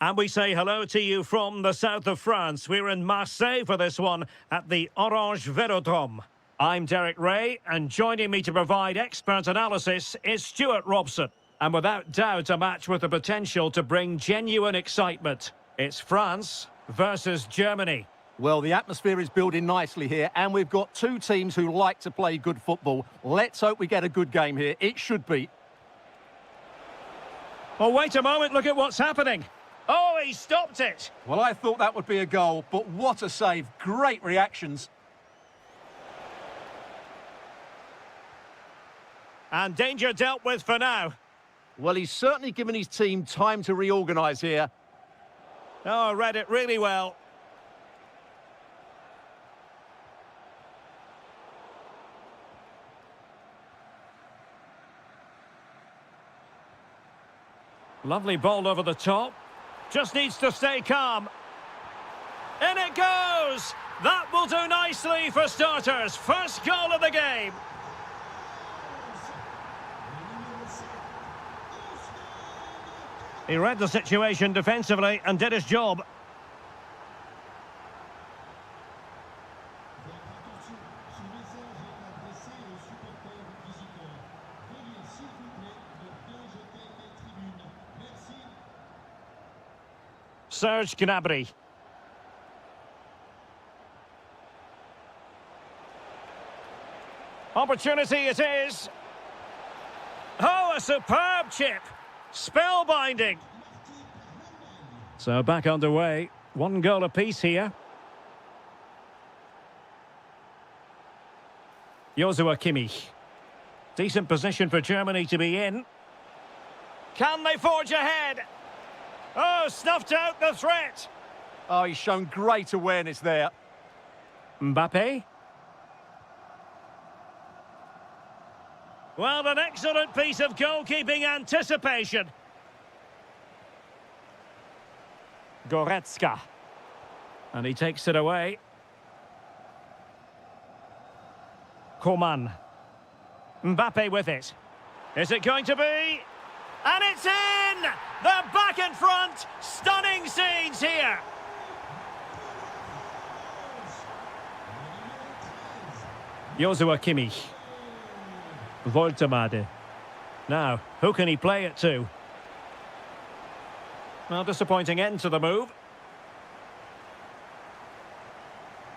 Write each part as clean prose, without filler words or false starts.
And we say hello to you from the south of France. We're in Marseille for this one at the Orange Velodrome. I'm Derek Ray, and joining me to provide expert analysis is Stuart Robson. And without doubt, a match with the potential to bring genuine excitement. It's France versus Germany. Well, the atmosphere is building nicely here, and we've got two teams who like to play good football. Let's hope we get a good game here. It should be. Oh, wait a moment, look at what's happening. Oh, he stopped it. Well, I thought that would be a goal, but what a save. Great reactions. And danger dealt with for now. Well, he's certainly given his team time to reorganise here. Oh, read it really well. Lovely ball over the top. Just needs to stay calm. In it goes! That will do nicely for starters. First goal of the game. He read the situation defensively and did his job. Serge Gnabry. Opportunity it is. Oh, a superb chip. Spellbinding. So back underway. One goal apiece here. Joshua Kimmich. Decent position for Germany to be in. Can they forge ahead? Oh, snuffed out the threat. Oh, he's shown great awareness there. Mbappe. Well, an excellent piece of goalkeeping anticipation. Goretzka. And he takes it away. Coman. Mbappe with it. Is it going to be? And it's in! They're back in front! Stunning scenes here! Joshua Kimmich. Voltemade. Now, who can he play it to? Well, disappointing end to the move.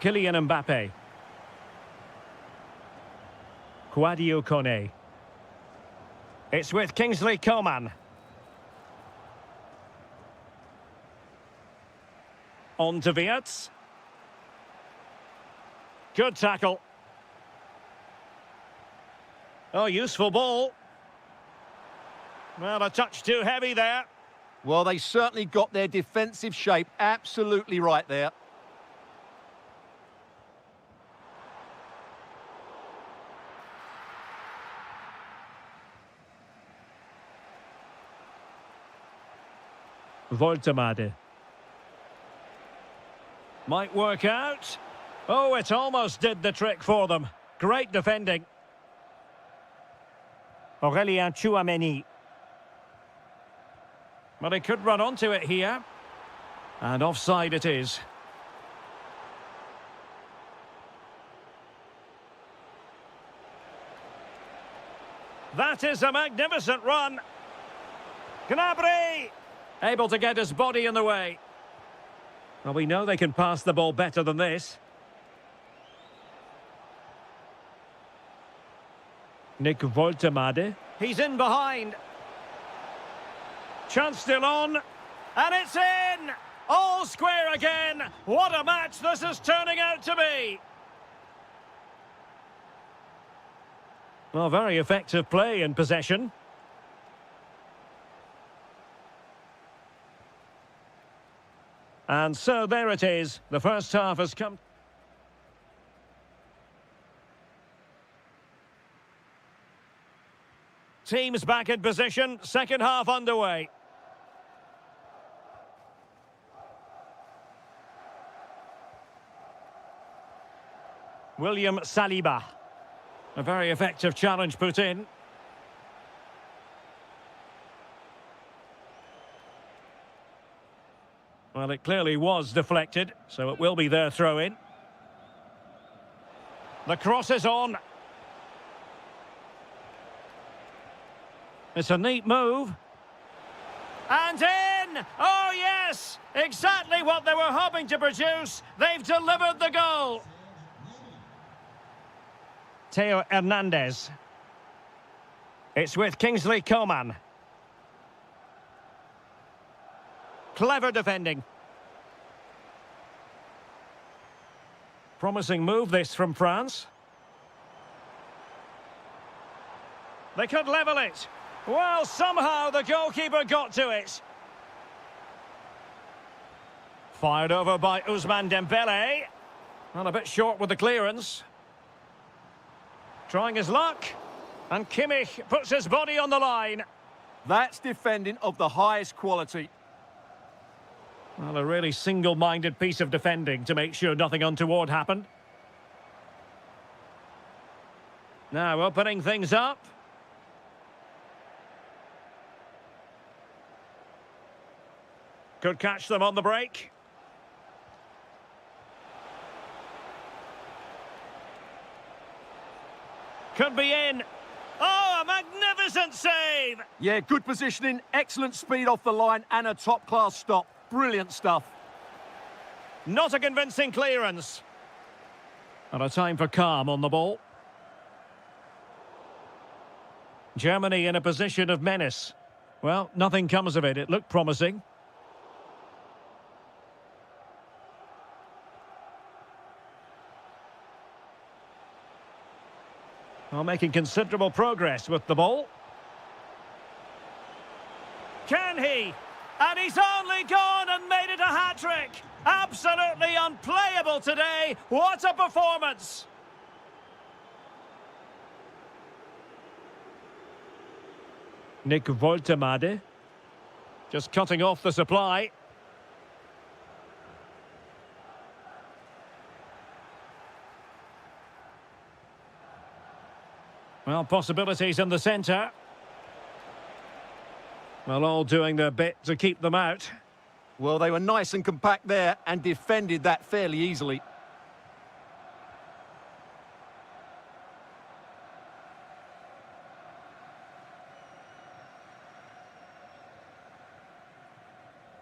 Kylian Mbappe. Kouadio Kone. It's with Kingsley Coman. On to Wirtz. Good tackle. Oh, useful ball. Well, a touch too heavy there. Well, they certainly got their defensive shape absolutely right there. Voltemade. Might work out. Oh, it almost did the trick for them. Great defending. Aurélien Tchouameni. But he could run onto it here. And offside it is. That is a magnificent run. Gnabry! Able to get his body in the way. Well, we know they can pass the ball better than this. Nick Voltemade. He's in behind. Chance still on. And it's in! All square again. What a match this is turning out to be. Well, very effective play in possession. And so there it is. The first half has come. Teams back in position. Second half underway. William Saliba. A very effective challenge put in. Well, it clearly was deflected, so it will be their throw-in. The cross is on. It's a neat move. And in! Oh, yes! Exactly what they were hoping to produce. They've delivered the goal. Theo Hernandez. It's with Kingsley Coman. Clever defending. Promising move this from France. They could level it. Well, somehow the goalkeeper got to it. Fired over by Ousmane Dembele. And a bit short with the clearance. Trying his luck. And Kimmich puts his body on the line. That's defending of the highest quality. Well, a really single-minded piece of defending to make sure nothing untoward happened. Now opening things up. Could catch them on the break. Could be in. Oh, a magnificent save! Yeah, good positioning, excellent speed off the line, and a top-class stop. Brilliant stuff. Not a convincing clearance. And a time for calm on the ball. Germany in a position of menace. Well, nothing comes of it. It looked promising. Well, making considerable progress with the ball. Can he? And he's only gone and made it a hat-trick. Absolutely unplayable today. What a performance. Nick Woltemade. Just cutting off the supply. Well, possibilities in the centre. Well, all doing their bit to keep them out. Well, they were nice and compact there and defended that fairly easily.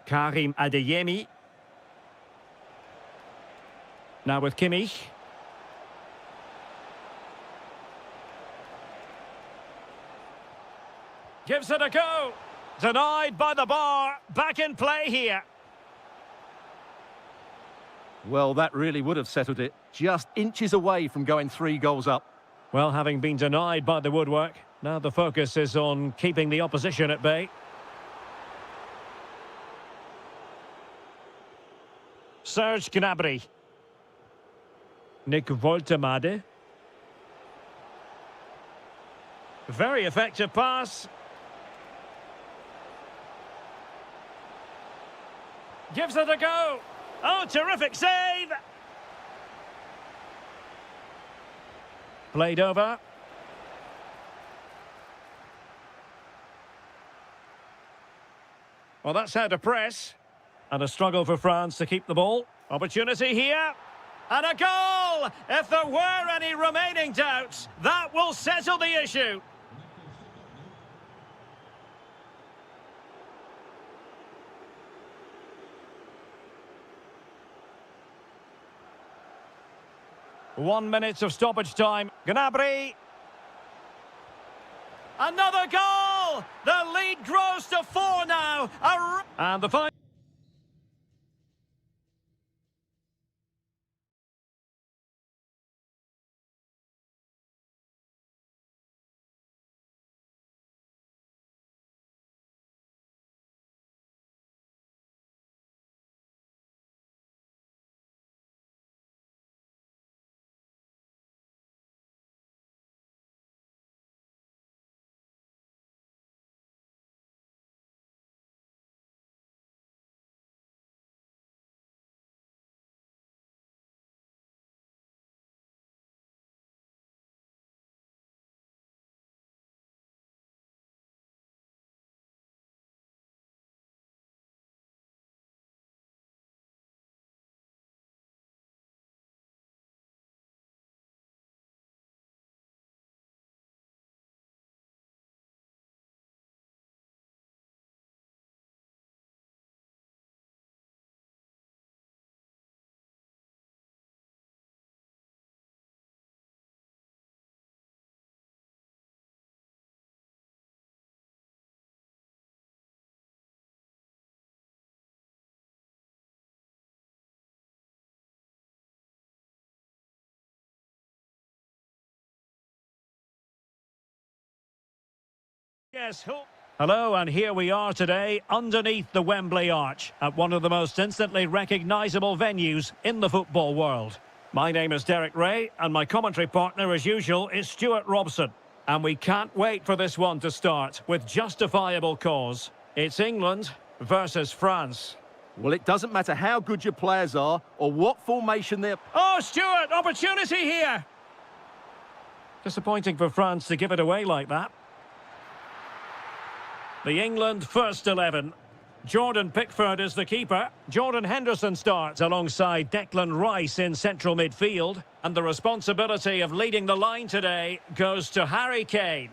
Karim Adeyemi. Now with Kimmich. Gives it a go. Denied by the bar. Back in play here. Well, that really would have settled it. Just inches away from going 3 goals up. Well, having been denied by the woodwork, now the focus is on keeping the opposition at bay. Serge Gnabry. Nick Woltemade. Very effective pass. Gives it a go. Oh, terrific save. Played over. Well, that's how to press. And a struggle for France to keep the ball. Opportunity here. And a goal! If there were any remaining doubts, that will settle the issue. One minute of stoppage time. Gnabry. Another goal! The lead grows to 4 now. And the final. Yes, hello, and here we are today underneath the Wembley Arch at one of the most instantly recognisable venues in the football world. My name is Derek Ray, and my commentary partner, as usual, is Stuart Robson. And we can't wait for this one to start with justifiable cause. It's England versus France. Well, it doesn't matter how good your players are or what formation they're... Oh, Stuart, opportunity here! Disappointing for France to give it away like that. The England first 11. Jordan Pickford is the keeper. Jordan Henderson starts alongside Declan Rice in central midfield. And the responsibility of leading the line today goes to Harry Kane.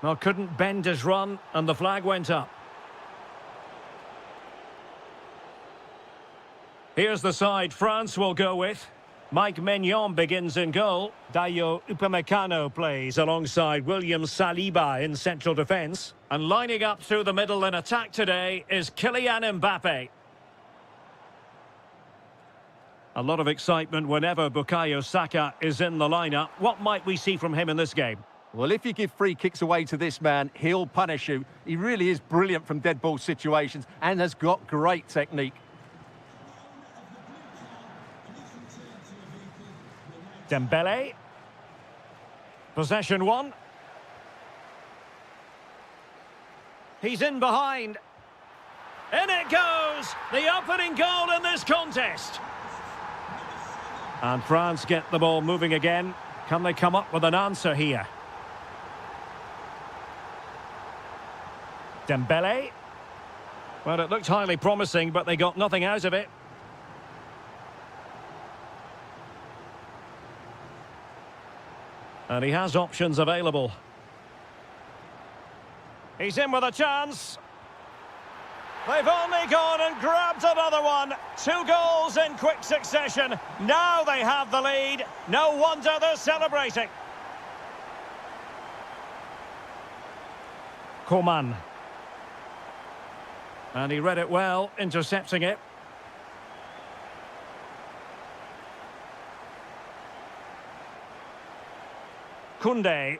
Well, couldn't bend his run, and the flag went up. Here's the side France will go with. Mike Maignan begins in goal. Dayo Upamecano plays alongside William Saliba in central defence. And lining up through the middle in attack today is Kylian Mbappe. A lot of excitement whenever Bukayo Saka is in the lineup. What might we see from him in this game? Well, if you give free kicks away to this man, he'll punish you. He really is brilliant from dead ball situations and has got great technique. Dembele. Possession one. He's in behind. In it goes! The opening goal in this contest. And France get the ball moving again. Can they come up with an answer here? Dembele. Well, it looked highly promising, but they got nothing out of it. And he has options available. He's in with a chance. They've only gone and grabbed another one. 2 goals in quick succession. Now they have the lead. No wonder they're celebrating. Coman. And he read it well, intercepting it. Koundé.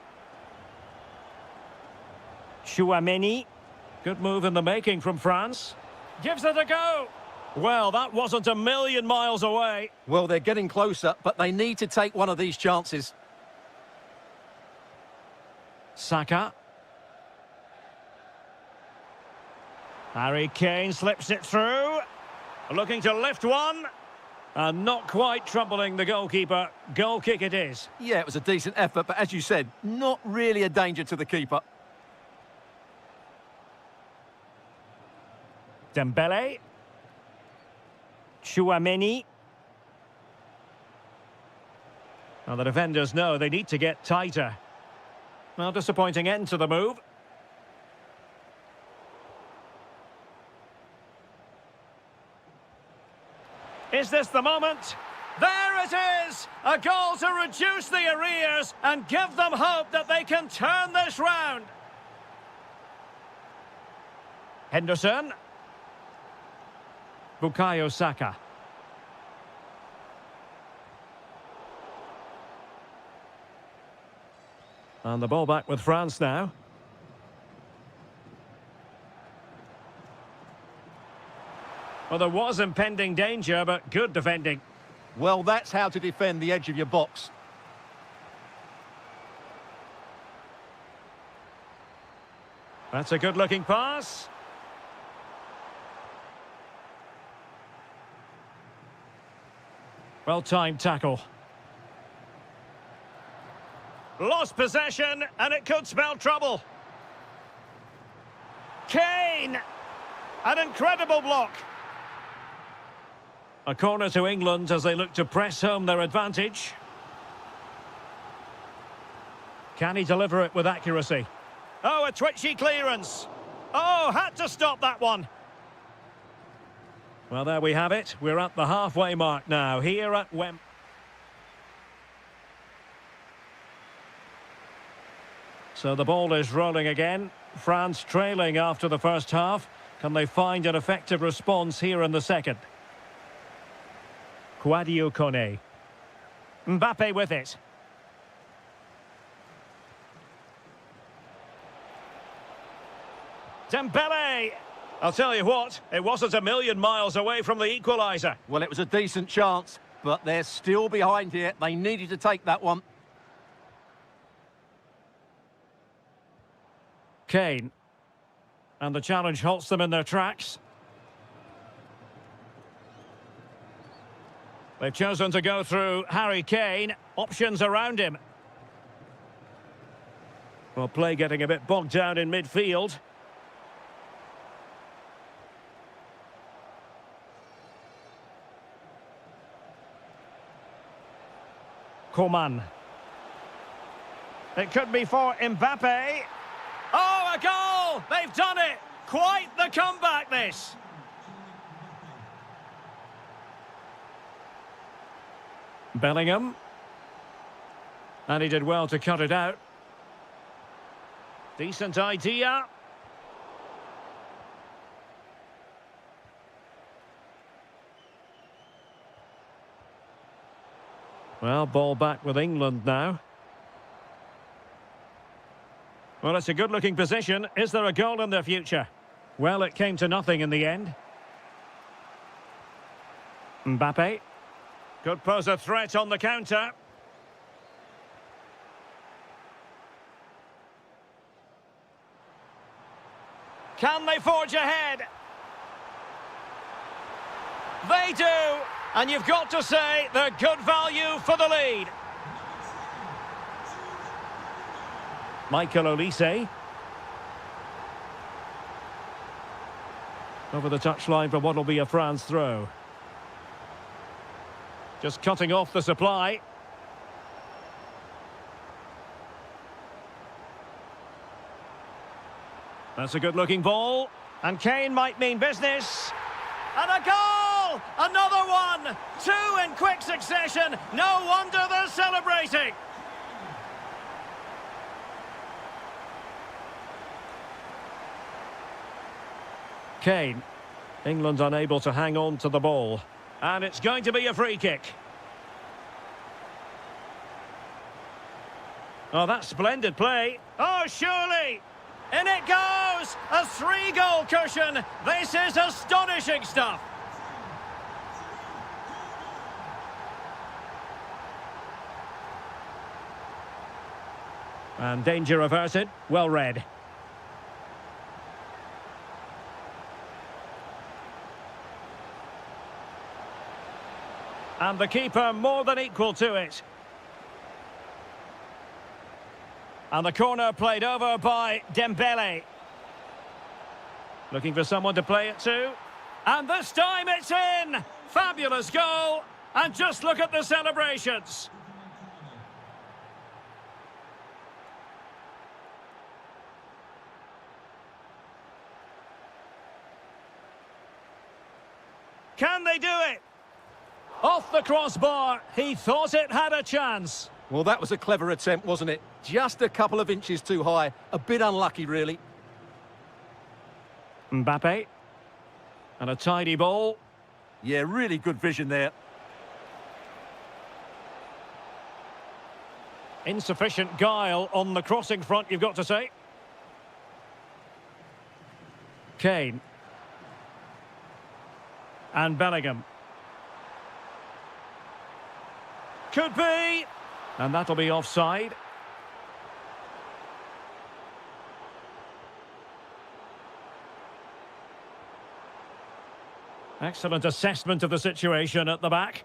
Chouameni. Good move in the making from France. Gives it a go. Well, that wasn't a million miles away. Well, they're getting closer, but they need to take one of these chances. Saka. Harry Kane slips it through. Looking to lift one. And not quite troubling the goalkeeper. Goal kick it is. Yeah, it was a decent effort, but as you said, not really a danger to the keeper. Dembele. Chouameni. Well, the defenders know they need to get tighter. Well, disappointing end to the move. Is this the moment? There it is! A goal to reduce the arrears and give them hope that they can turn this round. Henderson. Bukayo Saka. And the ball back with France now. Well, there was impending danger, but good defending. Well, that's how to defend the edge of your box. That's a good-looking pass. Well-timed tackle. Lost possession, and it could spell trouble. Kane! An incredible block. A corner to England as they look to press home their advantage. Can he deliver it with accuracy? Oh, a twitchy clearance. Oh, had to stop that one. Well, there we have it. We're at the halfway mark now, here at Wembley. So the ball is rolling again. France trailing after the first half. Can they find an effective response here in the second? Kouadio Kone. Mbappe with it. Dembele! I'll tell you what, it wasn't a million miles away from the equaliser. Well, it was a decent chance, but they're still behind here. They needed to take that one. Kane. And the challenge halts them in their tracks. They've chosen to go through Harry Kane. Options around him. Well, play getting a bit bogged down in midfield. Coman. It could be for Mbappe. Oh, a goal! They've done it! Quite the comeback, this! Bellingham. And he did well to cut it out. Decent idea. Well, ball back with England now. Well, it's a good-looking position. Is there a goal in their future? Well, it came to nothing in the end. Mbappe. Could pose a threat on the counter. Can they forge ahead? They do! And you've got to say they're good value for the lead. Michael Olise. Over the touchline for what will be a France throw. Just cutting off the supply. That's a good-looking ball. And Kane might mean business. And a goal! Another one! Two in quick succession. No wonder they're celebrating. Kane. England unable to hang on to the ball. And it's going to be a free kick. Oh, that's splendid play. Oh, surely! In it goes! A 3-goal cushion! This is astonishing stuff! And danger averted. Well read. And the keeper more than equal to it. And the corner played over by Dembele. Looking for someone to play it to. And this time it's in! Fabulous goal! And just look at the celebrations. Can they do it? Off the crossbar. He thought it had a chance. Well, that was a clever attempt, wasn't it? Just a couple of inches too high. A bit unlucky, really. Mbappe. And a tidy ball. Yeah, really good vision there. Insufficient guile on the crossing front, you've got to say. Kane. And Bellingham. Could be. And that'll be offside. Excellent assessment of the situation at the back.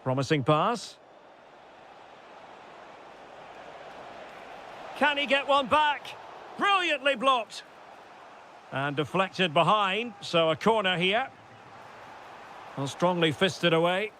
Promising pass. Can he get one back? Brilliantly blocked. And deflected behind, so a corner here. Well, strongly fisted away.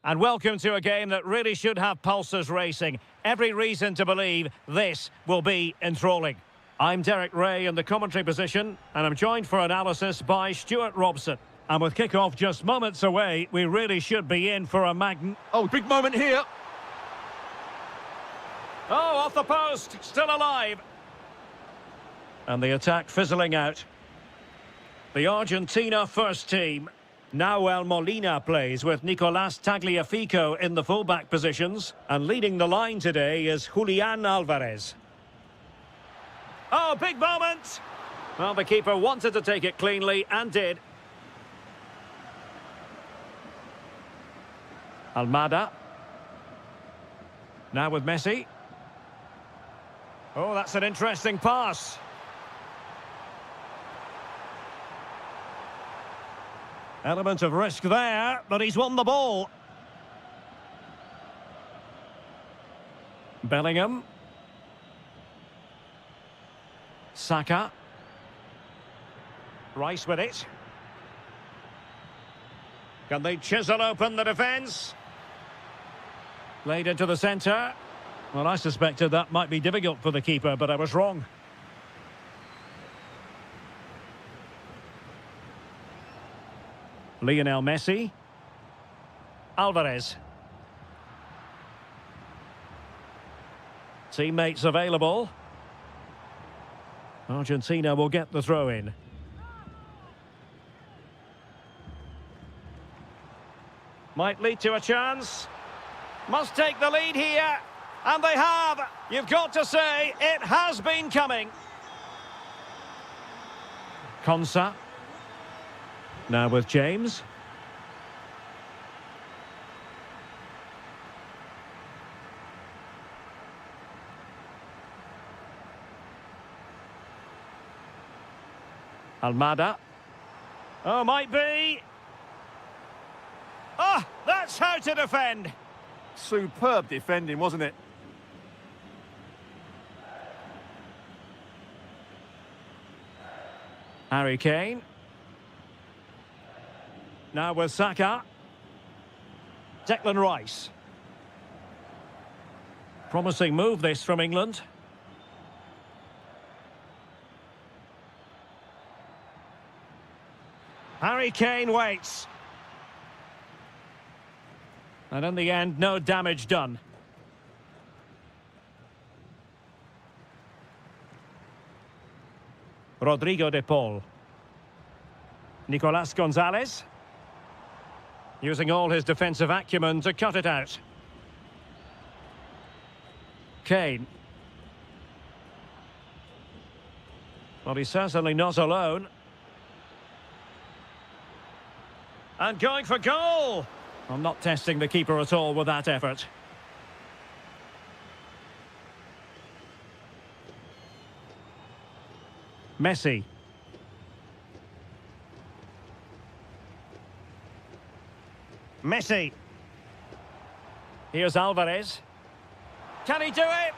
And welcome to a game that really should have pulses racing. Every reason to believe this will be enthralling. I'm Derek Ray in the commentary position, and I'm joined for analysis by Stuart Robson. And with kick-off just moments away, we really should be in for a Oh, big moment here. Oh, off the post, still alive. And the attack fizzling out. The Argentina first team. Nahuel Molina plays with Nicolás Tagliafico in the fullback positions. And leading the line today is Julián Álvarez. Oh, big moment! Well, the keeper wanted to take it cleanly and did. Almada. Now with Messi. Oh, that's an interesting pass. Element of risk there, but he's won the ball. Bellingham. Saka. Rice with it. Can they chisel open the defence? Played into the centre. Well, I suspected that might be difficult for the keeper, but I was wrong. Lionel Messi. Álvarez. Teammates available. Argentina will get the throw in. Might lead to a chance. Must take the lead here. And they have. You've got to say, it has been coming. Konsa. Now with James. Almada. Oh, might be. Oh, that's how to defend. Superb defending, wasn't it? Harry Kane. Now with Saka. Declan Rice. Promising move this from England. Harry Kane waits. And in the end, no damage done. Rodrigo de Paul. Nicolás González. Using all his defensive acumen to cut it out. Kane. Well, he's certainly not alone. And going for goal! I'm not testing the keeper at all with that effort. Messi. Messi. Here's Álvarez. Can he do it?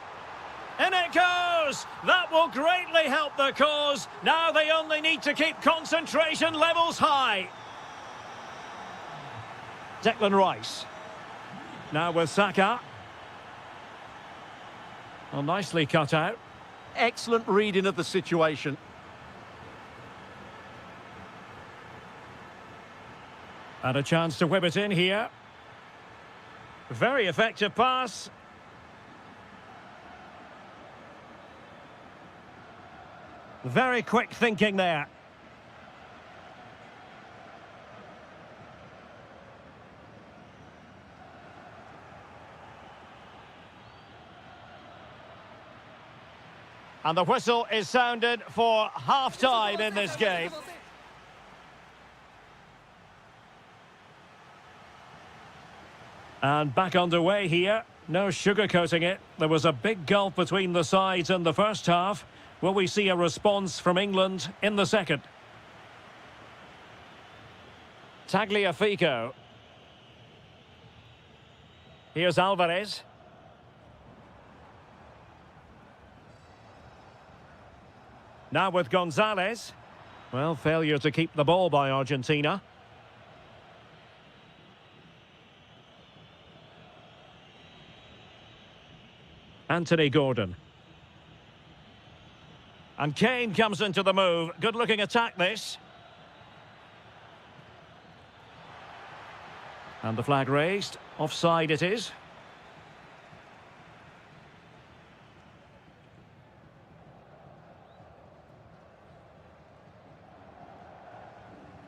In it goes! That will greatly help the cause. Now they only need to keep concentration levels high. Declan Rice. Now with Saka. Well, nicely cut out. Excellent reading of the situation. And a chance to whip it in here. Very effective pass. Very quick thinking there. And the whistle is sounded for half-time in this game. And back underway here. No sugarcoating it. There was a big gulf between the sides in the first half. Will we see a response from England in the second? Tagliafico. Here's Álvarez. Now with González. Well, failure to keep the ball by Argentina. Anthony Gordon. And Kane comes into the move. Good-looking attack, this. And the flag raised. Offside it is.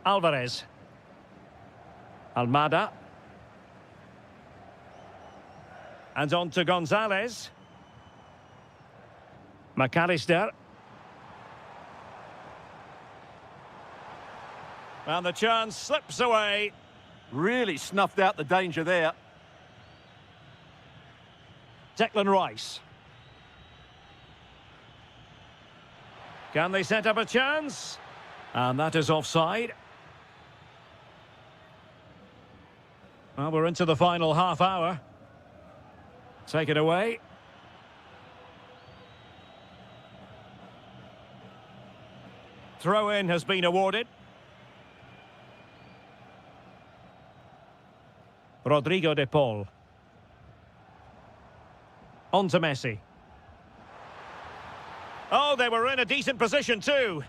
Alvarez. Almada. And on to Gonzalez. McAllister. And the chance slips away. Really snuffed out the danger there. Declan Rice. Can they set up a chance? And that is offside. Well, we're into the final half hour. Take it away. Throw-in has been awarded. Rodrigo de Paul. On to Messi. Oh, they were in a decent position too.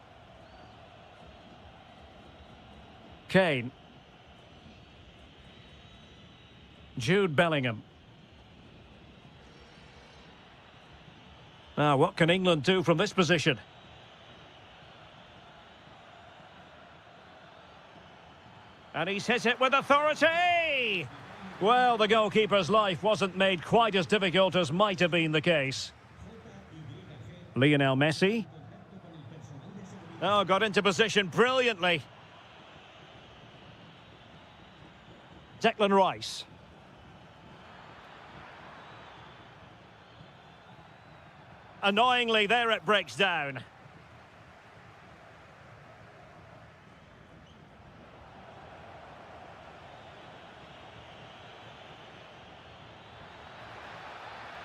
Kane. Jude Bellingham. Now, what can England do from this position? And he's hit it with authority! Well, the goalkeeper's life wasn't made quite as difficult as might have been the case. Lionel Messi. Oh, got into position brilliantly. Declan Rice. Annoyingly, there it breaks down.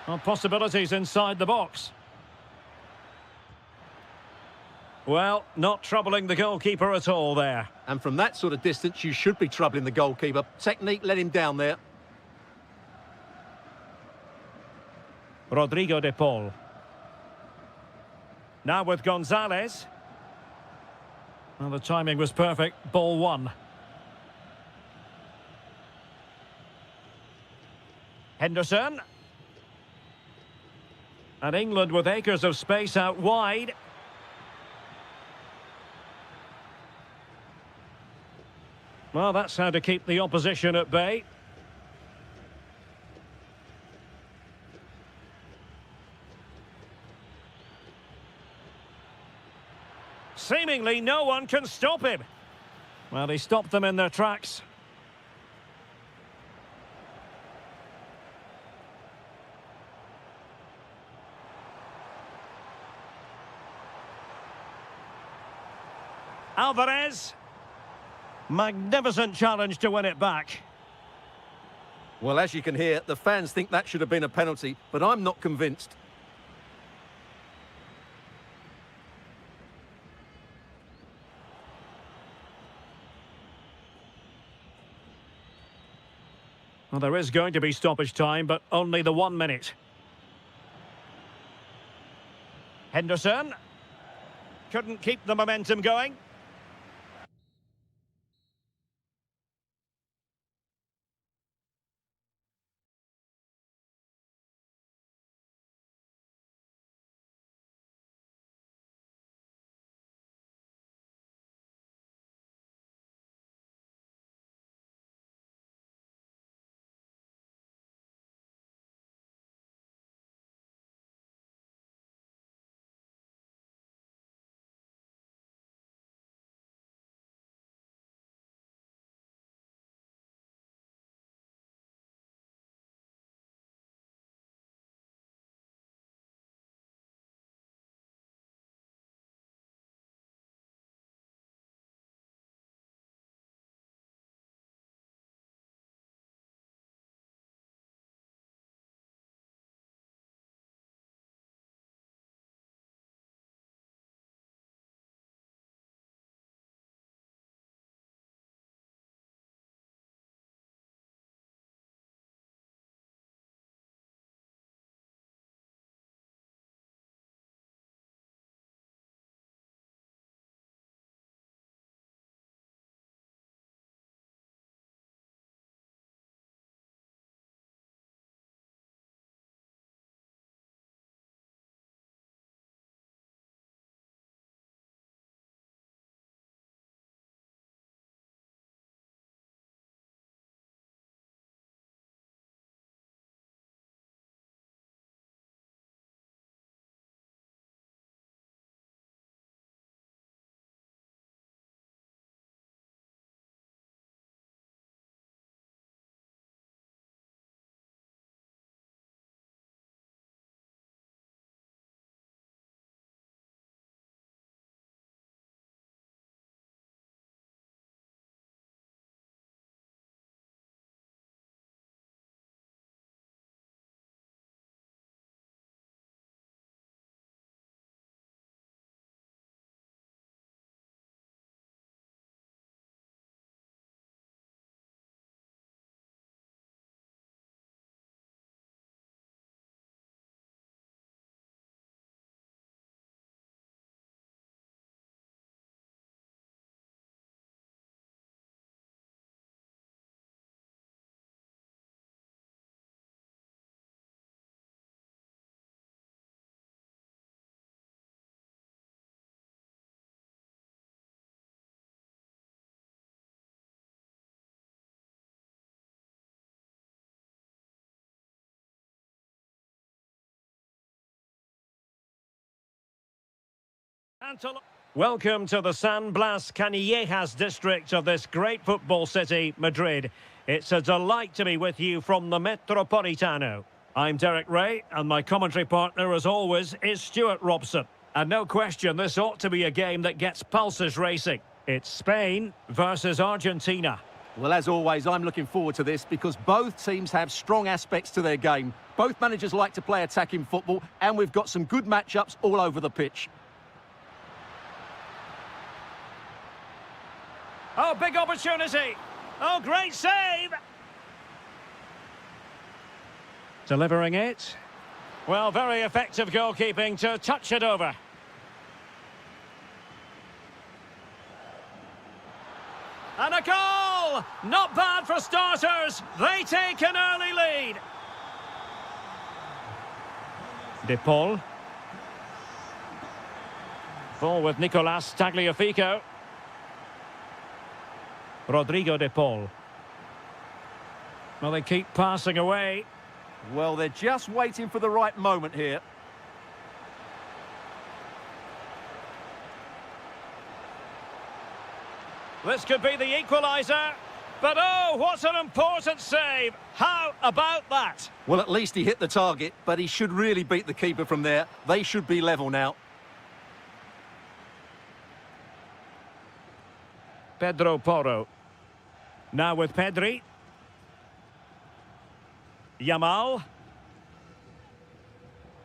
Well, possibilities inside the box. Well, not troubling the goalkeeper at all there. And from that sort of distance, you should be troubling the goalkeeper. Technique let him down there. Rodrigo de Paul. Now with Gonzalez. Well, the timing was perfect. Ball one. Henderson. And England with acres of space out wide. Well, that's how to keep the opposition at bay. Seemingly no one can stop him. Well, he stopped them in their tracks. Alvarez. Magnificent challenge to win it back. Well, as you can hear, the fans think that should have been a penalty, but I'm not convinced. Well, there is going to be stoppage time, but only the 1 minute. Henderson. Couldn't keep the momentum going. tantalizing. Welcome to the San Blas Canillejas district of this great football city, Madrid. It's a delight to be with you from the Metropolitano. I'm Derek Ray, and my commentary partner, as always, is Stuart Robson. And no question, this ought to be a game that gets pulses racing. It's Spain versus Argentina. Well, as always, I'm looking forward to this because both teams have strong aspects to their game. Both managers like to play attacking football, and we've got some good matchups all over the pitch. Oh, big opportunity. Oh, great save. Delivering it. Well, very effective goalkeeping to touch it over. And a goal! Not bad for starters. They take an early lead. De Paul. Ball with Nicolas Tagliafico. Rodrigo De Paul. Well, they keep passing away. Well, they're just waiting for the right moment here. This could be the equaliser. But oh, what an important save. How about that? Well, at least he hit the target, but he should really beat the keeper from there. They should be level now. Pedro Porro. Now with Pedri. Yamal.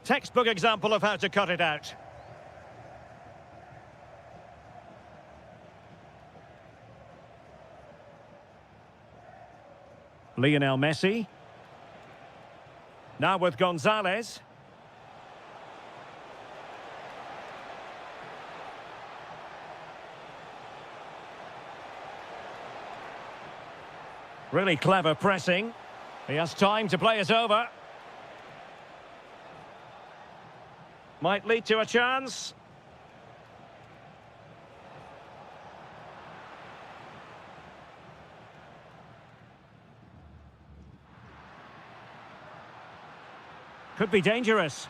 Textbook example of how to cut it out. Lionel Messi. Now with Gonzalez. Really clever pressing. He has time to play it over. Might lead to a chance. Could be dangerous.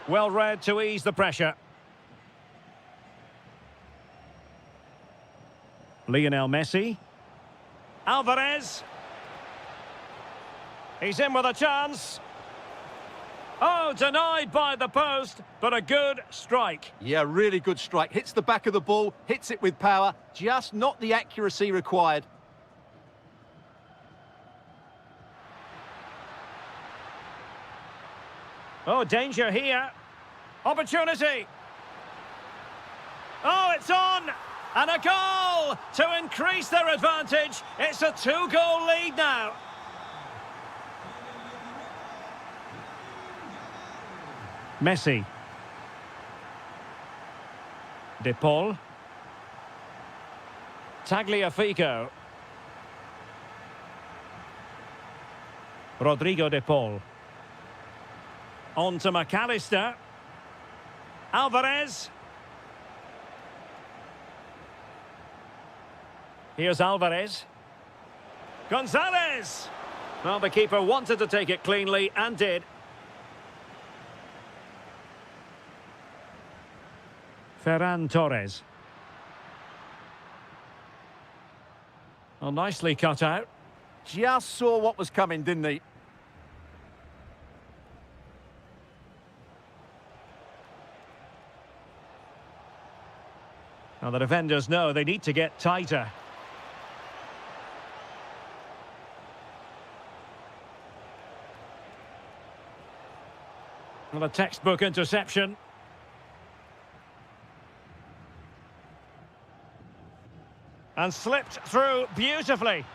Well read to ease the pressure. Lionel Messi. Alvarez. He's in with a chance. Oh, denied by the post, but a good strike. Yeah, really good strike. Hits the back of the ball, hits it with power, just not the accuracy required. Oh, danger here. Opportunity. Oh, it's on. And a goal to increase their advantage. It's a 2-goal lead now. Messi. De Paul. Tagliafico. Rodrigo De Paul. On to McAllister. Alvarez. Here's Alvarez. Gonzalez! Well, the keeper wanted to take it cleanly and did. Ferran Torres. Well, nicely cut out. Just saw what was coming, didn't he? Now, the defenders know they need to get tighter. Well, a textbook interception. And slipped through beautifully.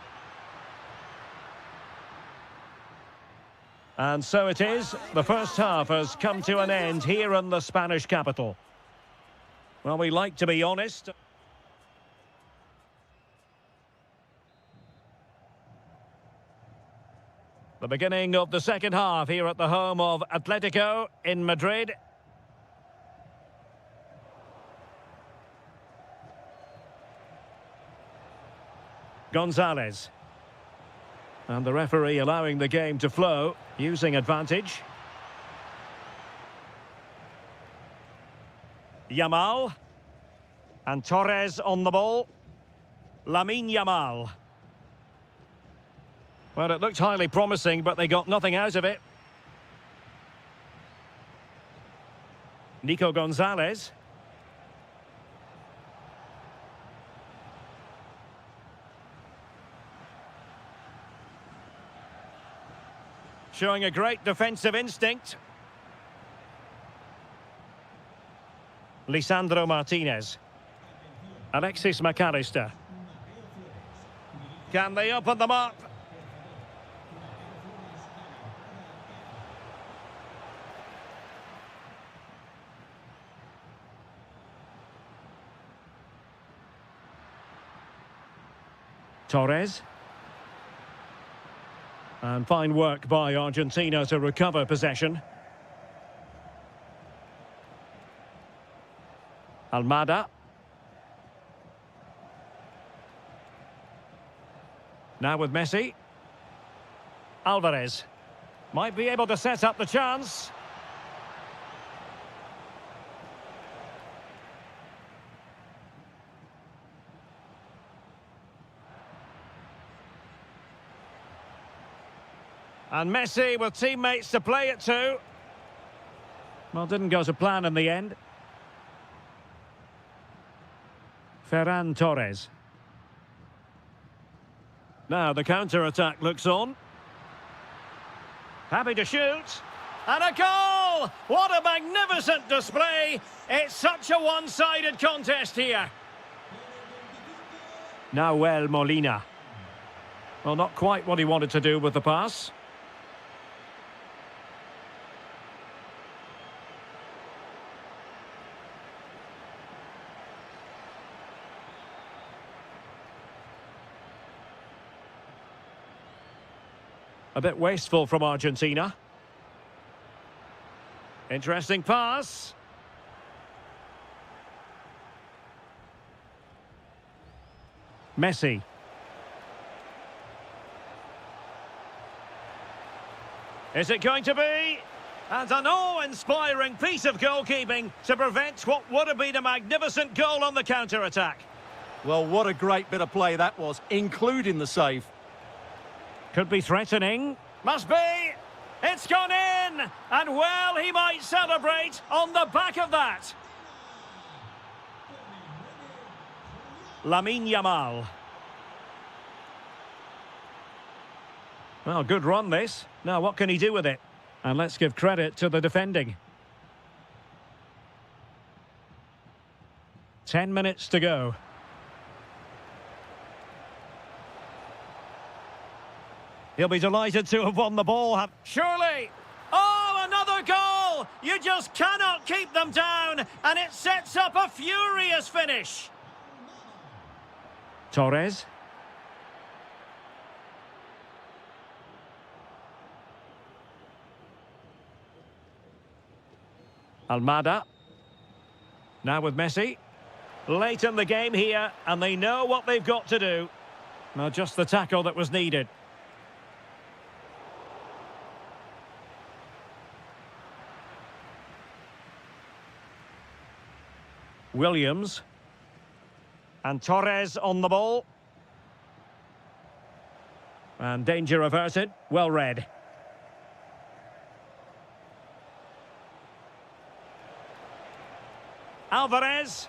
And so it is. The first half has come to an end here in the Spanish capital. Well, we like to be honest. The beginning of the second half here at the home of Atletico in Madrid. Gonzalez. And the referee allowing the game to flow, using advantage. Yamal. And Torres on the ball. Lamine Yamal. Well, it looked highly promising, but they got nothing out of it. Nico Gonzalez. Showing a great defensive instinct. Lisandro Martinez. Alexis McAllister. Can they open them up? Torres. And fine work by Argentina to recover possession. Almada. Now with Messi. Alvarez. Might be able to set up the chance. And Messi with teammates to play it to. Well, didn't go to plan in the end. Ferran Torres. Now the counter-attack looks on. Happy to shoot. And a goal! What a magnificent display! It's such a one-sided contest here. Nahuel Molina. Well, not quite what he wanted to do with the pass. A bit wasteful from Argentina. Interesting pass. Messi. Is it going to be? And an awe-inspiring piece of goalkeeping to prevent what would have been a magnificent goal on the counter-attack. Well, what a great bit of play that was, including the save. Could be threatening. Must be. It's gone in. And well, he might celebrate on the back of that. Lamine Yamal. Well, good run this. Now, what can he do with it? And let's give credit to the defending. 10 minutes to go. He'll be delighted to have won the ball. Surely! Oh, another goal! You just cannot keep them down, and it sets up a furious finish. Torres. Almada. Now with Messi. Late in the game here, and they know what they've got to do. Now, just the tackle that was needed. Williams. And Torres on the ball. And danger averted. Well read. Alvarez.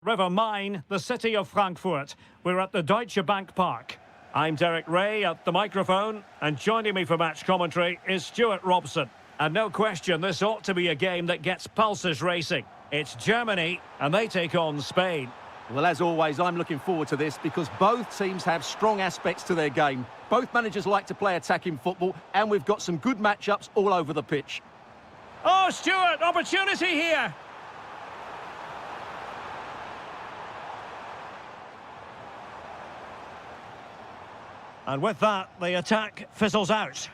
River mine, the city of Frankfurt. We're at the Deutsche Bank Park. I'm Derek Ray at the microphone, and joining me for match commentary is Stuart Robson. And no question, this ought to be a game that gets pulses racing. It's Germany, and they take on Spain. Well, as always, I'm looking forward to this because both teams have strong aspects to their game. Both managers like to play attacking football, and we've got some good matchups all over the pitch. Oh, Stuart, opportunity here. And with that, the attack fizzles out.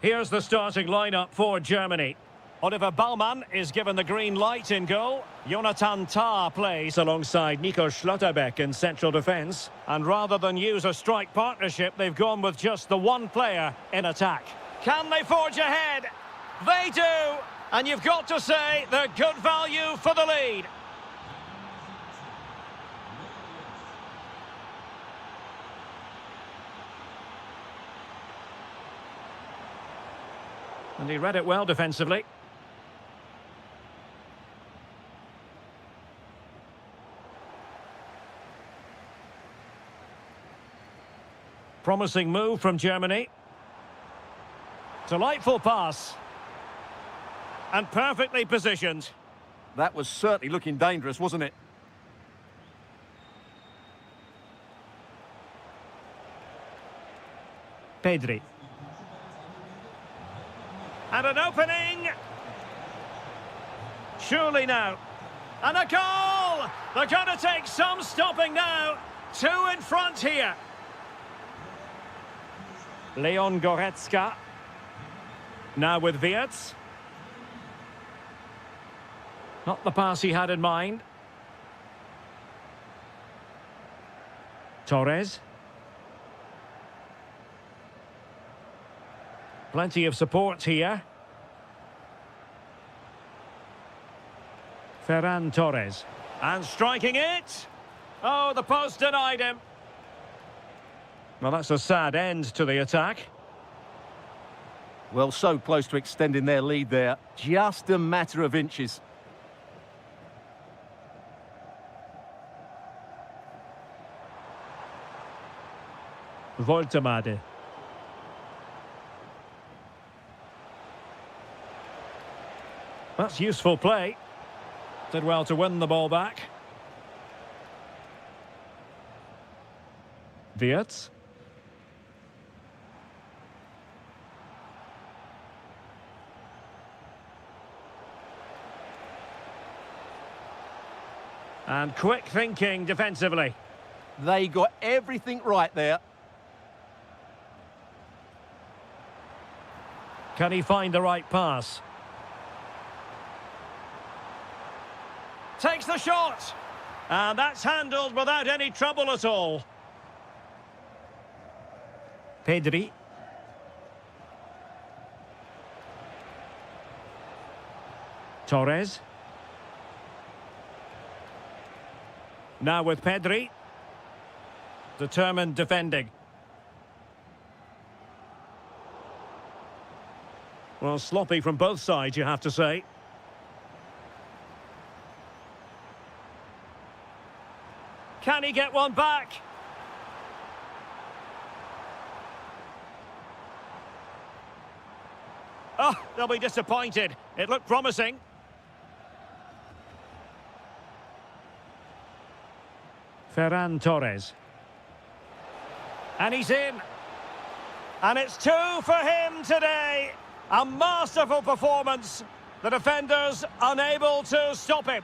Here's the starting lineup for Germany. Oliver Baumann is given the green light in goal. Jonathan Tah plays alongside Nico Schlotterbeck in central defence. And rather than use a strike partnership, they've gone with just the one player in attack. Can they forge ahead? They do! And you've got to say they're good value for the lead. And he read it well defensively. Promising move from Germany. Delightful pass. And perfectly positioned. That was certainly looking dangerous, wasn't it? Pedri. And an opening. Surely now. And a goal! They're going to take some stopping now. Two in front here. Leon Goretzka. Now with Wirtz. Not the pass he had in mind. Torres. Plenty of support here. Ferran Torres. And striking it. Oh, the post denied him. Well, that's a sad end to the attack. Well, so close to extending their lead there. Just a matter of inches. Voltemade. That's useful play. Did well to win the ball back. Wirtz. And quick thinking defensively. They got everything right there. Can he find the right pass? Takes the shot. And that's handled without any trouble at all. Pedri. Torres. Now with Pedri. Determined defending. Well, sloppy from both sides, you have to say. Can he get one back? Oh, they'll be disappointed. It looked promising. Ferran Torres. And he's in. And it's two for him today. A masterful performance. The defenders unable to stop him.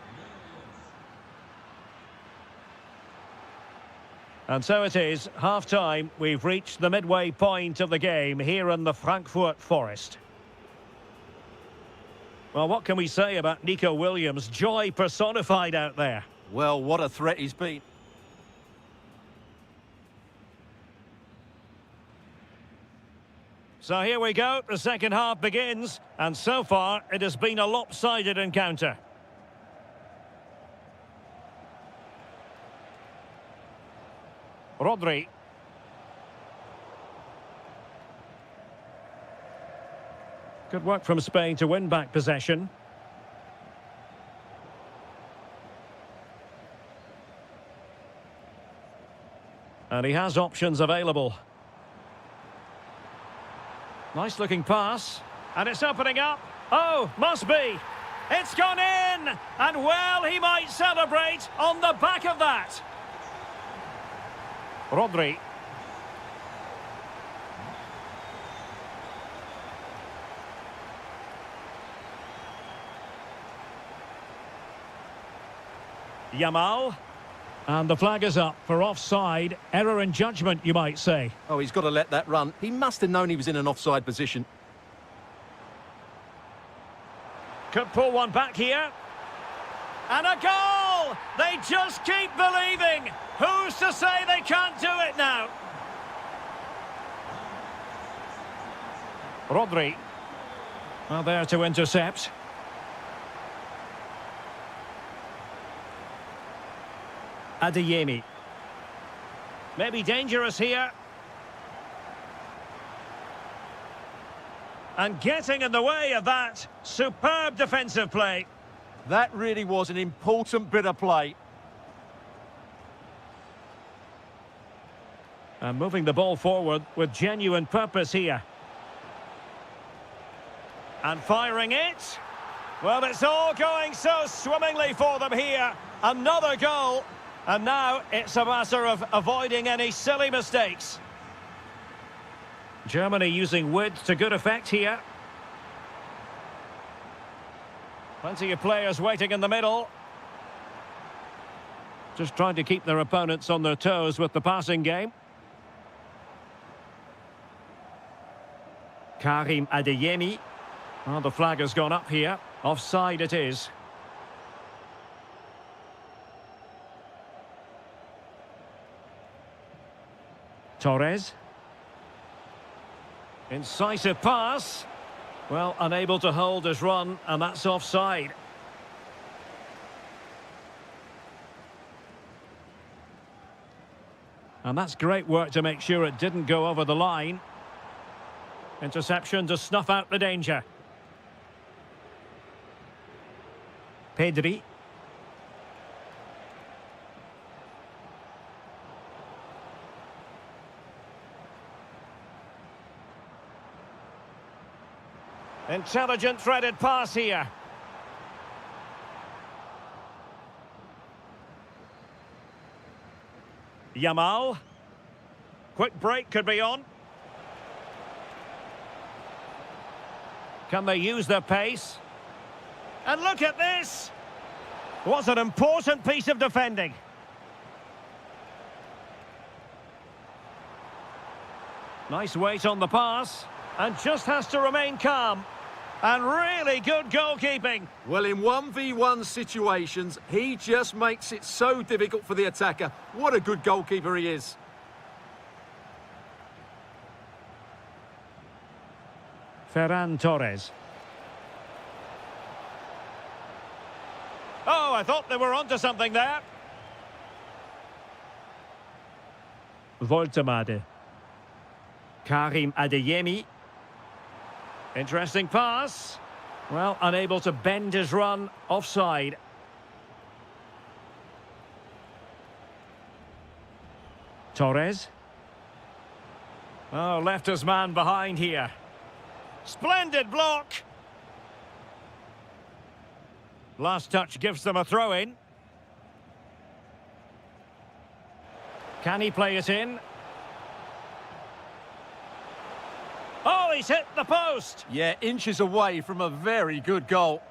And so it is, half-time. We've reached the midway point of the game here in the Frankfurt Forest. Well, what can we say about Nico Williams? Joy personified out there. Well, what a threat he's been. So here we go, the second half begins, and so far it has been a lopsided encounter. Rodri. Good work from Spain to win back possession. And he has options available. Nice looking pass. And it's opening up. Oh, must be. It's gone in. And well, he might celebrate on the back of that. Rodri. Yamal. And the flag is up for offside. Error in judgment, you might say. Oh, he's got to let that run. He must have known he was in an offside position. Could pull one back here. And a goal! They just keep believing. Who's to say they can't do it now? Rodri. Well, there to intercept. Adeyemi. Maybe dangerous here. And getting in the way of that. Superb defensive play. That really was an important bit of play. And moving the ball forward with genuine purpose here. And firing it. Well, it's all going so swimmingly for them here. Another goal. And now it's a matter of avoiding any silly mistakes. Germany using width to good effect here. Plenty of players waiting in the middle. Just trying to keep their opponents on their toes with the passing game. Karim Adeyemi. Oh, the flag has gone up here. Offside it is. Torres. Incisive pass. Well, unable to hold his run, and that's offside. And that's great work to make sure it didn't go over the line. Interception to snuff out the danger. Pedri. Intelligent threaded pass here. Yamal. Quick break could be on. Can they use their pace? And look at this! What an important piece of defending. Nice weight on the pass. And just has to remain calm. And really good goalkeeping. Well, in 1v1 situations, he just makes it so difficult for the attacker. What a good goalkeeper he is. Ferran Torres. Oh, I thought they were onto something there. Voltemade. Karim Adeyemi. Interesting pass. Well, unable to bend his run. Offside. Torres. Oh, left his man behind here. Splendid block. Last touch gives them a throw-in. Can he play it in? Oh, he's hit the post! Yeah, inches away from a very good goal.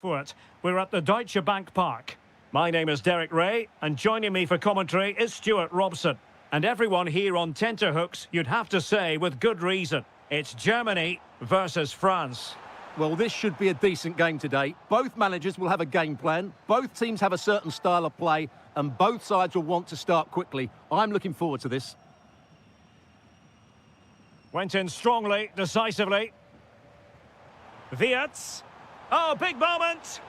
Foot. We're at the Deutsche Bank Park. My name is Derek Ray, and joining me for commentary is Stuart Robson. And everyone here on tenterhooks, you'd have to say with good reason. It's Germany versus France. Well, this should be a decent game today. Both managers will have a game plan. Both teams have a certain style of play, and both sides will want to start quickly. I'm looking forward to this. Went in strongly, decisively. Wirtz. Oh, big moment!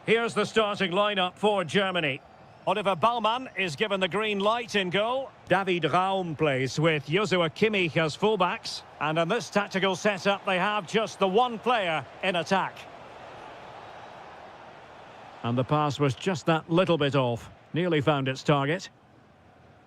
Here's the starting lineup for Germany. Oliver Baumann is given the green light in goal. David Raum plays with Joshua Kimmich as fullbacks. And in this tactical setup, they have just the one player in attack. And the pass was just that little bit off. Nearly found its target.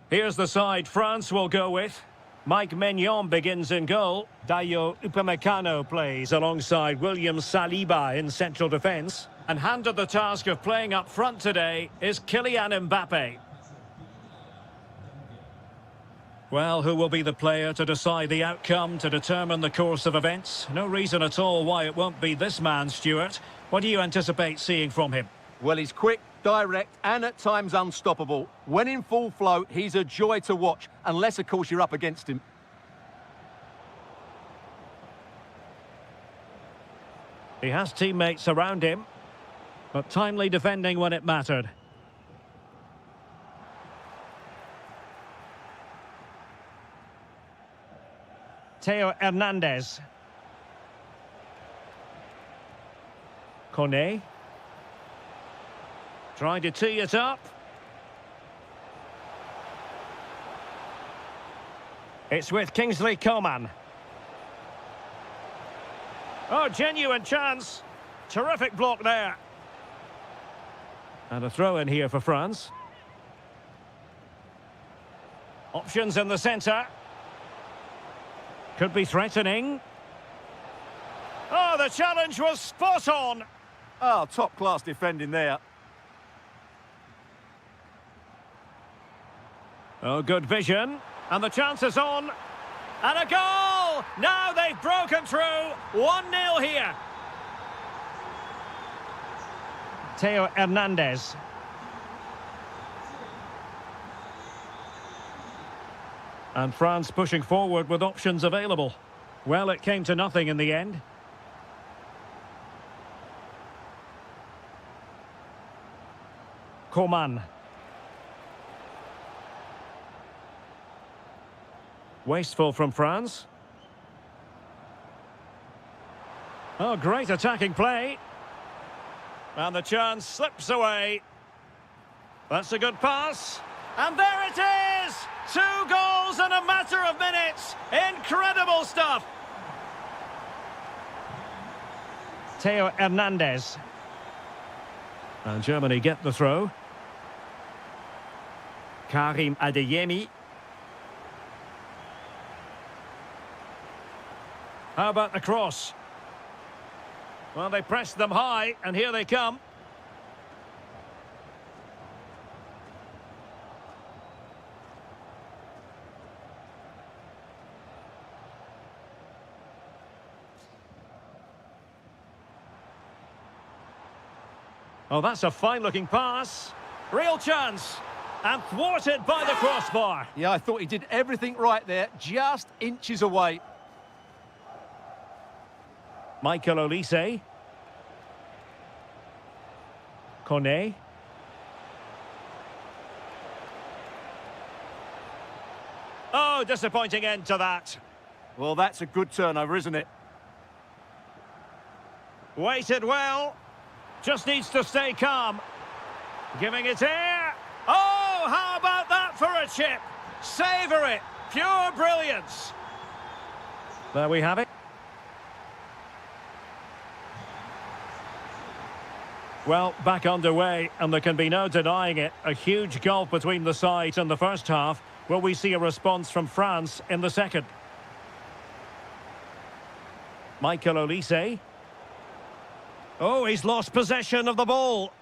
Here's the side France will go with. Mike Maignan begins in goal. Dayo Upamecano plays alongside William Saliba in central defence. And handed the task of playing up front today is Kylian Mbappe. Well, who will be the player to decide the outcome, to determine the course of events? No reason at all why it won't be this man, Stuart. What do you anticipate seeing from him? Well, he's quick, direct, and at times unstoppable. When in full flow, he's a joy to watch, unless, of course, you're up against him. He has teammates around him, but timely defending when it mattered. Theo Hernandez. Kone. Trying to tee it up. It's with Kingsley Coman. Oh, genuine chance. Terrific block there. And a throw in here for France. Options in the centre. Could be threatening. Oh, the challenge was spot on. Oh, top-class defending there. Oh, good vision. And the chance is on. And a goal! Now they've broken through. 1-0 here. Theo Hernandez. And France pushing forward with options available. Well, it came to nothing in the end. Coman. Wasteful from France. Oh, great attacking play. And the chance slips away. That's a good pass. And there it is! 2 goals in a matter of minutes. Incredible stuff. Theo Hernandez. And Germany get the throw. Karim Adeyemi. How about the cross? Well, they pressed them high, and here they come. Oh, that's a fine-looking pass. Real chance. And thwarted by the crossbar. Yeah, I thought he did everything right there, just inches away. Michael Olise. Kone. Oh, disappointing end to that. Well, that's a good turnover, isn't it? Waited well. Just needs to stay calm. Giving it air. Oh, how about that for a chip? Savour it. Pure brilliance. There we have it. Well, back underway, and there can be no denying it. A huge gulf between the sides in the first half. Will we see a response from France in the second? Michael Olise. Oh, he's lost possession of the ball.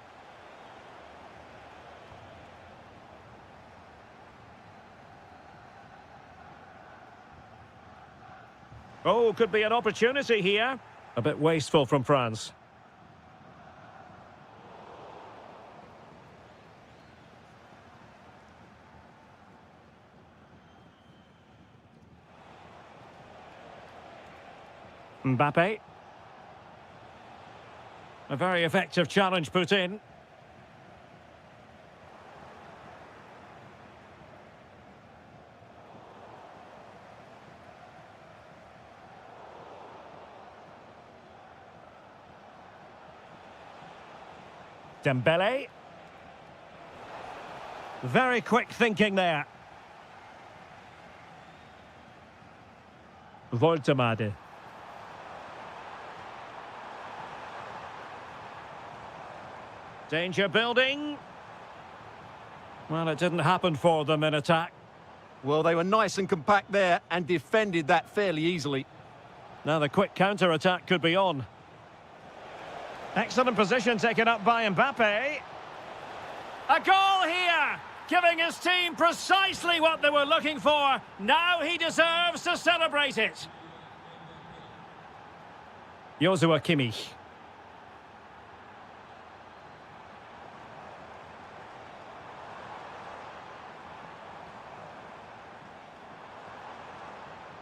Oh, could be an opportunity here. A bit wasteful from France. Mbappe. A very effective challenge put in. Dembele. Very quick thinking there. Voltemade. Danger building. Well, it didn't happen for them in attack. Well, they were nice and compact there and defended that fairly easily. Now the quick counter-attack could be on. Excellent position taken up by Mbappe. A goal here, giving his team precisely what they were looking for. Now he deserves to celebrate it. Joshua Kimmich.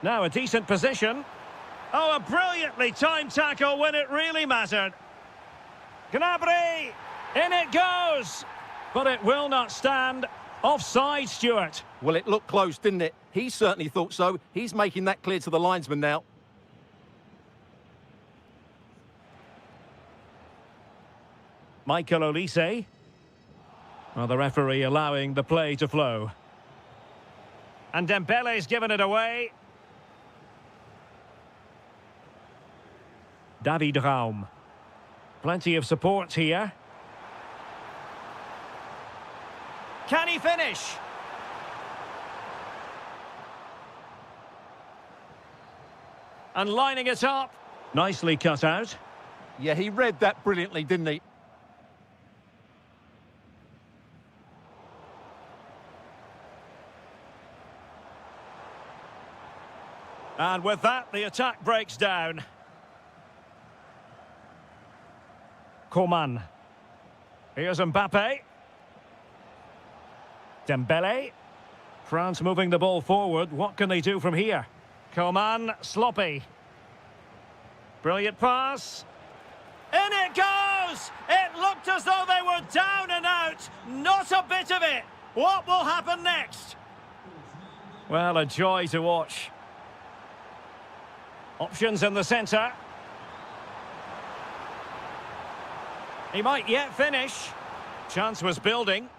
Now a decent position. Oh, a brilliantly timed tackle when it really mattered. Gnabry! In it goes! But it will not stand. Offside, Stuart. Well, it looked close, didn't it? He certainly thought so. He's making that clear to the linesman now. Michael Olise. Well, the referee allowing the play to flow. And Dembele's given it away. David Raum. Plenty of support here. Can he finish? And lining it up. Nicely cut out. Yeah, he read that brilliantly, didn't he? And with that, the attack breaks down. Coman. Here's Mbappe. Dembele. France moving the ball forward. What can they do from here? Coman, sloppy. Brilliant pass. In it goes! It looked as though they were down and out. Not a bit of it. What will happen next? Well, a joy to watch. Options in the centre. He might yet finish. Chance was building.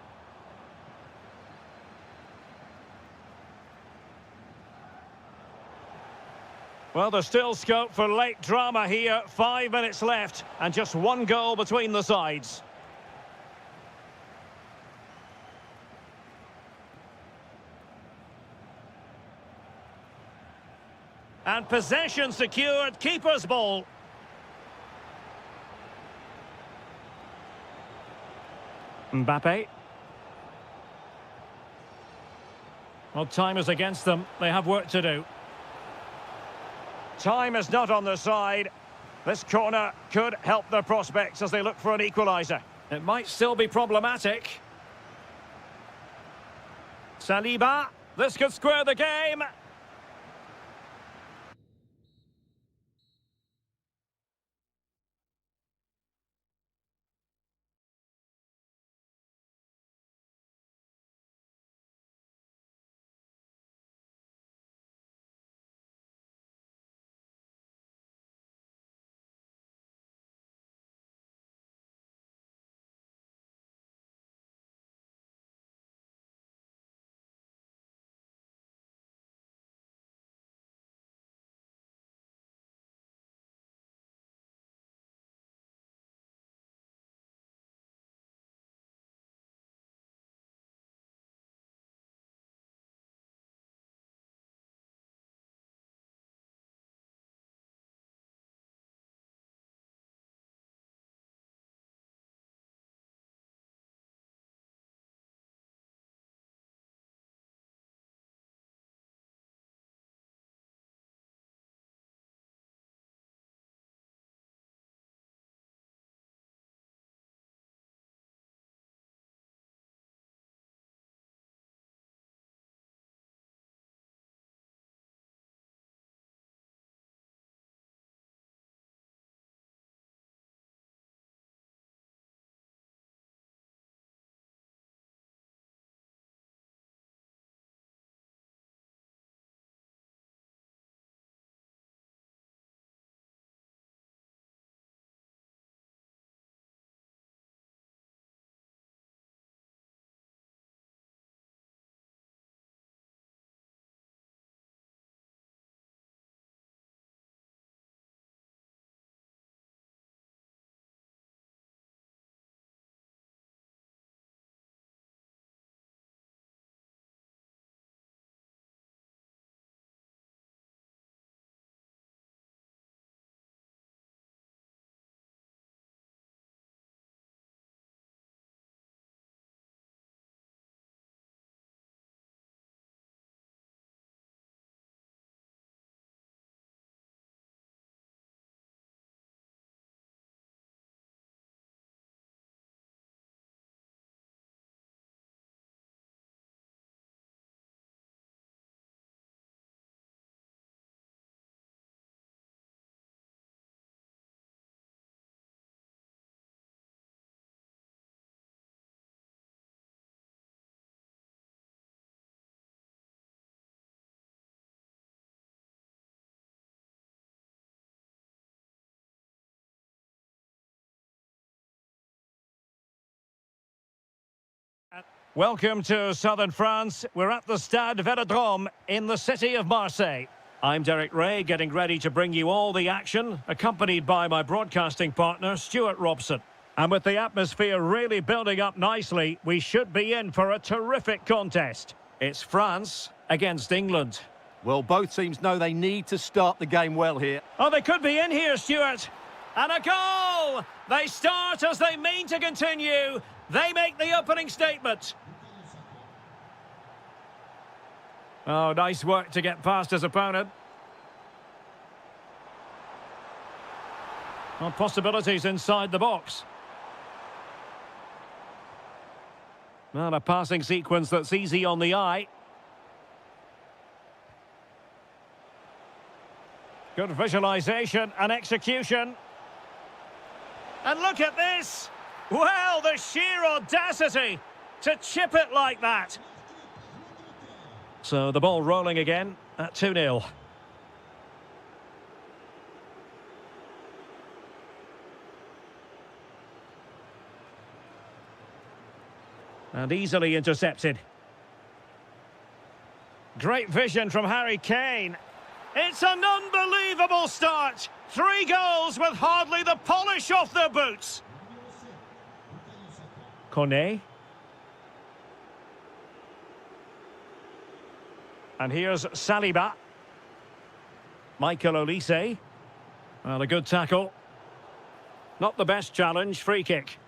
Well, there's still scope for late drama here. 5 minutes left and just one goal between the sides. And possession secured, keeper's ball. Mbappe. Well, time is against them. They have work to do. Time is not on their side. This corner could help their prospects as they look for an equaliser. It might still be problematic. Saliba. This could square the game. Welcome to southern France. We're at the Stade Velodrome in the city of Marseille. I'm Derek Ray, getting ready to bring you all the action, accompanied by my broadcasting partner, Stuart Robson. And with the atmosphere really building up nicely, we should be in for a terrific contest. It's France against England. Well, both teams know they need to start the game well here. Oh, they could be in here, Stuart. And a goal! They start as they mean to continue. They make the opening statement. Oh, nice work to get past his opponent. Well, possibilities inside the box. Well, a passing sequence that's easy on the eye. Good visualization and execution. And look at this! Well, the sheer audacity to chip it like that. So the ball rolling again at 2-0. And easily intercepted. Great vision from Harry Kane. It's an unbelievable start. 3 goals with hardly the polish off their boots. Cornet. And here's Saliba. Michael Olise. Well, a good tackle. Not the best challenge, free kick.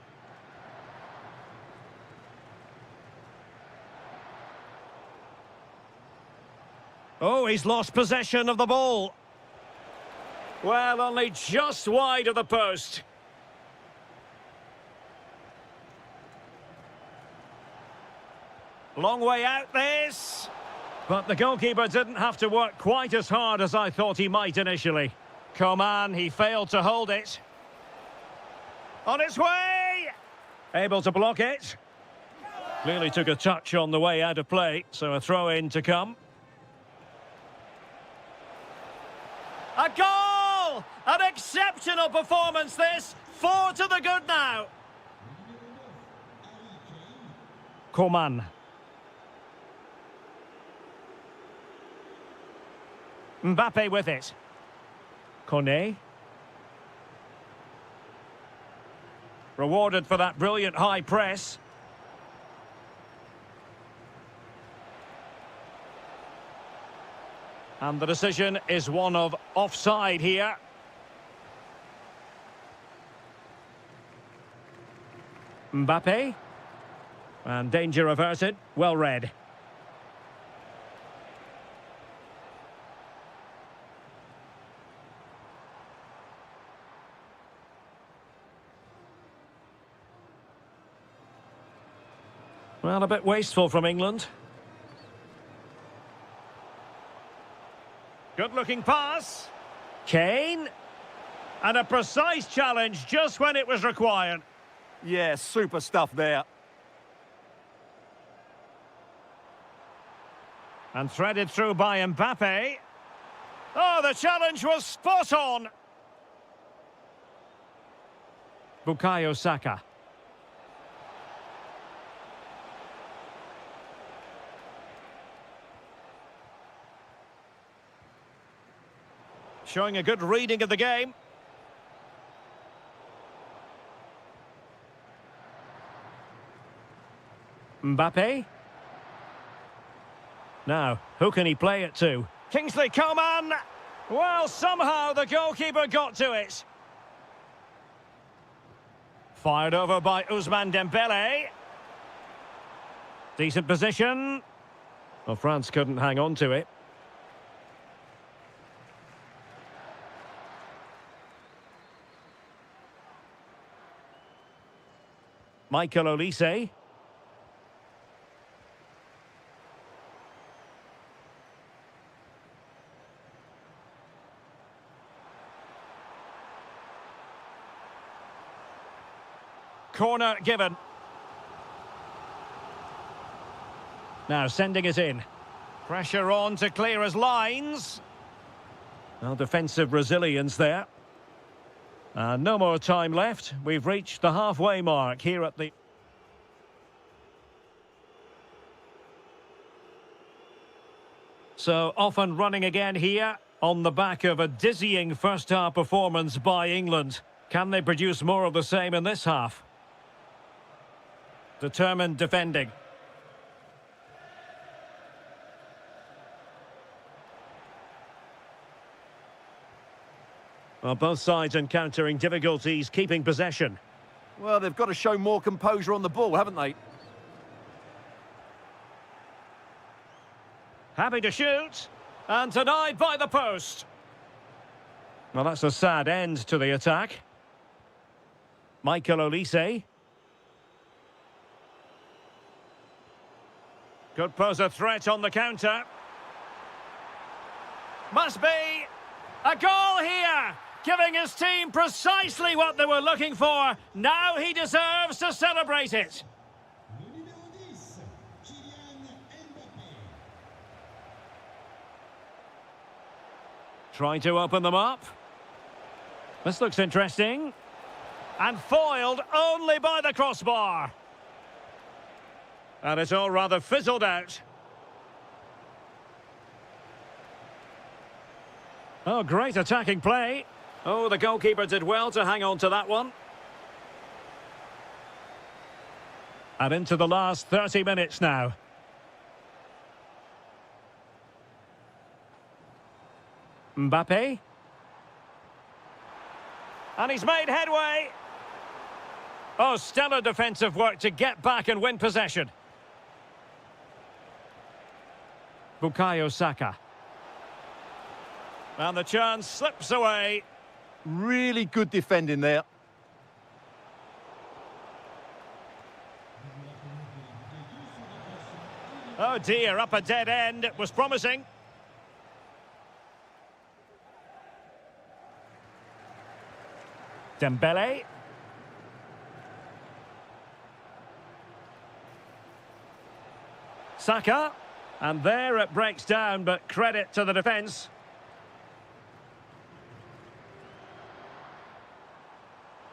Oh, he's lost possession of the ball. Well, only just wide of the post. Long way out this. But the goalkeeper didn't have to work quite as hard as I thought he might initially. Coman, he failed to hold it. On its way! Able to block it. Clearly took a touch on the way out of play, so a throw-in to come. A goal! An exceptional performance this. 4 to the good now. Coman. Mbappe with it. Cornet. Rewarded for that brilliant high press. And the decision is one of offside here. Mbappe. And danger averted. Well read. Well, a bit wasteful from England. Good-looking pass. Kane. And a precise challenge just when it was required. Yeah, super stuff there. And threaded through by Mbappe. Oh, the challenge was spot on. Bukayo Saka. Showing a good reading of the game. Mbappe. Now, who can he play it to? Kingsley Coman! Well, somehow the goalkeeper got to it. Fired over by Ousmane Dembele. Decent position. Well, France couldn't hang on to it. Michael Olise. Corner given. Now sending it in. Pressure on to clear his lines. Well, defensive resilience there. No more time left. We've reached the halfway mark here at the... So off and running again here on the back of a dizzying first-half performance by England. Can they produce more of the same in this half? Determined defending. Well, both sides encountering difficulties keeping possession. Well, they've got to show more composure on the ball, haven't they? Happy to shoot, and denied by the post. Well, that's a sad end to the attack. Michael Olise. Could pose a threat on the counter. Must be a goal here, giving his team precisely what they were looking for. Now he deserves to celebrate it. Trying to open them up. This looks interesting. And foiled only by the crossbar. And it's all rather fizzled out. Oh, great attacking play. Oh, the goalkeeper did well to hang on to that one. And into the last 30 minutes now. Mbappe. And he's made headway. Oh, stellar defensive work to get back and win possession. Bukayo Saka. And the chance slips away. Really good defending there. Oh dear, up a dead end. It was promising. Dembele. Saka. And there it breaks down, but credit to the defence.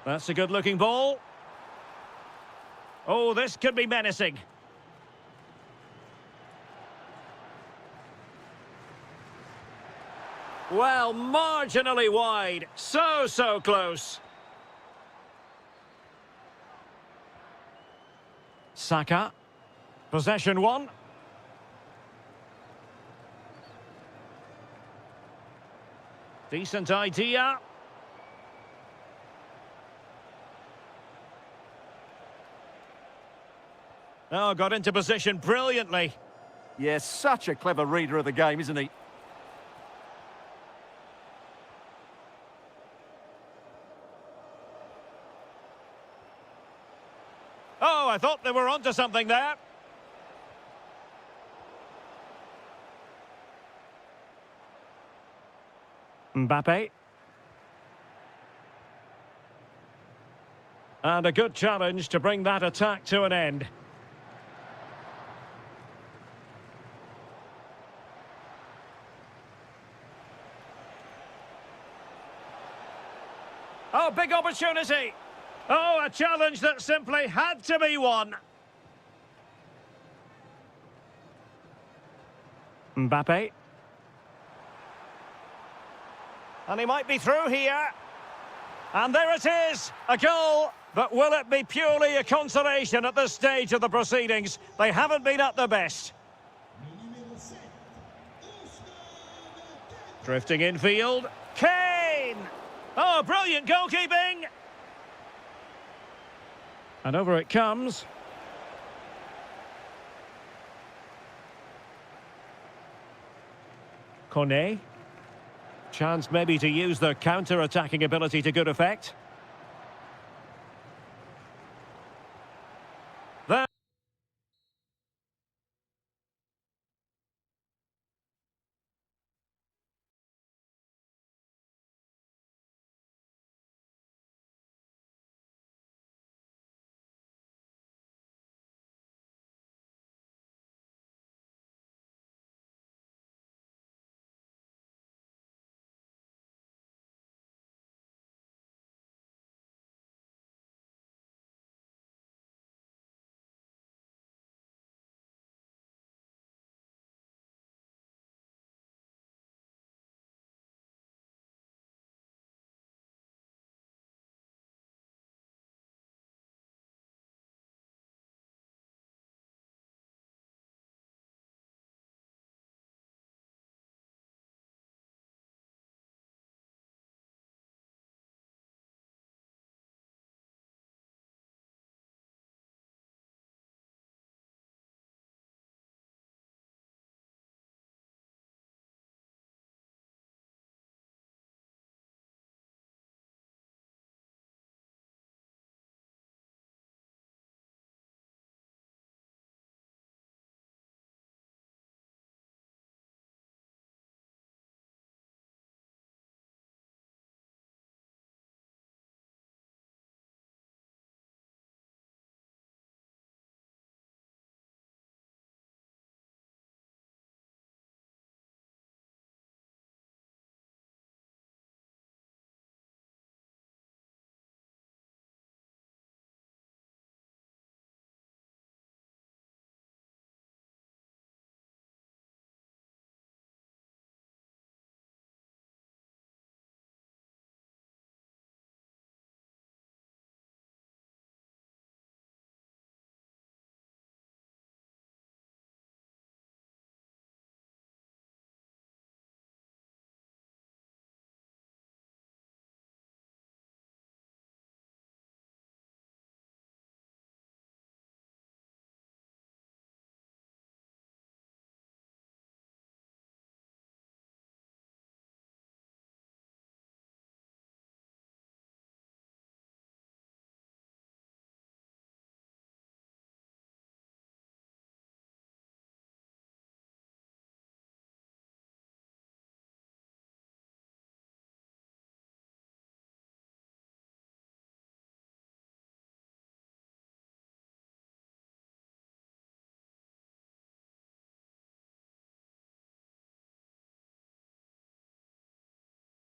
That's a good-looking ball. Oh, this could be menacing. Well, marginally wide. So close. Saka. Possession one. Decent idea. Oh, got into position brilliantly. Yes, such a clever reader of the game, isn't he? Oh, I thought they were onto something there. Mbappe. And a good challenge to bring that attack to an end. Oh, big opportunity. Oh, a challenge that simply had to be won. Mbappe. And he might be through here. And there it is, a goal. But will it be purely a consolation at this stage of the proceedings? They haven't been at their best. Drifting infield. Kane! Oh, brilliant goalkeeping! And over it comes. Kone. Chance maybe to use their counter-attacking ability to good effect.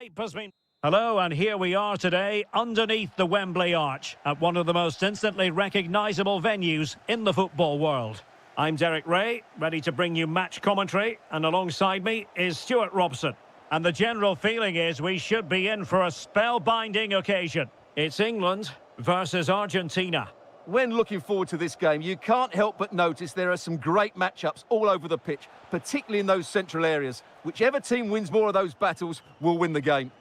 hype has been... Hello, and here we are today underneath the Wembley Arch at one of the most instantly recognisable venues in the football world. I'm Derek Ray, ready to bring you match commentary, and alongside me is Stuart Robson. And the general feeling is we should be in for a spellbinding occasion. It's England versus Argentina. When looking forward to this game, you can't help but notice there are some great matchups all over the pitch, particularly in those central areas. Whichever team wins more of those battles will win the game.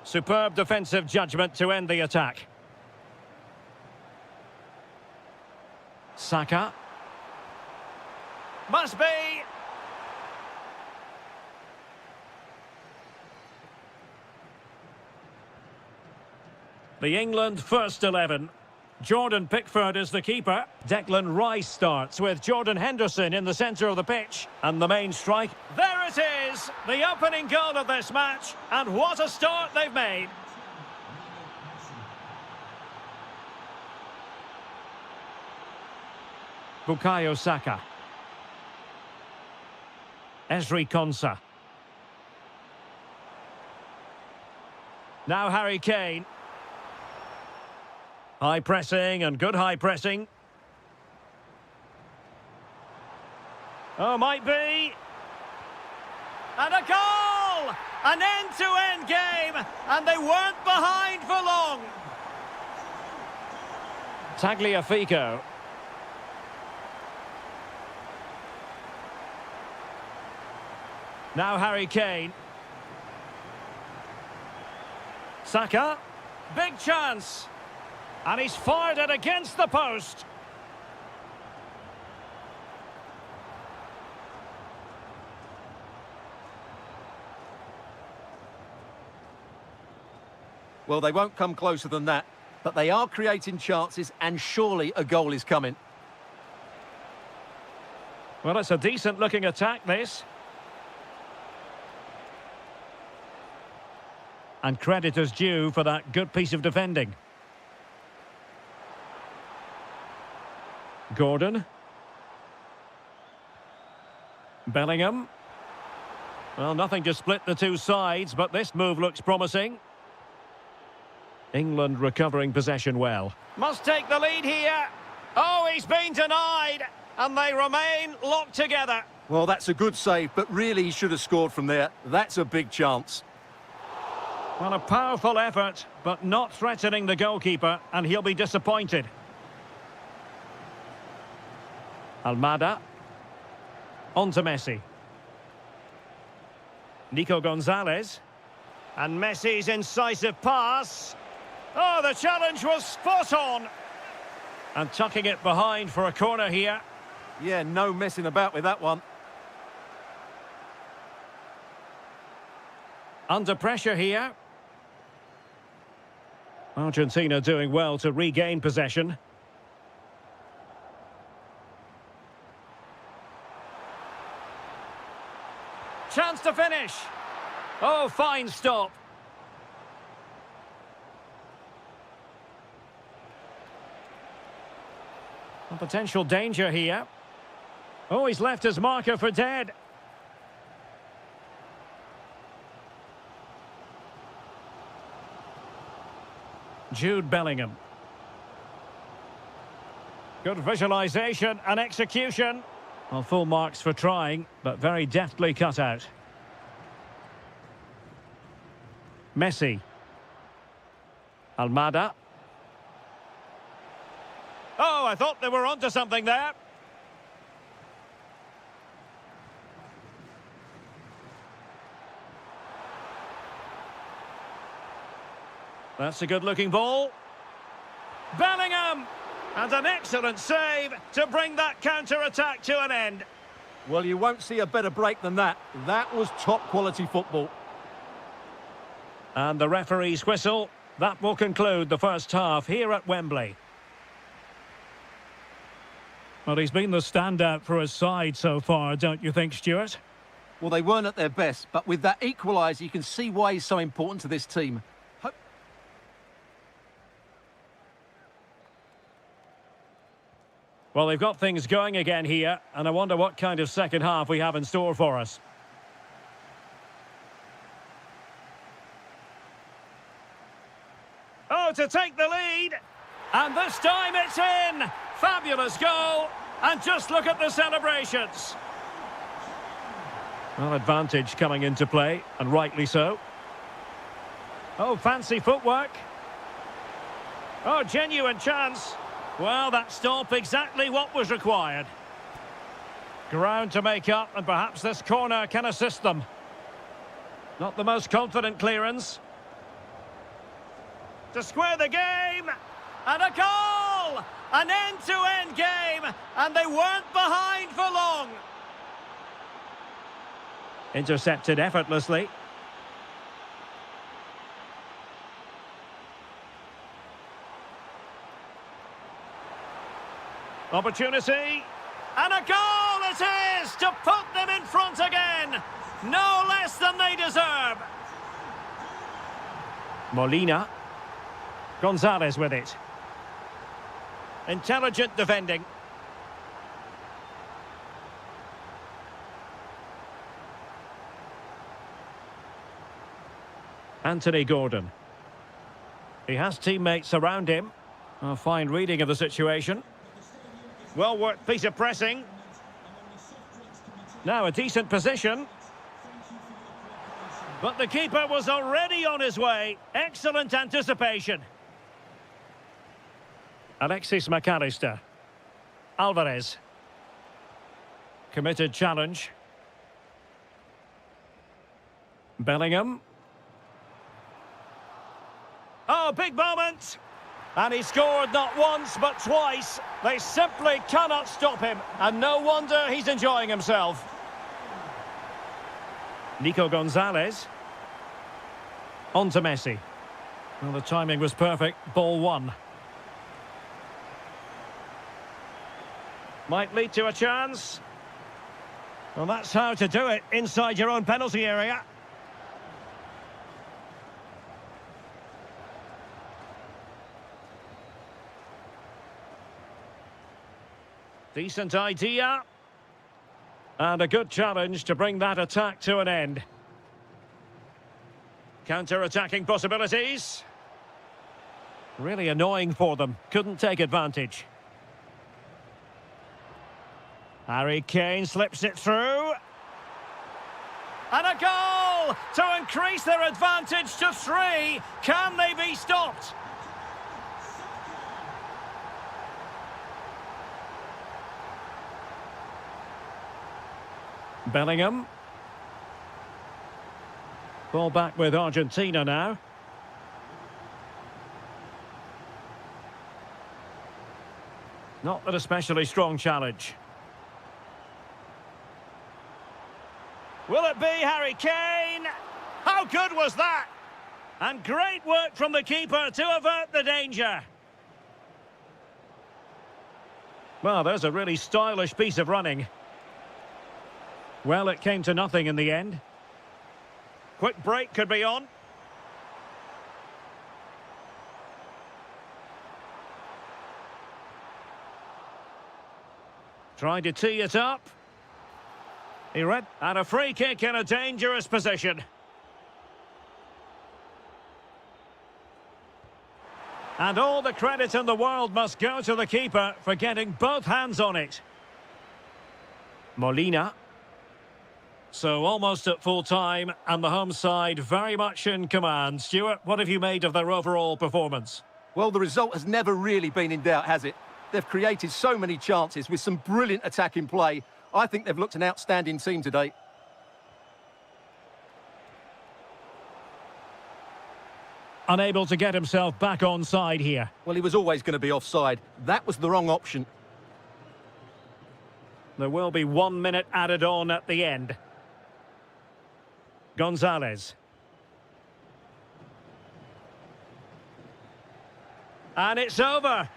Superb defensive judgment to end the attack. Saka. Must be! The England first 11. Jordan Pickford is the keeper. Declan Rice starts with Jordan Henderson in the centre of the pitch. And the main strike. There it is! The opening goal of this match. And what a start they've made. Bukayo Saka. Ezri Konsa. Now Harry Kane. High pressing and good high pressing. Oh, might be. And a goal! An end-to-end game, and they weren't behind for long. Tagliafico. Now Harry Kane. Saka. Big chance. And he's fired it against the post. Well, they won't come closer than that, but they are creating chances, and surely a goal is coming. Well, it's a decent-looking attack, this. And credit is due for that good piece of defending. Gordon. Bellingham. Well, nothing to split the two sides, but this move looks promising. England recovering possession well. Must take the lead here. Oh, he's been denied. And they remain locked together. Well, that's a good save, but really he should have scored from there. That's a big chance. Well, a powerful effort, but not threatening the goalkeeper, and he'll be disappointed. Almada. On to Messi. Nico Gonzalez. And Messi's incisive pass. Oh, the challenge was spot on. And tucking it behind for a corner here. Yeah, no messing about with that one. Under pressure here. Argentina doing well to regain possession. Chance to finish. Oh, fine stop. A potential danger here. Oh, he's left his marker for dead. Jude Bellingham. Good visualisation and execution. Well, full marks for trying, but very deftly cut out. Messi. Almada. Oh, I thought they were onto something there. That's a good-looking ball. Bellingham! And an excellent save to bring that counter-attack to an end. Well, you won't see a better break than that. That was top-quality football. And the referee's whistle. That will conclude the first half here at Wembley. Well, he's been the standout for his side so far, don't you think, Stuart? Well, they weren't at their best, but with that equaliser, you can see why he's so important to this team. Well, they've got things going again here, and I wonder what kind of second half we have in store for us. Oh, to take the lead. And this time it's in. Fabulous goal. And just look at the celebrations. Well, advantage coming into play, and rightly so. Oh, fancy footwork. Oh, genuine chance. Well, that stop exactly what was required. Ground to make up, and perhaps this corner can assist them. Not the most confident clearance. To square the game, and a goal! An end-to-end game, and they weren't behind for long. Intercepted effortlessly. Opportunity, and a goal it is to put them in front again. No less than they deserve. Molina. Gonzalez with it. Intelligent defending. Anthony Gordon. He has teammates around him. A fine reading of the situation. Well-worked piece of pressing. Now a decent position. But the keeper was already on his way. Excellent anticipation. Alexis McAllister. Alvarez. Committed challenge. Bellingham. Oh, big moment! And he scored not once, but twice. They simply cannot stop him. And no wonder he's enjoying himself. Nico Gonzalez. On to Messi. Well, the timing was perfect. Ball one. Might lead to a chance. Well, that's how to do it inside your own penalty area. Decent idea. And a good challenge to bring that attack to an end. Counter-attacking possibilities. Really annoying for them. Couldn't take advantage. Harry Kane slips it through. And a goal to increase their advantage to 3. Can they be stopped? Bellingham. Ball back with Argentina now. Not an especially strong challenge. Will it be Harry Kane? How good was that? And great work from the keeper to avert the danger. Well, there's a really stylish piece of running. Well, it came to nothing in the end. Quick break could be on. Tried to tee it up. He read. And a free kick in a dangerous position. And all the credit in the world must go to the keeper for getting both hands on it. Molina. So almost at full time, and the home side very much in command. Stuart, what have you made of their overall performance? Well, the result has never really been in doubt, has it? They've created so many chances with some brilliant attacking play. I think they've looked an outstanding team today. Unable to get himself back on side here. Well, he was always going to be offside. That was the wrong option. There will be 1 minute added on at the end. Gonzalez. And it's over.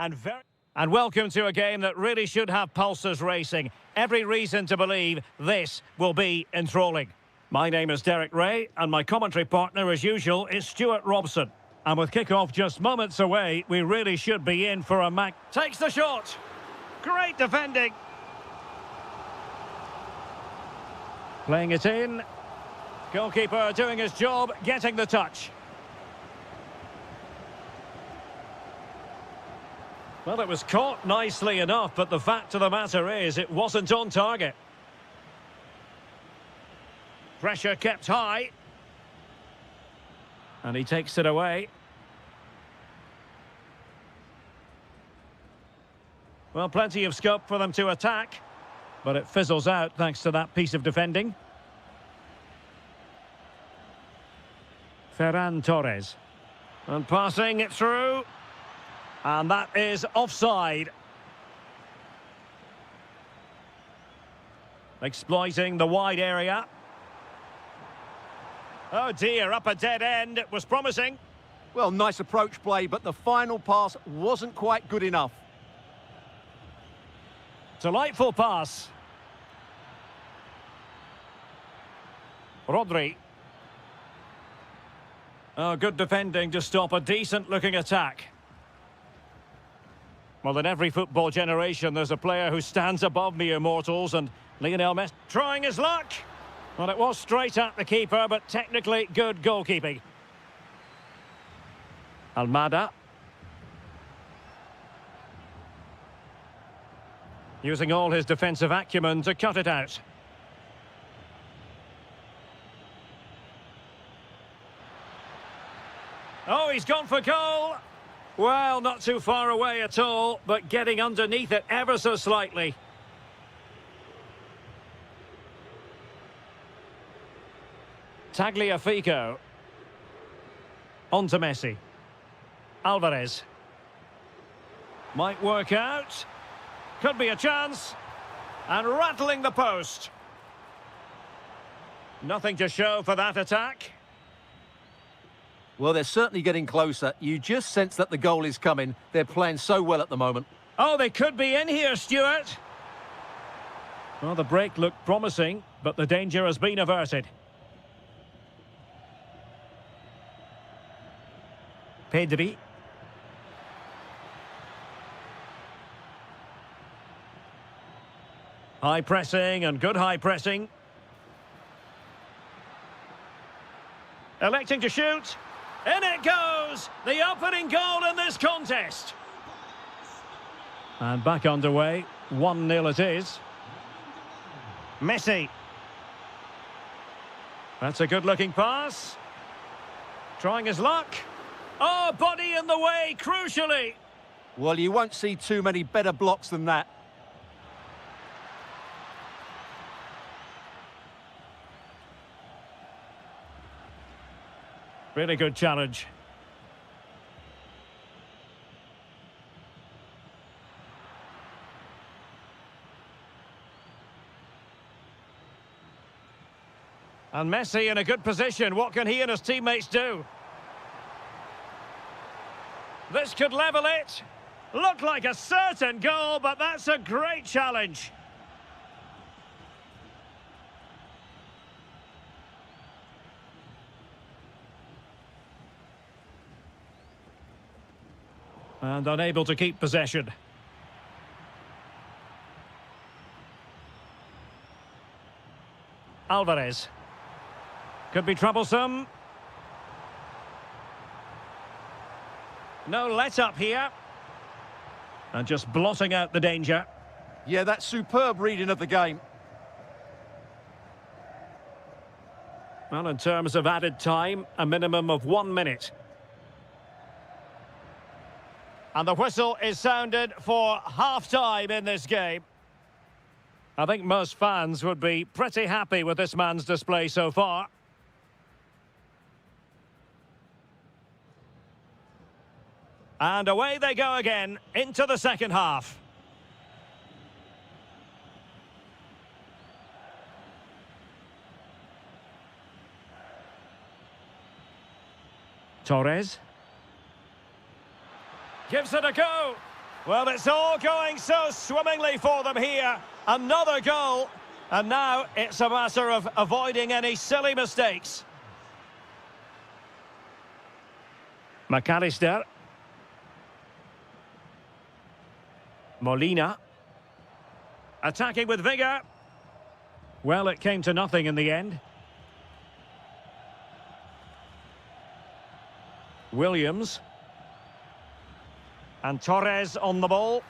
And welcome to a game that really should have pulses racing. Every reason to believe this will be enthralling. My name is Derek Ray, and my commentary partner, as usual, is Stuart Robson. And with kickoff just moments away, we really should be in for a match. Takes the shot. Great defending. Playing it in. Goalkeeper doing his job, getting the touch. Well, it was caught nicely enough, but the fact of the matter is it wasn't on target. Pressure kept high. And he takes it away. Well, plenty of scope for them to attack, but it fizzles out thanks to that piece of defending. Ferran Torres. And passing it through. And that is offside. Exploiting the wide area. Oh dear, up a dead end. It was promising. Well, nice approach play, but the final pass wasn't quite good enough. Delightful pass. Rodri. Oh, good defending to stop a decent-looking attack. Well, in every football generation, there's a player who stands above mere mortals, and Lionel Messi trying his luck. Well, it was straight at the keeper, but technically good goalkeeping. Almada. Using all his defensive acumen to cut it out. Oh, he's gone for goal. Well, not too far away at all, but getting underneath it ever so slightly. Tagliafico. On to Messi. Alvarez. Might work out. Could be a chance. And rattling the post. Nothing to show for that attack. Well, they're certainly getting closer. You just sense that the goal is coming. They're playing so well at the moment. Oh, they could be in here, Stuart. Well, the break looked promising, but the danger has been averted. Pedri. High pressing and good high pressing. Electing to shoot. In it goes! The opening goal in this contest. And back underway. 1-0 it is. Messi. That's a good-looking pass. Trying his luck. Oh, body in the way, crucially. Well, you won't see too many better blocks than that. Really good challenge. And Messi in a good position. What can he and his teammates do? This could level it. Looked like a certain goal, but that's a great challenge. And unable to keep possession. Alvarez. Could be troublesome. No let-up here. And just blotting out the danger. Yeah, that's superb reading of the game. Well, in terms of added time, a minimum of 1 minute. And the whistle is sounded for half-time in this game. I think most fans would be pretty happy with this man's display so far. And away they go again, into the second half. Torres. Gives it a go. Well, it's all going so swimmingly for them here. Another goal. And now it's a matter of avoiding any silly mistakes. McAllister. Molina. Attacking with vigour. Well, it came to nothing in the end. Williams. And Torres on the ball.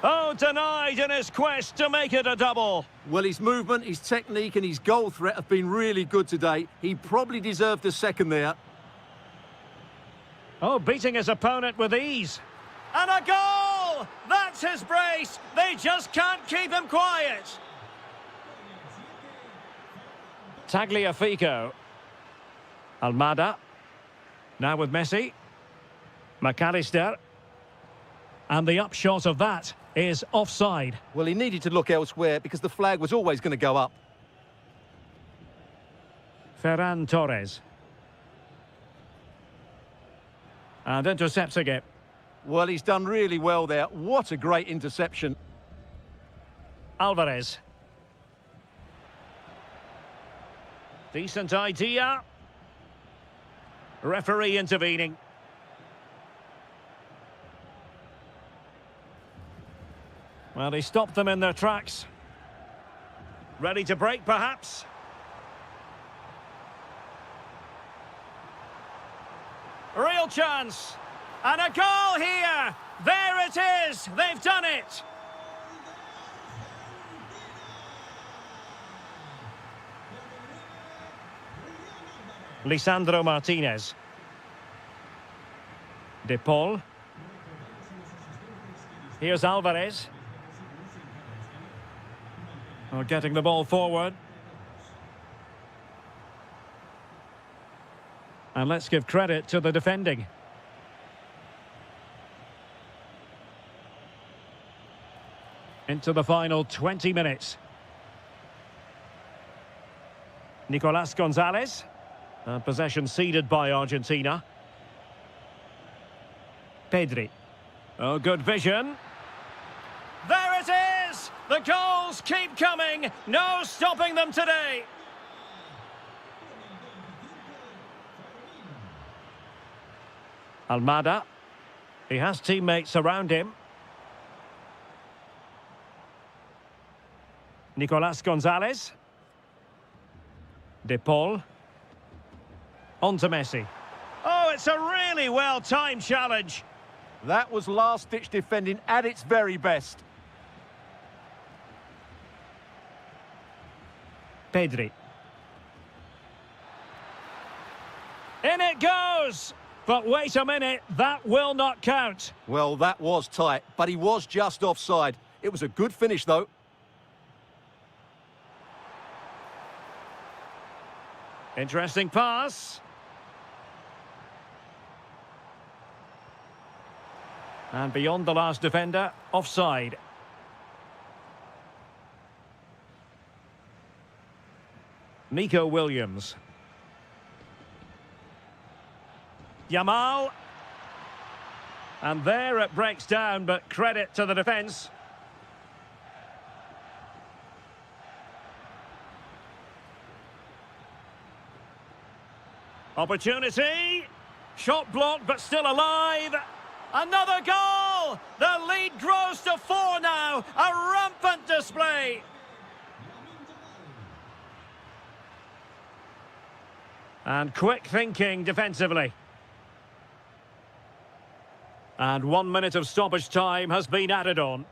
Oh, denied in his quest to make it a double. Well, his movement, his technique and his goal threat have been really good today. He probably deserved a second there. Oh, beating his opponent with ease. And a goal! That's his brace. They just can't keep him quiet. Tagliafico. Almada. Now with Messi. McAllister. And the upshot of that is offside. Well, he needed to look elsewhere because the flag was always going to go up. Ferran Torres. And intercepting it. Well, he's done really well there. What a great interception. Alvarez. Decent idea. Referee intervening. Well, he stopped them in their tracks. Ready to break, perhaps? Real chance. And a goal here. There it is. They've done it. Lisandro Martinez. De Paul. Here's Alvarez. Oh, getting the ball forward. And let's give credit to the defending. Into the final 20 minutes. Nicolas Gonzalez. Possession ceded by Argentina. Pedri. Oh, good vision. There it is! The goals keep coming. No stopping them today. Almada. He has teammates around him. Nicolas Gonzalez. De Paul. On to Messi. Oh, it's a really well-timed challenge. That was last-ditch defending at its very best. Pedri. In it goes! But wait a minute, that will not count. Well, that was tight, but he was just offside. It was a good finish, though. Interesting pass. And beyond the last defender, offside. Nico Williams. Yamal. And there it breaks down, but credit to the defence. Opportunity. Shot blocked, but still alive. Another goal! The lead grows to 4 now. A rampant display. And quick thinking defensively. And 1 minute of stoppage time has been added on.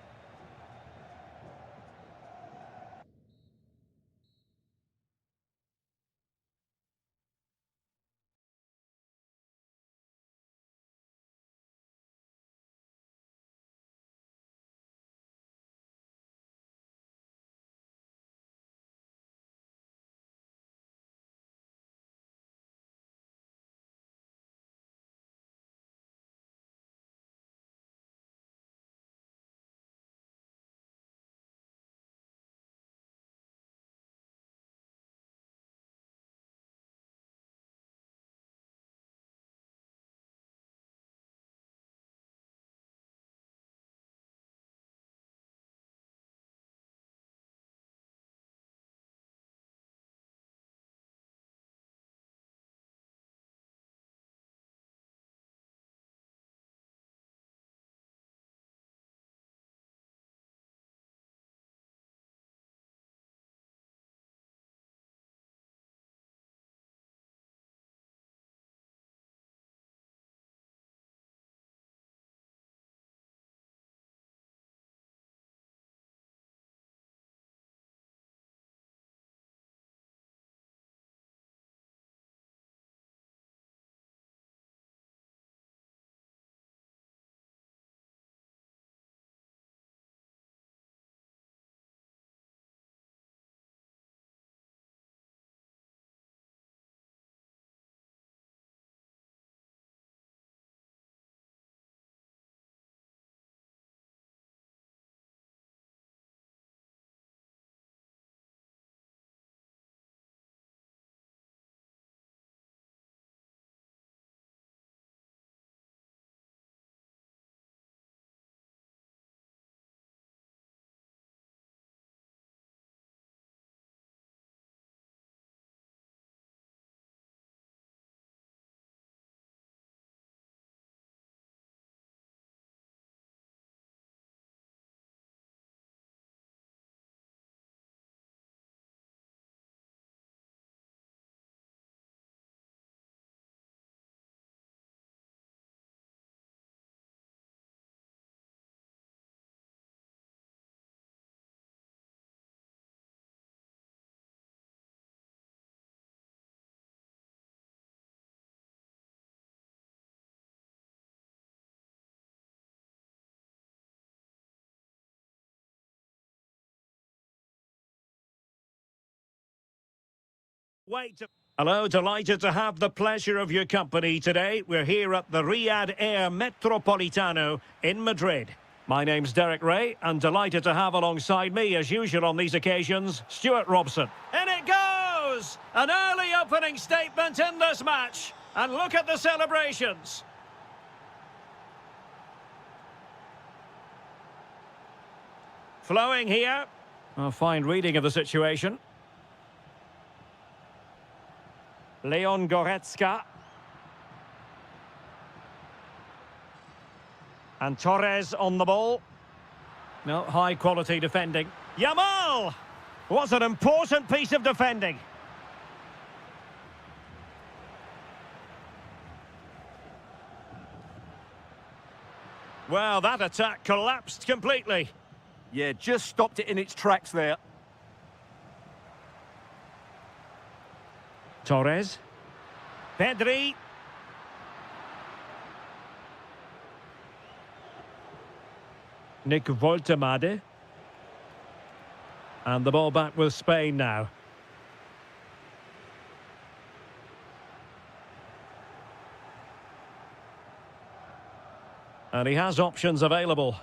Wait. Hello, delighted to have the pleasure of your company today. We're here at the Riyadh Air Metropolitano in Madrid. My name's Derek Ray, and delighted to have alongside me, as usual on these occasions, Stuart Robson. In it goes! An early opening statement in this match. And look at the celebrations. Flowing here. A fine reading of the situation. Leon Goretzka. And Torres on the ball. No, high quality defending. Yamal! What an important piece of defending. Well, that attack collapsed completely. Yeah, just stopped it in its tracks there. Torres. Pedri. Nick Woltemade. And the ball back with Spain now. And he has options available.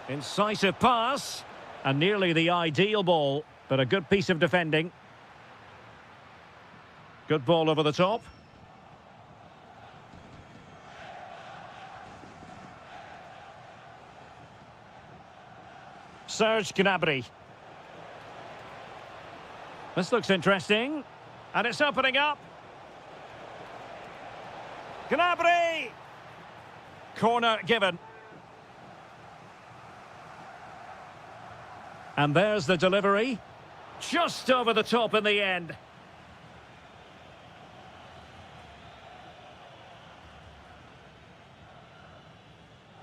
Incisive pass. And nearly the ideal ball, but a good piece of defending. Good ball over the top. Serge Gnabry. This looks interesting. And it's opening up. Gnabry! Corner given. And there's the delivery. Just over the top in the end.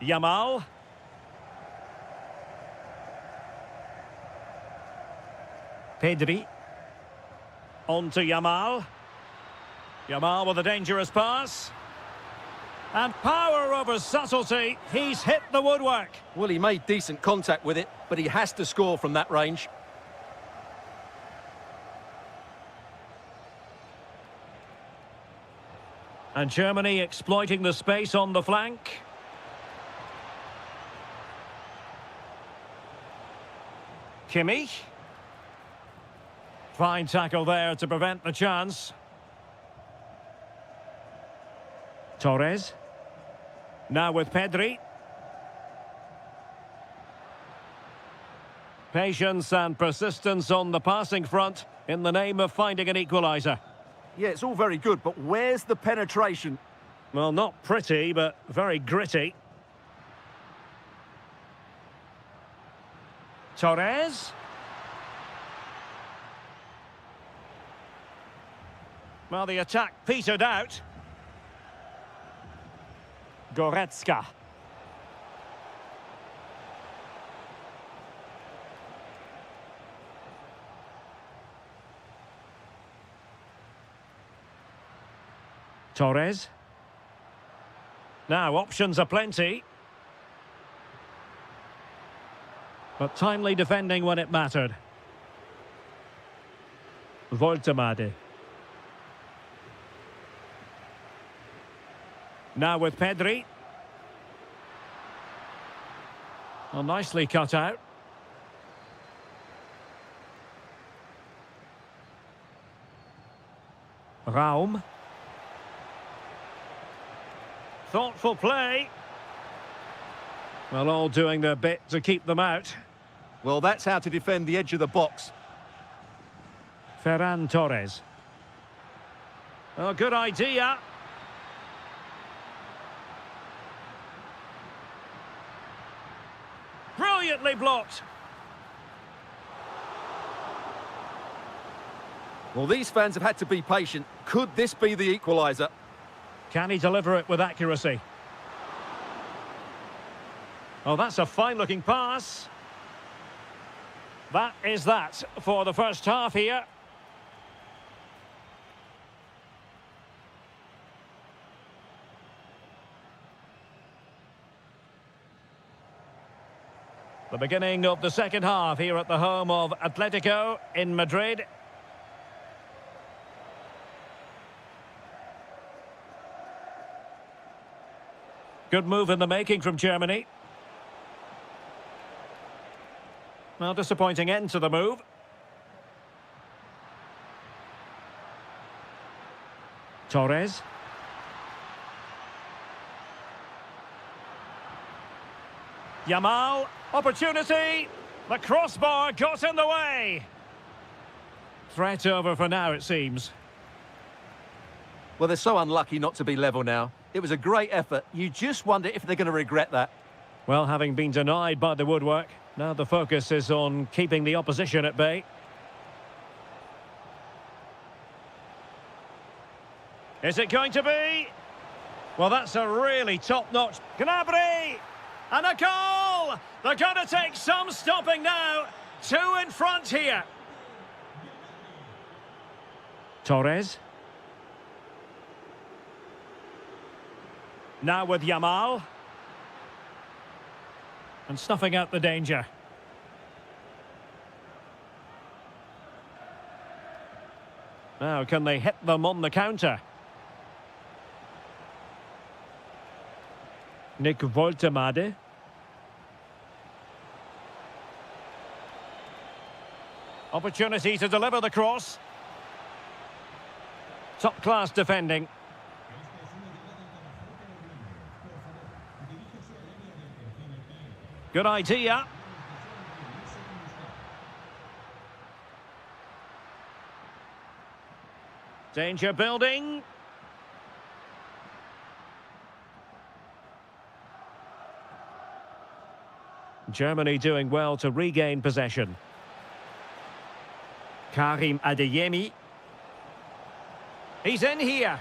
Yamal. Pedri. On to Yamal. Yamal with a dangerous pass. And power over subtlety. He's hit the woodwork. Well, he made decent contact with it, but he has to score from that range. And Germany exploiting the space on the flank. Kimmich. Fine tackle there to prevent the chance. Torres. Now with Pedri. Patience and persistence on the passing front in the name of finding an equaliser. Yeah, it's all very good, but where's the penetration? Well, not pretty, but very gritty. Torres. Well, the attack petered out. Goretzka. Torres. Now, options are plenty. But timely defending when it mattered. Woltemade. Now with Pedri. Well, nicely cut out. Raum. Thoughtful play. Well, all doing their bit to keep them out. Well, that's how to defend the edge of the box. Ferran Torres. Oh, good idea. Brilliantly blocked. Well, these fans have had to be patient. Could this be the equaliser? Can he deliver it with accuracy? Oh, that's a fine-looking pass. That is that for the first half here. The beginning of the second half here at the home of Atletico in Madrid. Good move in the making from Germany. Well, disappointing end to the move. Torres. Yamal, opportunity. The crossbar got in the way. Threat over for now, it seems. Well, they're so unlucky not to be level now. It was a great effort. You just wonder if they're going to regret that. Well, having been denied by the woodwork, now the focus is on keeping the opposition at bay. Is it going to be? Well, that's a really top-notch. Gnabry! And a goal! They're going to take some stopping now. 2 in front here. Torres. Now with Yamal. And snuffing out the danger. Now, can they hit them on the counter? Nick Woltemade. Opportunity to deliver the cross. Top-class defending. Good idea. Danger building. Germany doing well to regain possession. Karim Adeyemi. He's in here.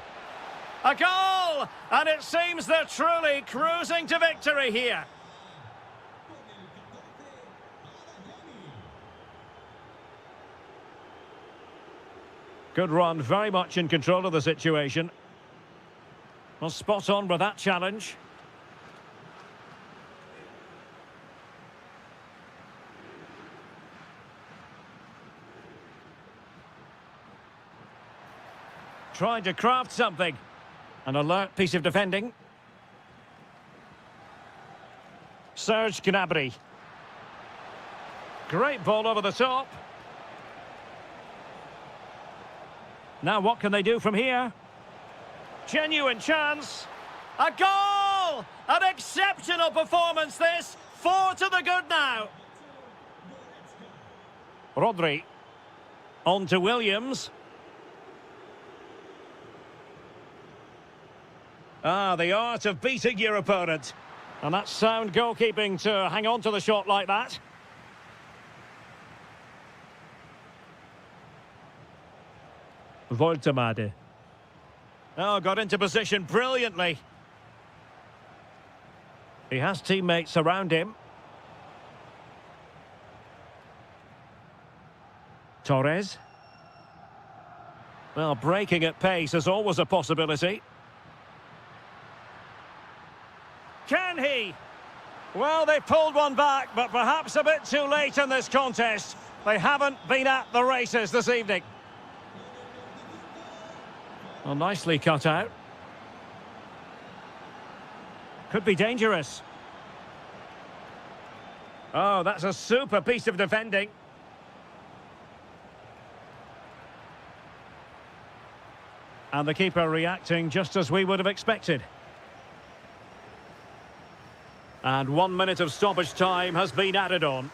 A goal! And it seems they're truly cruising to victory here. Good run, very much in control of the situation. Well, spot on with that challenge. Trying to craft something. An alert piece of defending. Serge Gnabry. Great ball over the top. Now what can they do from here? Genuine chance. A goal! An exceptional performance this. 4 to the good now. Rodri. On to Williams. Ah, the art of beating your opponent. And that's sound goalkeeping to hang on to the shot like that. Woltemade. Oh, got into position brilliantly. He has teammates around him. Torres. Well, breaking at pace is always a possibility. Can he? Well, they pulled one back, but perhaps a bit too late in this contest. They haven't been at the races this evening. Well, nicely cut out. Could be dangerous. Oh, that's a super piece of defending. And the keeper reacting just as we would have expected. And 1 minute of stoppage time has been added on.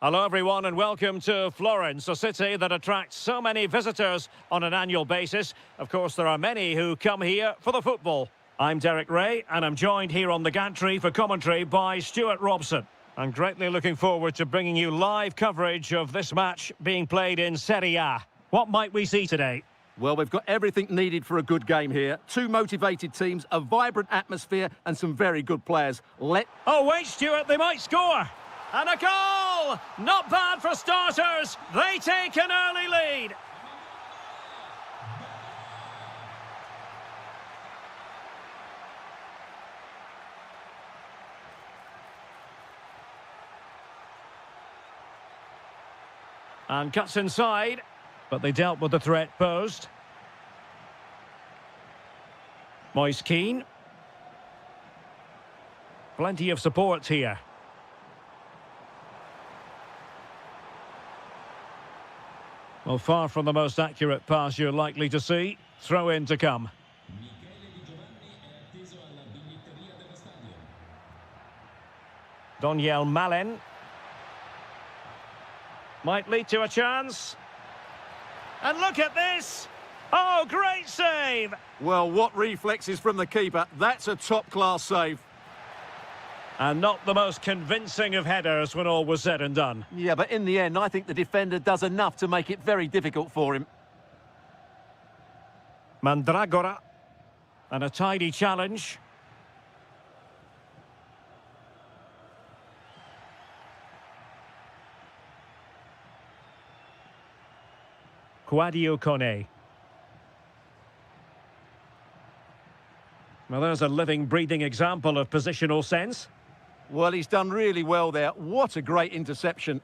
Hello everyone and welcome to Florence, a city that attracts so many visitors on an annual basis. Of course, there are many who come here for the football. I'm Derek Ray and I'm joined here on the gantry for commentary by Stuart Robson. I'm greatly looking forward to bringing you live coverage of this match being played in Serie A. What might we see today? Well, we've got everything needed for a good game here. Two motivated teams, a vibrant atmosphere and some very good players. Oh wait, Stuart, they might score! And a goal! Not bad for starters. They take an early lead. And cuts inside, but they dealt with the threat posed. Moise Keane. Plenty of support here. Well, far from the most accurate pass you're likely to see. Throw in to come. Daniel Malen. Might lead to a chance. And look at this! Oh, great save! Well, what reflexes from the keeper. That's a top-class save. And not the most convincing of headers when all was said and done. Yeah, but in the end, I think the defender does enough to make it very difficult for him. Mandragora. And a tidy challenge. Quadio Kone. Well, there's a living, breathing example of positional sense. Well, he's done really well there. What a great interception.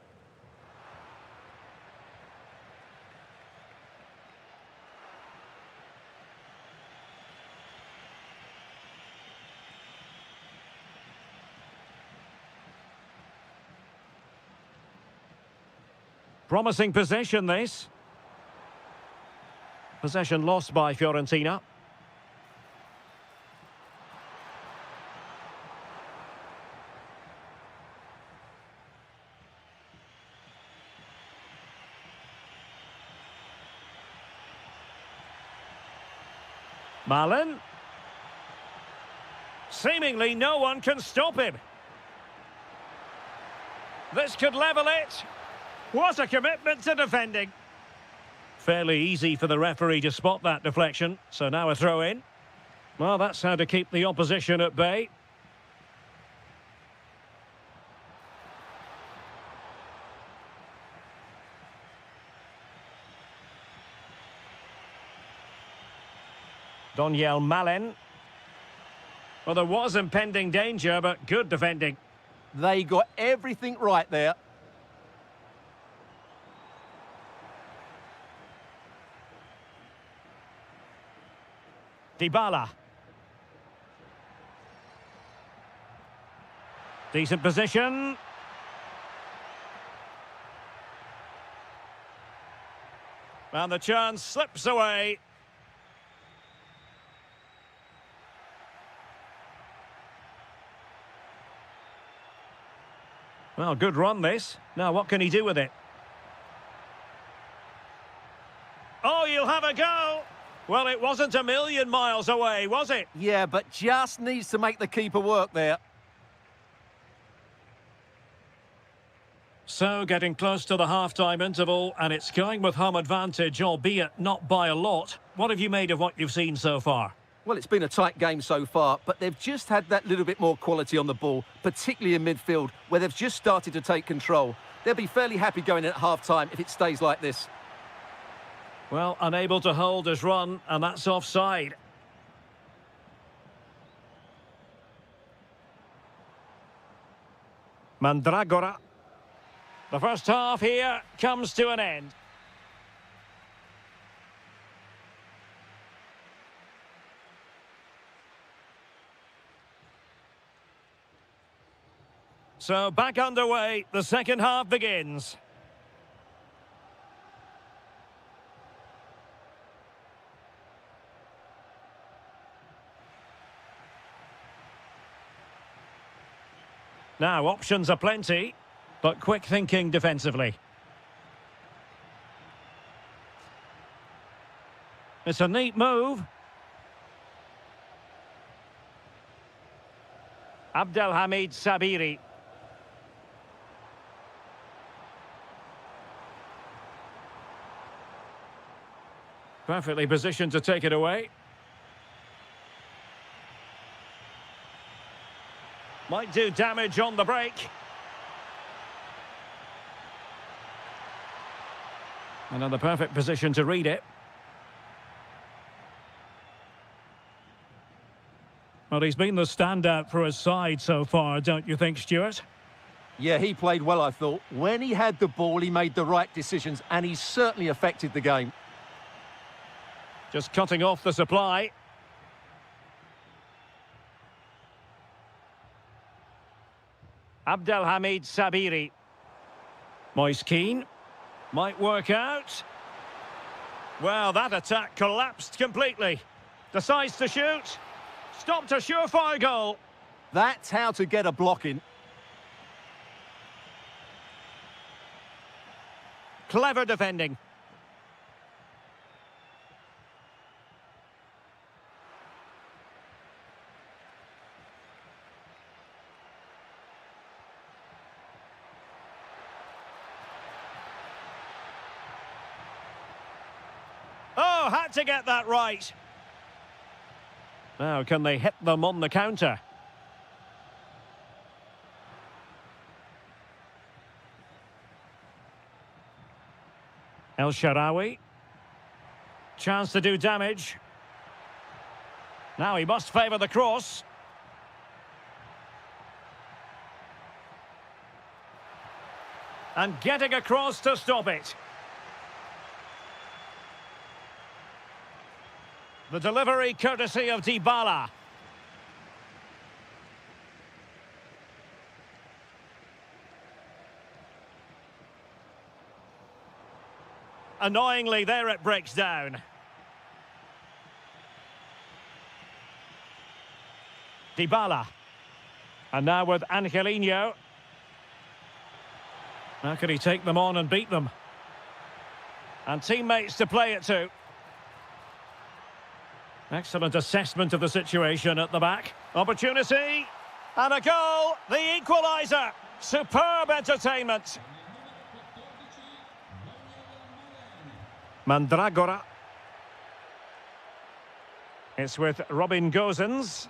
Promising possession, this. Possession lost by Fiorentina. Malen. Seemingly no one can stop him. This could level it. What a commitment to defending. Fairly easy for the referee to spot that deflection. So now a throw in. Well, that's how to keep the opposition at bay. Daniel Malen. Well, there was impending danger, but good defending. They got everything right there. Dybala. Decent position. And the chance slips away. Well, good run this. Now, what can he do with it? Oh, you'll have a go! Well, it wasn't a million miles away, was it? Yeah, but just needs to make the keeper work there. So, getting close to the half-time interval, and it's going with home advantage, albeit not by a lot. What have you made of what you've seen so far? Well, it's been a tight game so far, but they've just had that little bit more quality on the ball, particularly in midfield, where they've just started to take control. They'll be fairly happy going in at half-time if it stays like this. Well, unable to hold his run, and that's offside. Mandragora. The first half here comes to an end. So back underway, the second half begins. Now, options are plenty. but quick thinking defensively. It's a neat move. Abdelhamid Sabiri. Perfectly positioned to take it away. Might do damage on the break. Another perfect position to read it. Well, he's been the standout for his side so far, don't you think, Stuart? Yeah, he played well, I thought. When he had the ball, he made the right decisions, and he certainly affected the game. Just cutting off the supply. Abdelhamid Sabiri. Moise Keane. Might work out. Well, that attack collapsed completely. Decides to shoot. Stopped a surefire goal. That's how to get a block in. Clever defending. Oh, had to get that right. Now, can they hit them on the counter? El Shaarawy. Chance to do damage. Now he must favour the cross. And getting across to stop it. The delivery courtesy of Dybala. Annoyingly, there it breaks down. Dybala. And now with Angelino. How can he take them on and beat them? And teammates to play it to. Excellent assessment of the situation at the back. Opportunity. And a goal. The equaliser. Superb entertainment. Mandragora. It's with Robin Gosens.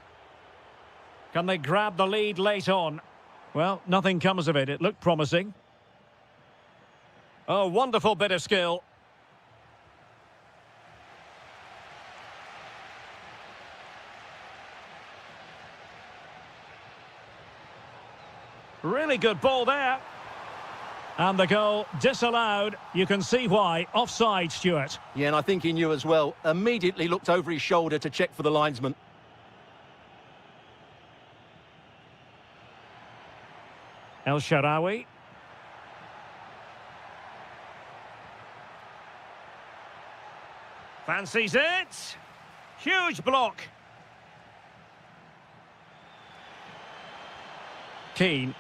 Can they grab the lead late on? Well, nothing comes of it. It looked promising. Oh, wonderful bit of skill. Really good ball there. And the goal disallowed. You can see why. Offside, Stuart. Yeah, and I think he knew as well. Immediately looked over his shoulder to check for the linesman. El Shaarawy. Fancies it. Huge block. Keane.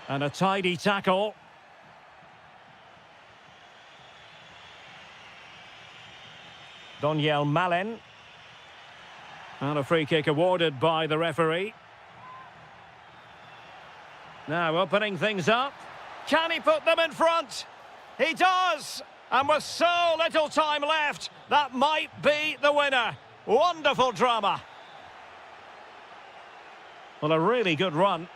And a tidy tackle. Donyell Malen. And a free kick awarded by the referee. Now opening things up. Can he put them in front? He does! And with so little time left, that might be the winner. Wonderful drama. Well, a really good run.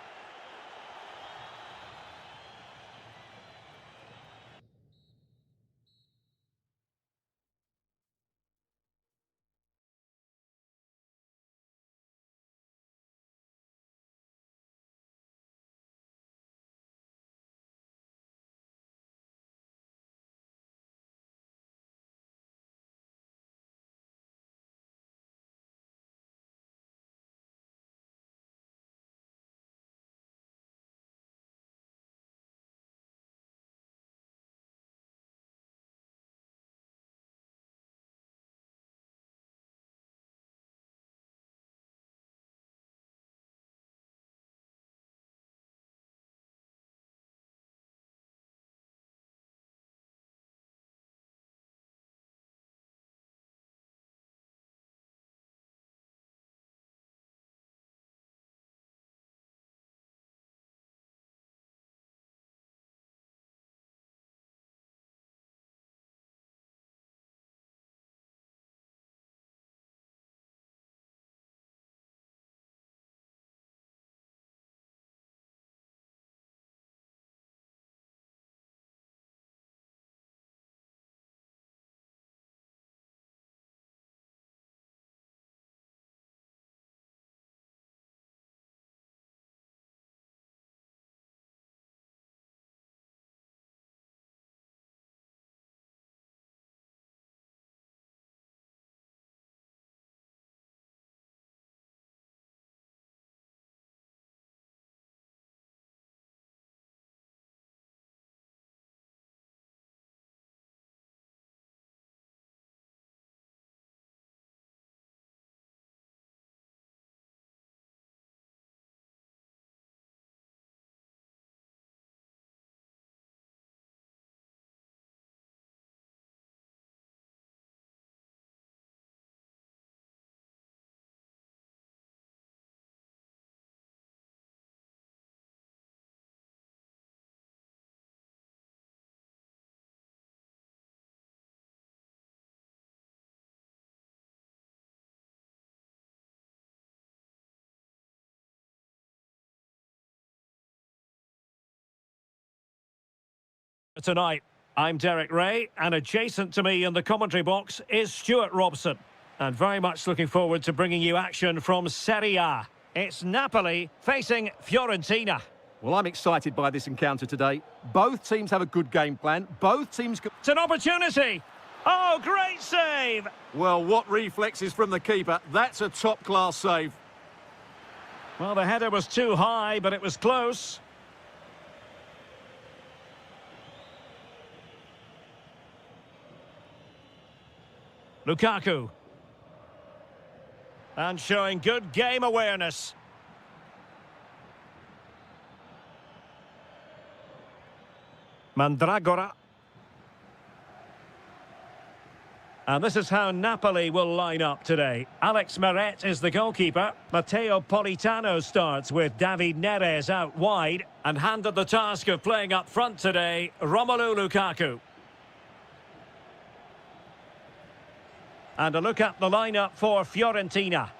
Tonight, I'm Derek Ray, and adjacent to me in the commentary box is Stuart Robson. And very much looking forward to bringing you action from Serie A. It's Napoli facing Fiorentina. Well, I'm excited by this encounter today. Both teams have a good game plan. Both teams... It's an opportunity. Oh, great save. Well, what reflexes from the keeper. That's a top-class save. Well, the header was too high, but it was close. Lukaku. And showing good game awareness. Mandragora. And this is how Napoli will line up today. Alex Meret is the goalkeeper. Matteo Politano starts with David Neres out wide. And handed the task of playing up front today, Romelu Lukaku. And a look at the lineup for Fiorentina.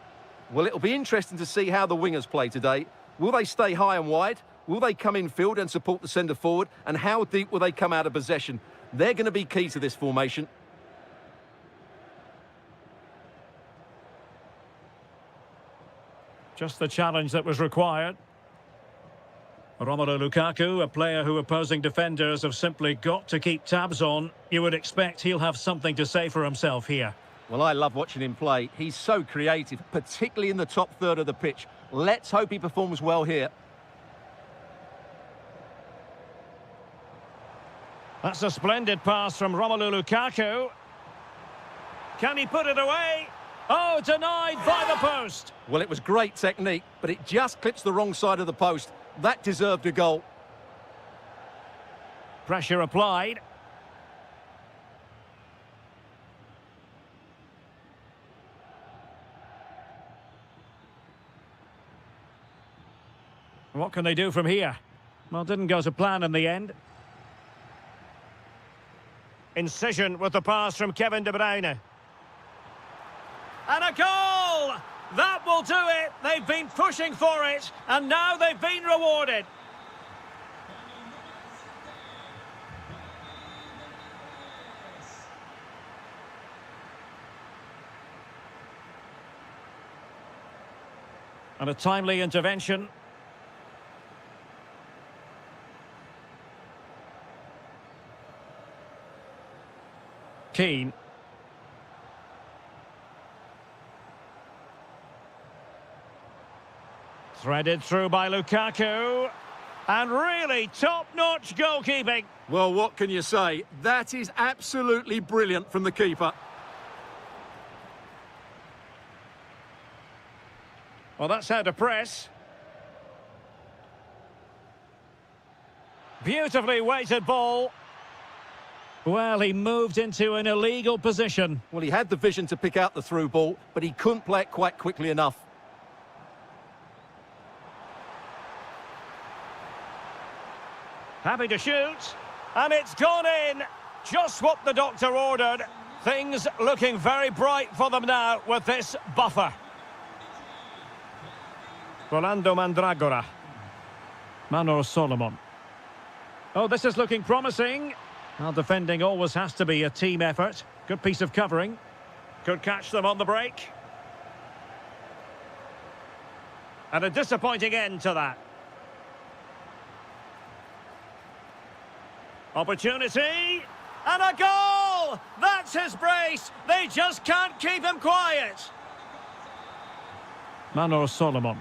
Well, it'll be interesting to see how the wingers play today. Will they stay high and wide? Will they come in field and support the centre-forward? And how deep will they come out of possession? They're going to be key to this formation. Just the challenge that was required. Romelu Lukaku, a player who opposing defenders have simply got to keep tabs on. You would expect he'll have something to say for himself here. Well, I love watching him play. He's so creative, particularly in the top third of the pitch. Let's hope he performs well here. That's a splendid pass from Romelu Lukaku. Can he put it away? Oh, denied by the post. Well, it was great technique, but it just clips the wrong side of the post. That deserved a goal. Pressure applied. What can they do from here? Well, didn't go to plan in the end. Incision with the pass from Kevin De Bruyne. And a goal! That will do it. They've been pushing for it, and now they've been rewarded. And a timely intervention. Keane. Threaded through by Lukaku. And really top-notch goalkeeping. Well, what can you say? That is absolutely brilliant from the keeper. Well, that's how to press. Beautifully weighted ball. Well, he moved into an illegal position. Well, he had the vision to pick out the through ball, but he couldn't play it quite quickly enough. Happy to shoot. And it's gone in. Just what the doctor ordered. Things looking very bright for them now with this buffer. Rolando Mandragora. Manor Solomon. Oh, this is looking promising. Well, defending always has to be a team effort. Good piece of covering. Could catch them on the break. And a disappointing end to that. Opportunity. And a goal! That's his brace. They just can't keep him quiet. Manor Solomon.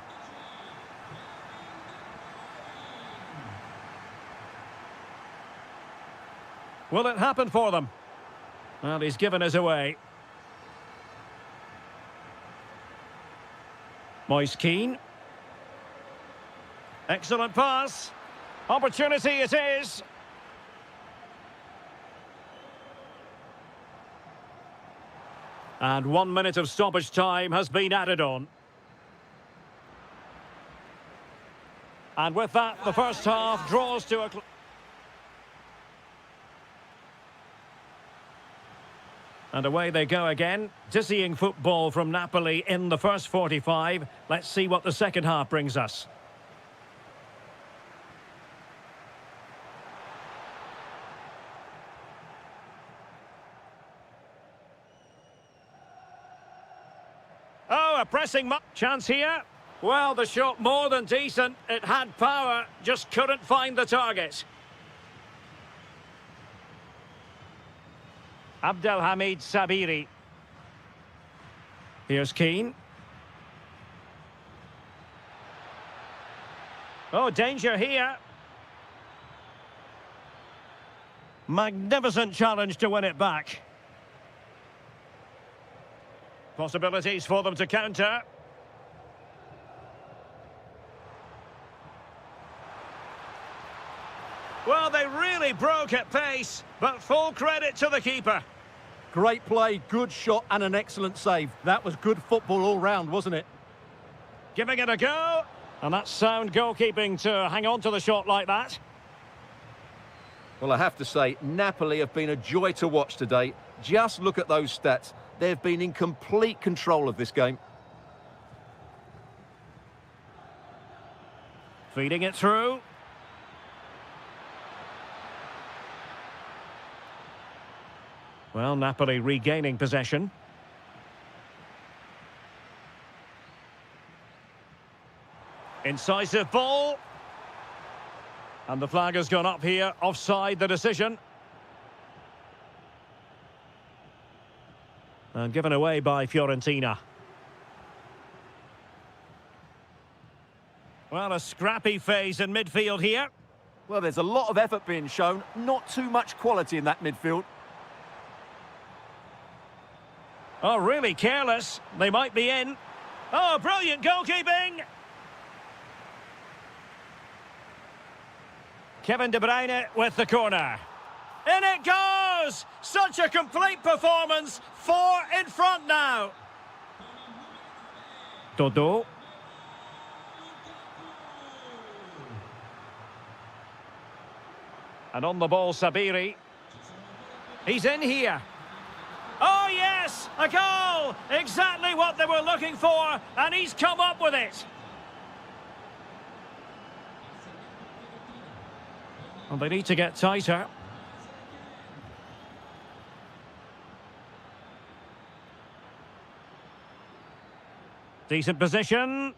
Will it happen for them? Well, he's given us away. Moise Keane. Excellent pass. Opportunity it is. And 1 minute of stoppage time has been added on. And with that, the first half draws to a... And away they go again. Dizzying football from Napoli in the first 45. Let's see what the second half brings us. a pressing chance here. Well, the shot more than decent. It had power, just couldn't find the target. Abdelhamid Sabiri. Here's Keane. Oh, danger here. Magnificent challenge to win it back. Possibilities for them to counter. Well, they really broke at pace, but full credit to the keeper. Great play, good shot and an excellent save. That was good football all round, wasn't it? Giving it a go. And that's sound goalkeeping to hang on to the shot like that. Well, I have to say, Napoli have been a joy to watch today. Just look at those stats. They've been in complete control of this game. Feeding it through. Well, Napoli regaining possession. Incisive ball. And the flag has gone up here. Offside the decision. And given away by Fiorentina. Well, a scrappy phase in midfield here. Well, there's a lot of effort being shown. Not too much quality in that midfield. Oh, really careless. They might be in. Oh, brilliant goalkeeping. Kevin De Bruyne with the corner. In it goes! Such a complete performance. 4 in front now. Dodo. And on the ball, Sabiri. He's in here. Oh, yes! A goal! Exactly what they were looking for, and he's come up with it. Well, they need to get tighter. Decent position.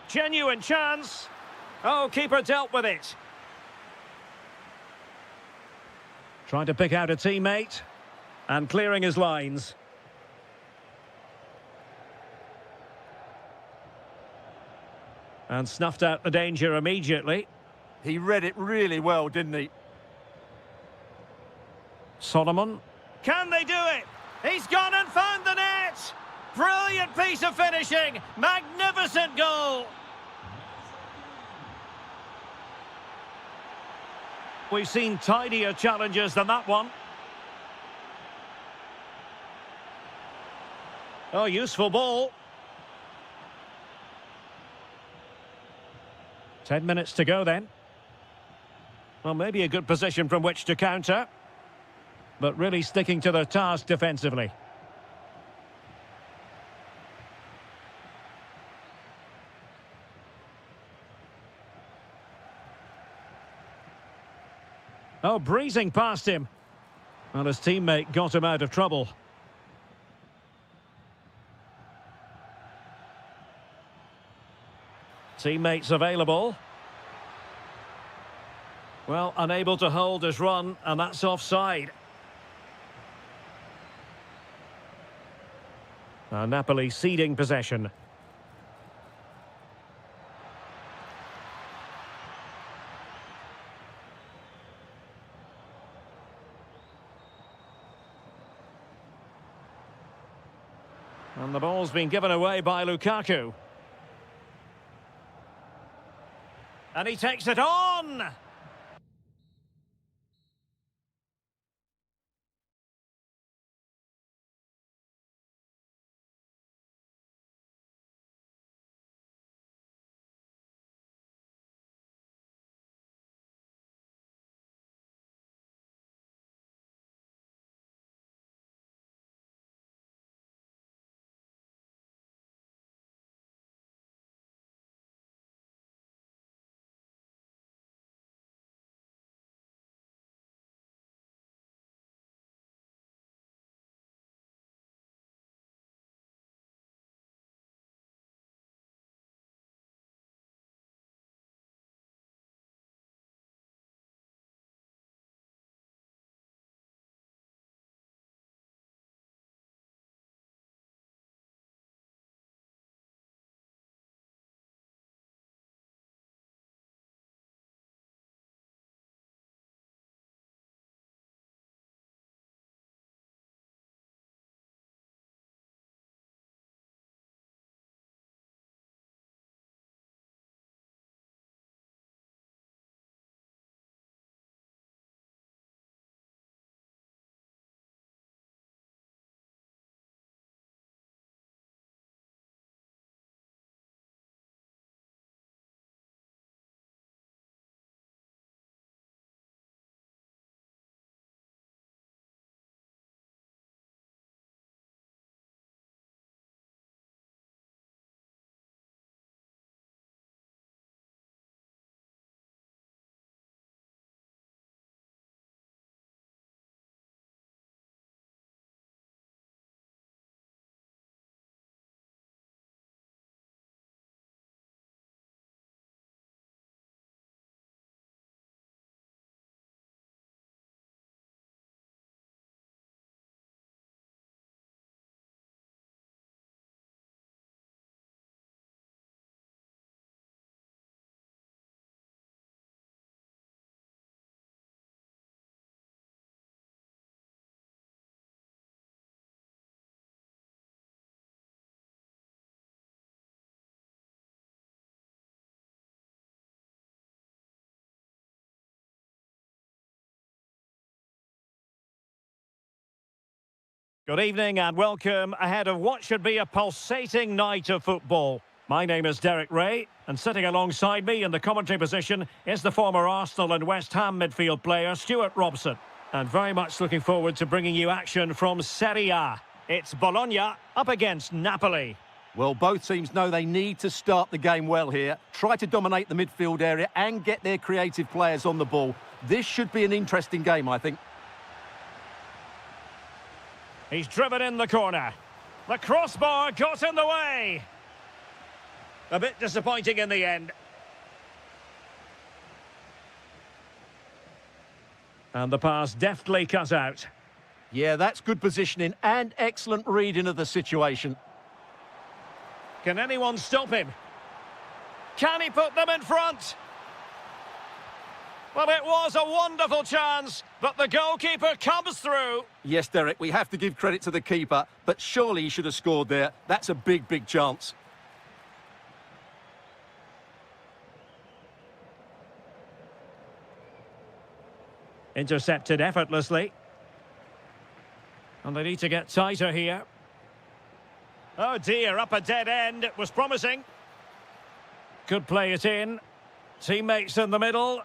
Genuine chance. Oh, keeper dealt with it. Trying to pick out a teammate and clearing his lines. And snuffed out the danger immediately. He read it really well, didn't he? Solomon. Can they do it? He's gone and found the net! Brilliant piece of finishing! Magnificent goal! We've seen tidier challenges than that one. Oh, useful ball. 10 minutes to go then. Well, maybe a good position from which to counter. But really sticking to their task defensively. Oh, breezing past him. Well, his teammate got him out of trouble. Teammates available. Well, unable to hold his run, and that's offside. Napoli ceding possession. And the ball's been given away by Lukaku. And he takes it on! Good evening and welcome ahead of what should be a pulsating night of football. My name is Derek Ray, and sitting alongside me in the commentary position is the former Arsenal and West Ham midfield player Stuart Robson. And very much looking forward to bringing you action from Serie A. It's Bologna up against Napoli. Well, both teams know they need to start the game well here, try to dominate the midfield area and get their creative players on the ball. This should be an interesting game, I think. He's driven in the corner. The crossbar got in the way. A bit disappointing in the end. And the pass deftly cut out. Yeah, that's good positioning and excellent reading of the situation. Can anyone stop him? Can he put them in front? Well, it was a wonderful chance, but the goalkeeper comes through. Yes, Derek, we have to give credit to the keeper, but surely he should have scored there. That's a big, big chance. Intercepted effortlessly. And they need to get tighter here. Oh dear, up a dead end. It was promising. Could play it in. Teammates in the middle.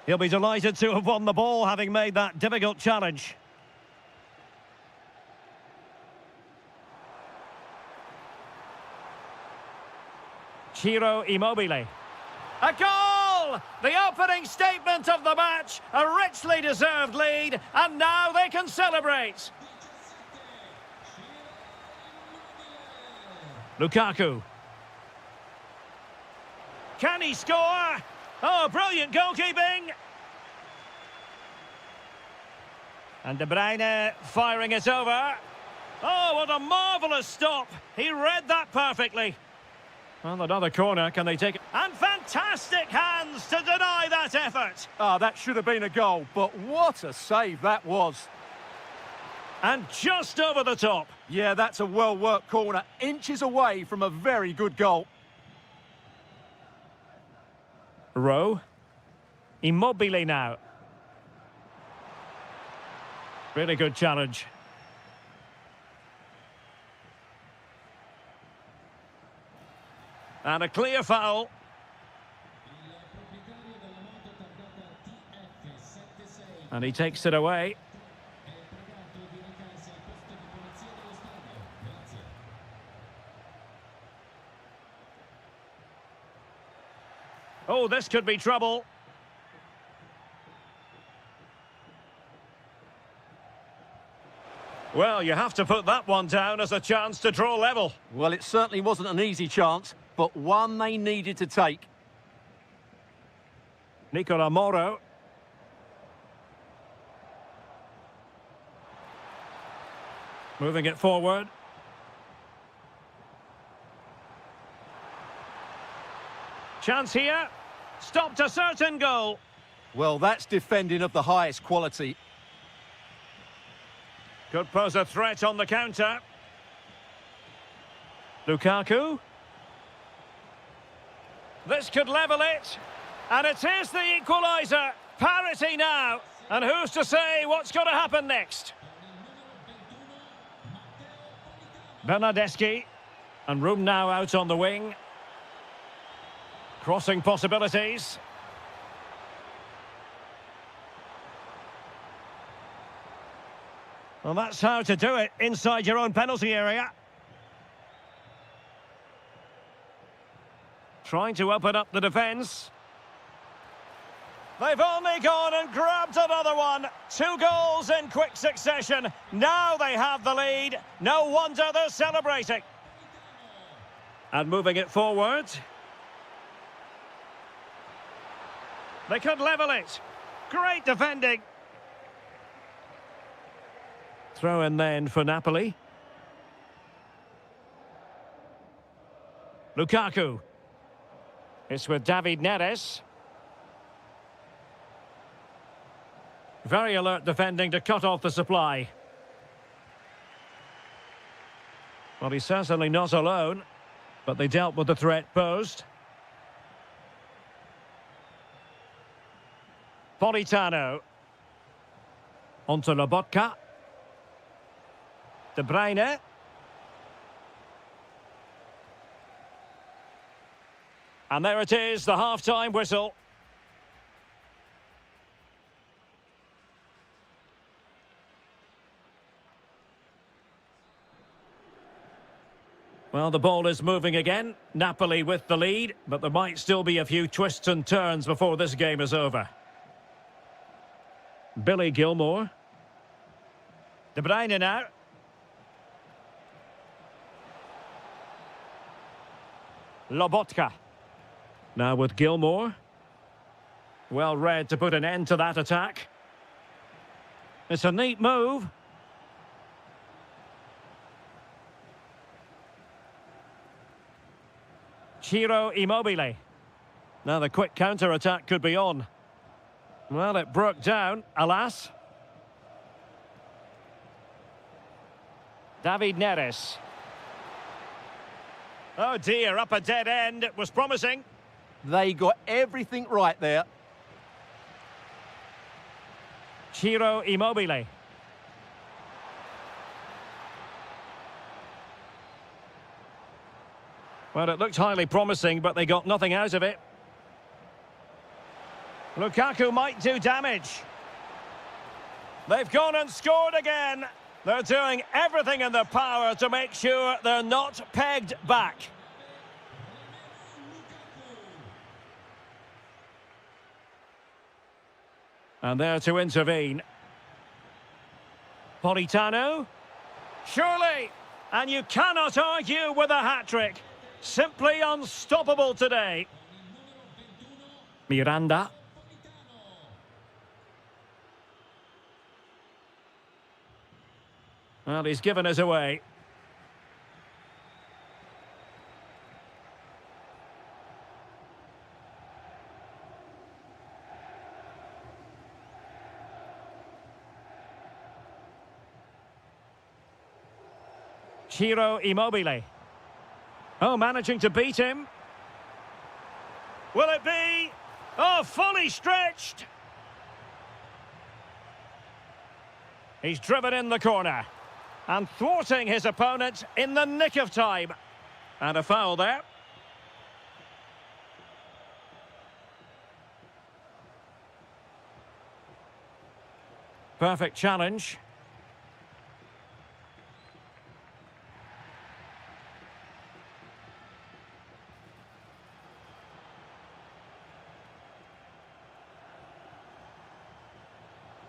He'll be delighted to have won the ball, having made that difficult challenge. Ciro Immobile. A goal! The opening statement of the match. A richly deserved lead, and now they can celebrate. Lukaku. Can he score? Oh, brilliant goalkeeping. And De Bruyne firing it over. Oh, what a marvellous stop. He read that perfectly. Well, another corner. Can they take it? And fantastic hands to deny that effort. Ah, that should have been a goal, but what a save that was. And just over the top. Yeah, that's a well-worked corner, inches away from a very good goal. Rowe. Immobile now. Really good challenge. And a clear foul. And he takes it away. Oh, this could be trouble. Well, you have to put that one down as a chance to draw level. Well, it certainly wasn't an easy chance, but one they needed to take. Nicola Moro. Moving it forward. Chance here. Stopped a certain goal. Well, that's defending of the highest quality. Could pose a threat on the counter. Lukaku. This could level it. And it is the equaliser. Parity now. And who's to say what's going to happen next? Bernardeschi. And room now out on the wing. Crossing possibilities. Well, that's how to do it inside your own penalty area. Trying to open up the defence. They've only gone and grabbed another one. 2 goals in quick succession. Now they have the lead. No wonder they're celebrating. And moving it forward. They could level it. Great defending. Throw in then for Napoli. Lukaku. It's with David Neres. Very alert defending to cut off the supply. Well, he's certainly not alone, but they dealt with the threat posed. Politano. Onto Lobotka. De Bruyne. And there it is, the half-time whistle. Well, the ball is moving again. Napoli with the lead, but there might still be a few twists and turns before this game is over. Billy Gilmore. De Bruyne now. Lobotka. Now with Gilmore. Well read to put an end to that attack. It's a neat move. Ciro Immobile. Now the quick counter-attack could be on. Well, it broke down, alas. David Neres. Oh dear, up a dead end. It was promising. They got everything right there. Ciro Immobile. Well, it looked highly promising, but they got nothing out of it. Lukaku might do damage. They've gone and scored again. They're doing everything in their power to make sure they're not pegged back. And there to intervene. Politano. Surely! And you cannot argue with a hat-trick. Simply unstoppable today. Miranda. Well, he's given us away. Ciro Immobile. Oh, managing to beat him. Will it be? Oh, fully stretched. He's driven in the corner. And thwarting his opponent in the nick of time. And a foul there. Perfect challenge.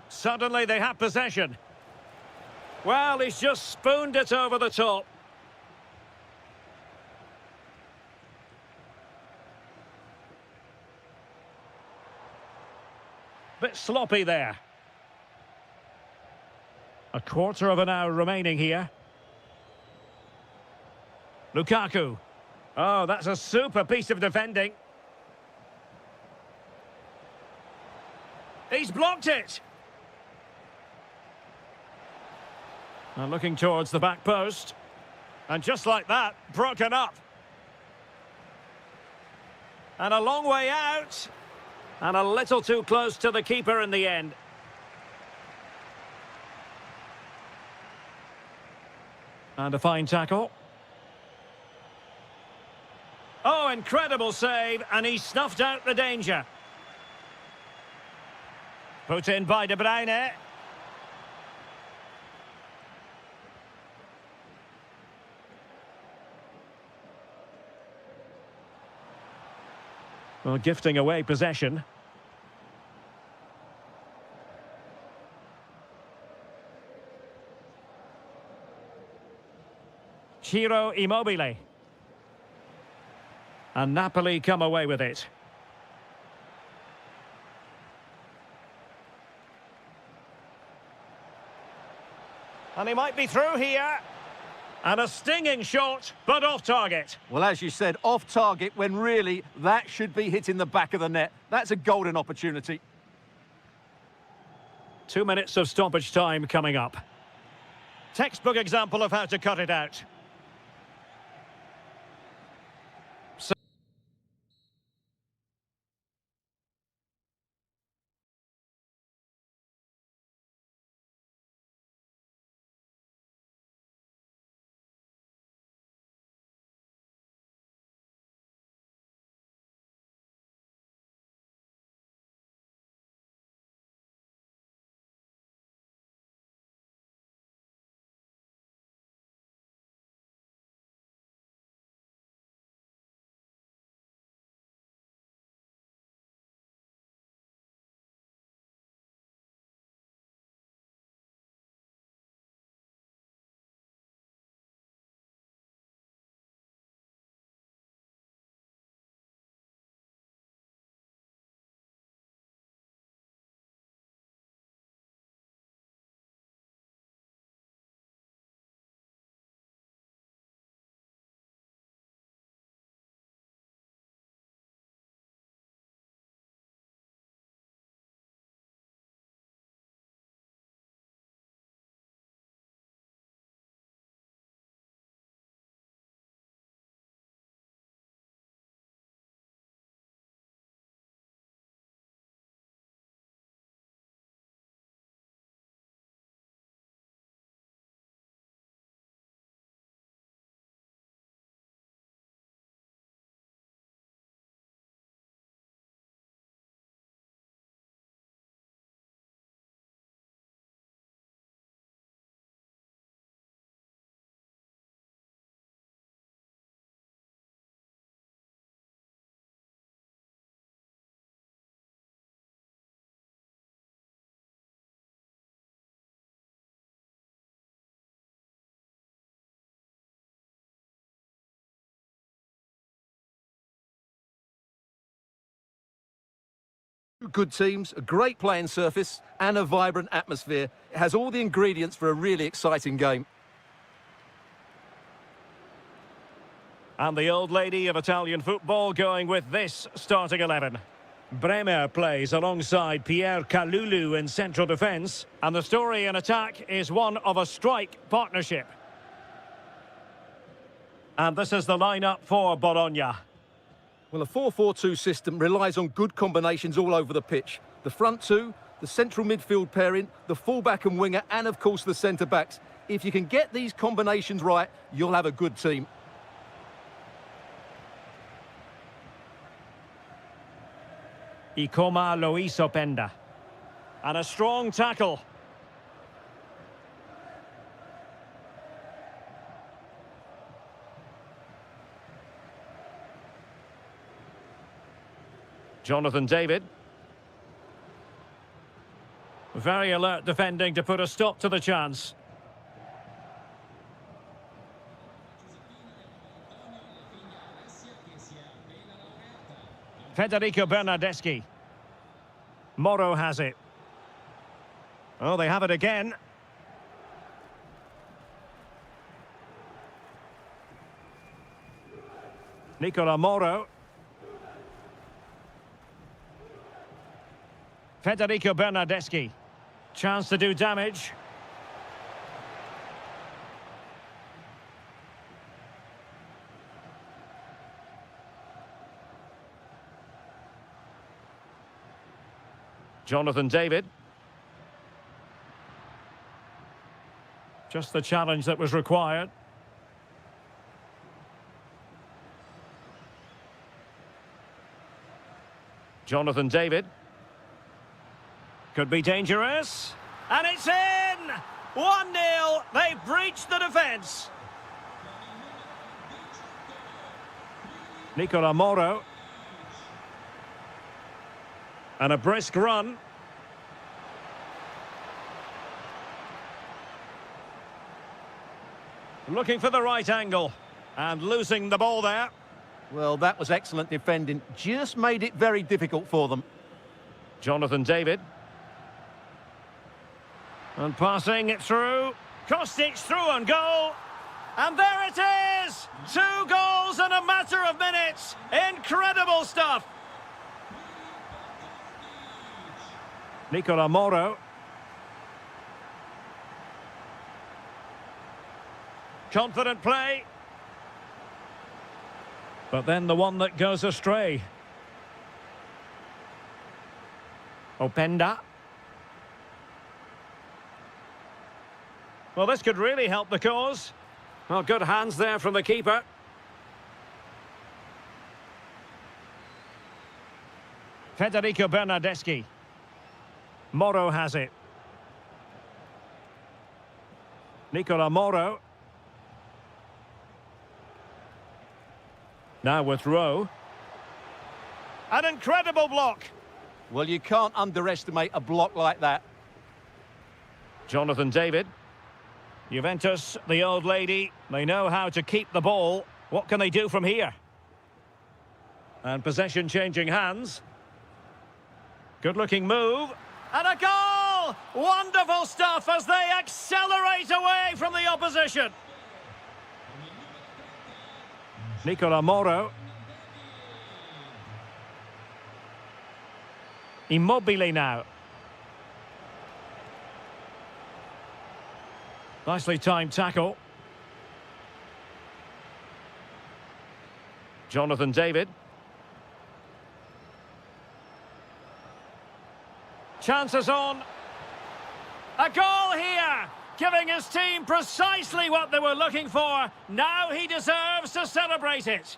Suddenly they have possession. Well, he's just spooned it over the top. Bit sloppy there. A quarter of an hour remaining here. Lukaku. Oh, that's a super piece of defending. He's blocked it. Now looking towards the back post. And just like that, broken up. And a long way out. And a little too close to the keeper in the end. And a fine tackle. Oh, incredible save. And he snuffed out the danger. Put in by De Bruyne. Well, gifting away possession. Ciro Immobile. And Napoli come away with it. And he might be through here. And a stinging shot, but off target. Well, as you said, off target when really that should be hitting the back of the net. That's a golden opportunity. 2 minutes of stoppage time coming up. Textbook example of how to cut it out. Good teams, a great playing surface, and a vibrant atmosphere. It has all the ingredients for a really exciting game. And the old lady of Italian football going with this starting 11. Bremer plays alongside Pierre Kalulu in central defence. And the story in attack is one of a strike partnership. And this is the lineup for Bologna. Well, a 4-4-2 system relies on good combinations all over the pitch. The front two, the central midfield pairing, the fullback and winger, and of course the centre-backs. If you can get these combinations right, you'll have a good team. Ikoma Lois Openda. And a strong tackle. Jonathan David. Very alert defending to put a stop to the chance. Federico Bernardeschi. Moro has it. Oh, they have it again. Nicola Moro. Federico Bernardeschi. Chance to do damage. Jonathan David. Just the challenge that was required. Jonathan David. Could be dangerous. And it's in! 1-0. They've breached the defence. Nicola Moro. And a brisk run. Looking for the right angle. And losing the ball there. Well, that was excellent defending. Just made it very difficult for them. Jonathan David. And passing it through. Kostic through on goal. And there it is! 2 goals in a matter of minutes. Incredible stuff. Nicola Moro. Confident play. But then the one that goes astray. Openda. Well, this could really help the cause. Well, good hands there from the keeper. Federico Bernardeschi. Moro has it. Nicola Moro. Now with Rowe. An incredible block. Well, you can't underestimate a block like that. Jonathan David. Juventus, the old lady, they know how to keep the ball. What can they do from here? And possession changing hands. Good-looking move. And a goal! Wonderful stuff as they accelerate away from the opposition. Nicola Moro. Immobile now. Nicely timed tackle. Jonathan David. Chances on. A goal here, giving his team precisely what they were looking for. Now he deserves to celebrate it.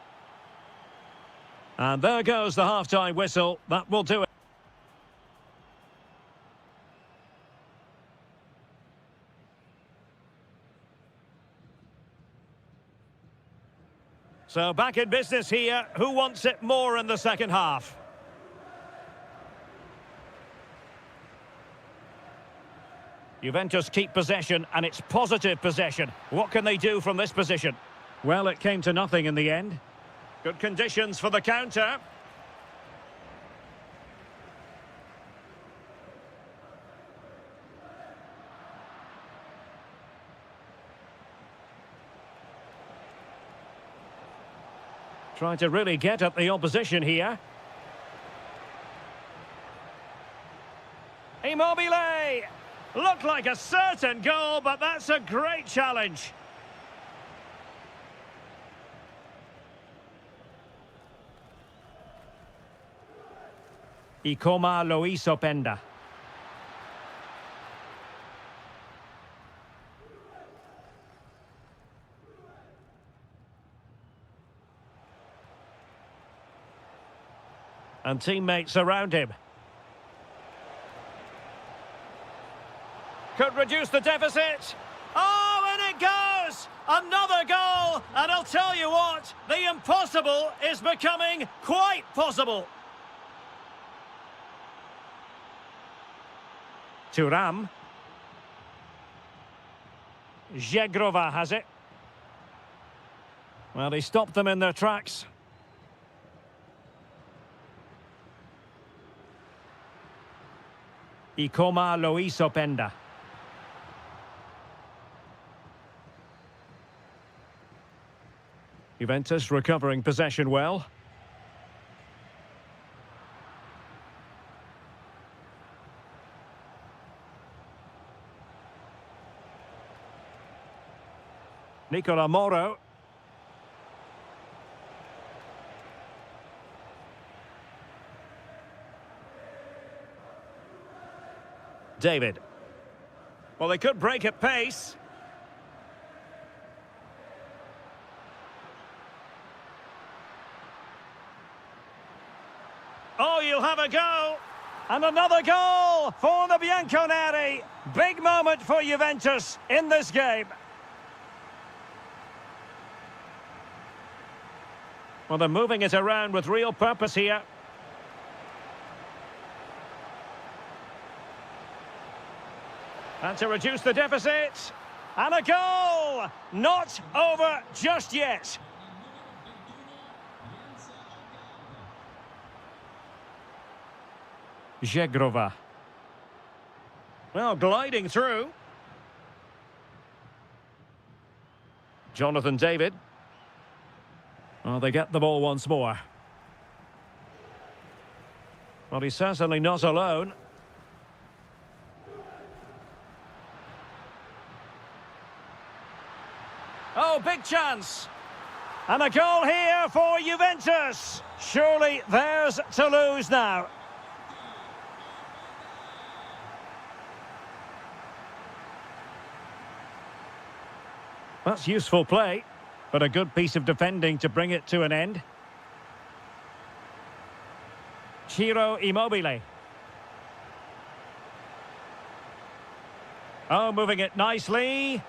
And there goes the half-time whistle. That will do it. So back in business here. Who wants it more in the second half? Juventus keep possession, and it's positive possession. What can they do from this position? Well, it came to nothing in the end. Good conditions for the counter. Trying to really get at the opposition here. Immobile! Looked like a certain goal, but that's a great challenge. Ikoma Luis Openda. And teammates around him. Could reduce the deficit. Oh, and it goes! Another goal! And I'll tell you what, the impossible is becoming quite possible. Thuram. Zhegrova has it. Well, he stopped them in their tracks. Ikoma Luis Openda. Juventus recovering possession well. Nicola Moro. David. Well, they could break at pace. Oh, you'll have a go. And another goal for the Bianconeri. Big moment for Juventus in this game. Well, they're moving it around with real purpose here. And to reduce the deficit. And a goal! Not over just yet. Zhegrova. Well, gliding through. Jonathan David. Well, they get the ball once more. Well, he's certainly not alone. Oh, big chance. And a goal here for Juventus. Surely theirs to lose now. That's useful play, but a good piece of defending to bring it to an end. Ciro Immobile. Oh, moving it nicely.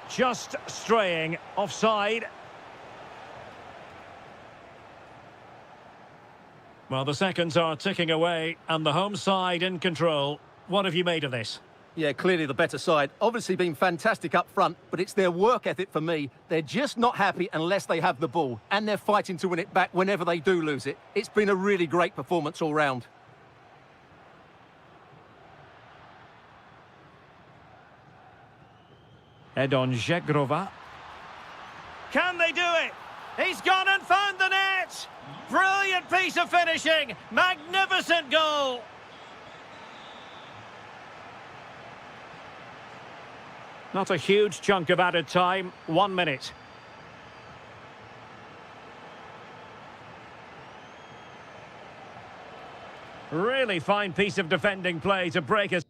Just straying offside. Well, the seconds are ticking away and the home side in control. What have you made of this? Yeah, clearly the better side. Obviously been fantastic up front, but it's their work ethic for me. They're just not happy unless they have the ball, and they're fighting to win it back whenever they do lose it. It's been a really great performance all round. Edon Zhegrova. Can they do it? He's gone and found the net! Brilliant piece of finishing! Magnificent goal! Not a huge chunk of added time, 1 minute. Really fine piece of defending play to break us.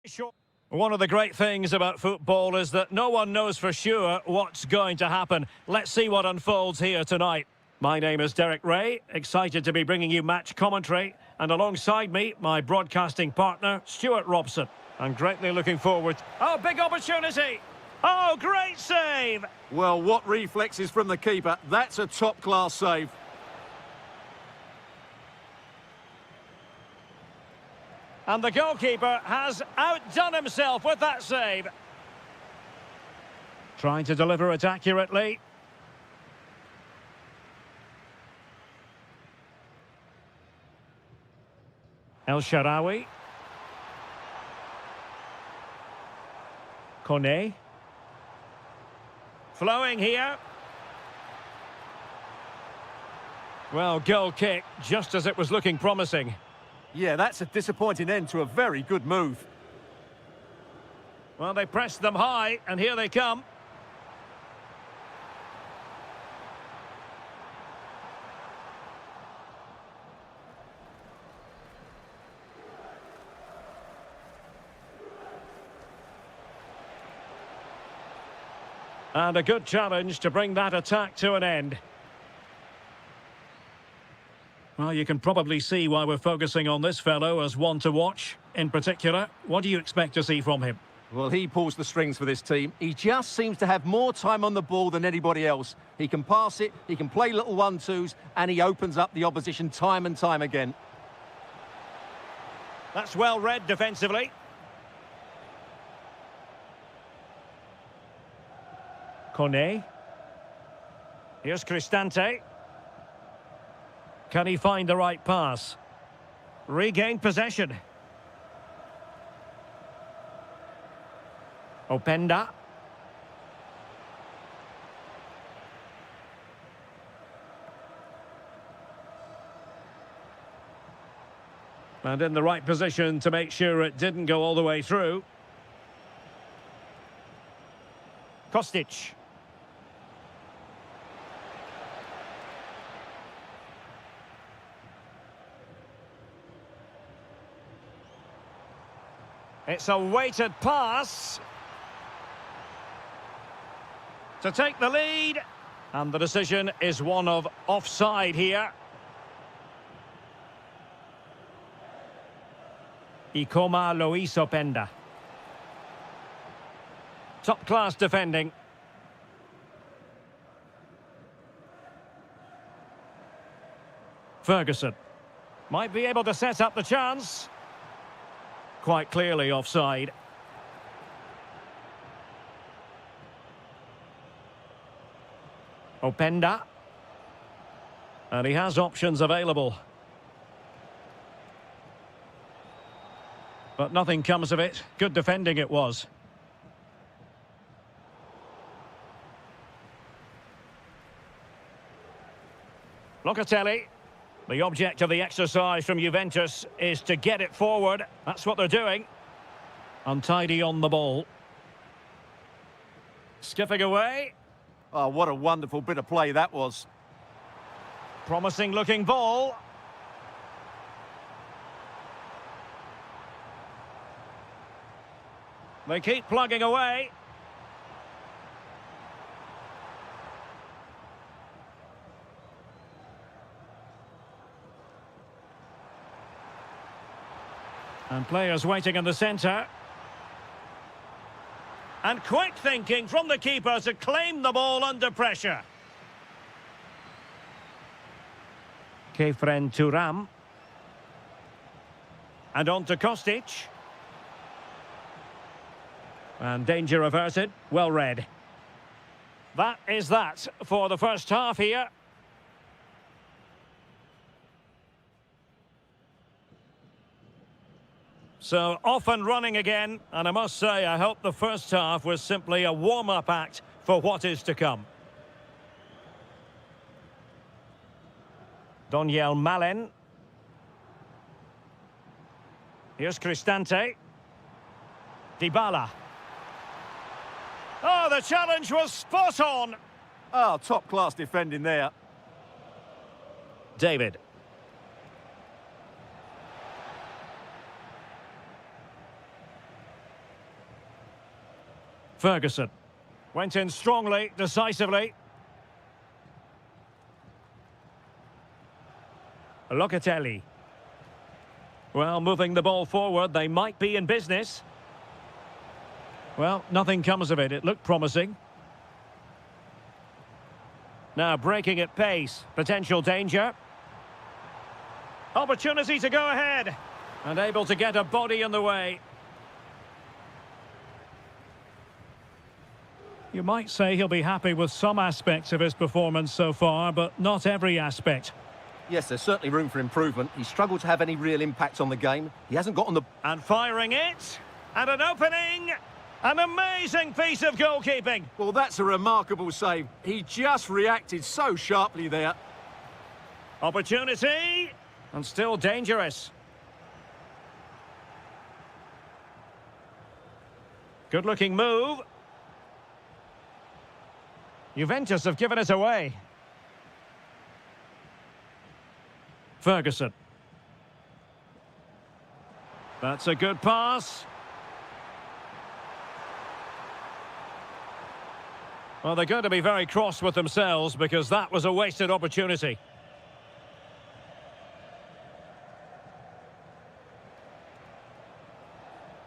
Sure. One of the great things about football is that no one knows for sure what's going to happen. Let's see what unfolds here tonight. My name is Derek Ray, excited to be bringing you match commentary, and alongside me, my broadcasting partner, Stuart Robson. I'm greatly looking forward. Oh, big opportunity! Oh, great save! Well, what reflexes from the keeper. That's a top-class save. And the goalkeeper has outdone himself with that save. Trying to deliver it accurately. El Shaarawy. Kone. Flowing here. Well, goal kick, just as it was looking promising. Yeah, that's a disappointing end to a very good move. Well, they pressed them high, and here they come. And a good challenge to bring that attack to an end. Well, you can probably see why we're focusing on this fellow as one to watch. In particular, what do you expect to see from him? Well, he pulls the strings for this team. He just seems to have more time on the ball than anybody else. He can pass it, he can play little one-twos, and he opens up the opposition time and time again. That's well read defensively. Kone. Here's Cristante. Can he find the right pass? Regain possession. Openda. And in the right position to make sure it didn't go all the way through. Kostic. It's a weighted pass to take the lead, and the decision is one of offside here. Ikoma Luis Openda. Top class defending. Ferguson might be able to set up the chance. Quite clearly offside. Openda. And he has options available. But nothing comes of it. Good defending it was. Locatelli. The object of the exercise from Juventus is to get it forward. That's what they're doing. Untidy on the ball. Skipping away. Oh, what a wonderful bit of play that was. Promising looking ball. They keep plugging away. And players waiting in the centre. And quick thinking from the keeper to claim the ball under pressure. Kefren Turam. And on to Kostic. And danger averted. Well read. That is that for the first half here. So off and running again, and I must say I hope the first half was simply a warm-up act for what is to come. Doniel Malen. Here's Cristante. Dybala. Oh, the challenge was spot on. Oh, top-class defending there. Ferguson. Went in strongly, decisively. Locatelli. Well, moving the ball forward, they might be in business. Well, nothing comes of it. It looked promising. Now breaking at pace. Potential danger. Opportunity to go ahead. And able to get a body in the way. You might say he'll be happy with some aspects of his performance so far, but not every aspect. Yes, there's certainly room for improvement. He struggled to have any real impact on the game. He hasn't gotten the... And firing it. And an opening. An amazing piece of goalkeeping. Well, that's a remarkable save. He just reacted so sharply there. Opportunity. And still dangerous. Good-looking move. Juventus have given it away. Ferguson. That's a good pass. Well, they're going to be very cross with themselves because that was a wasted opportunity.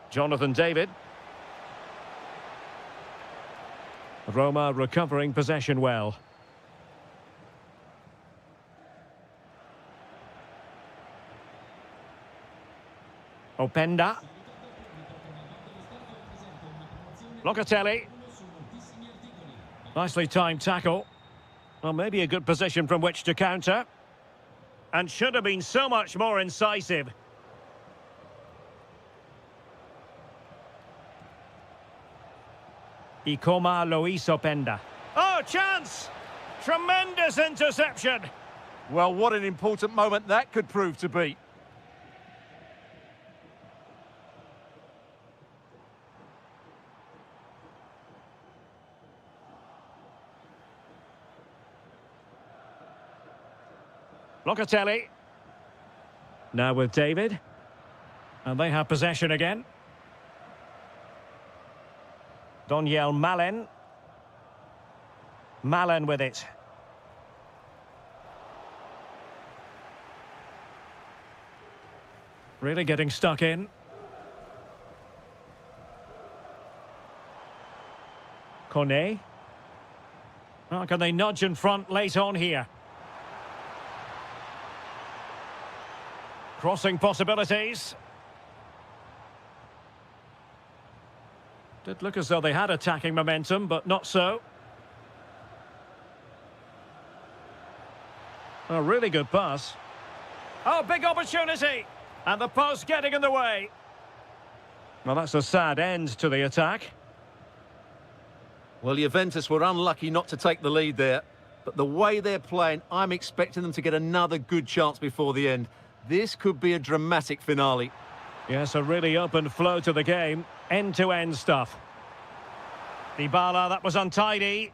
Jonathan David. Roma recovering possession well. Openda. Locatelli. Nicely timed tackle. Well, maybe a good position from which to counter. And should have been so much more incisive. Ikoma Luis Openda. Oh, chance! Tremendous interception! Well, what an important moment that could prove to be. Locatelli. Now with David. And they have possession again. Doniel Malen. Malen with it. Really getting stuck in. Kone. Oh, can they nudge in front late on here? Crossing possibilities. Did look as though they had attacking momentum, but not so. A really good pass. Oh, big opportunity! And the post getting in the way. Well, that's a sad end to the attack. Well, Juventus were unlucky not to take the lead there. But the way they're playing, I'm expecting them to get another good chance before the end. This could be a dramatic finale. Yes, a really open flow to the game. End-to-end stuff. Dybala, that was untidy.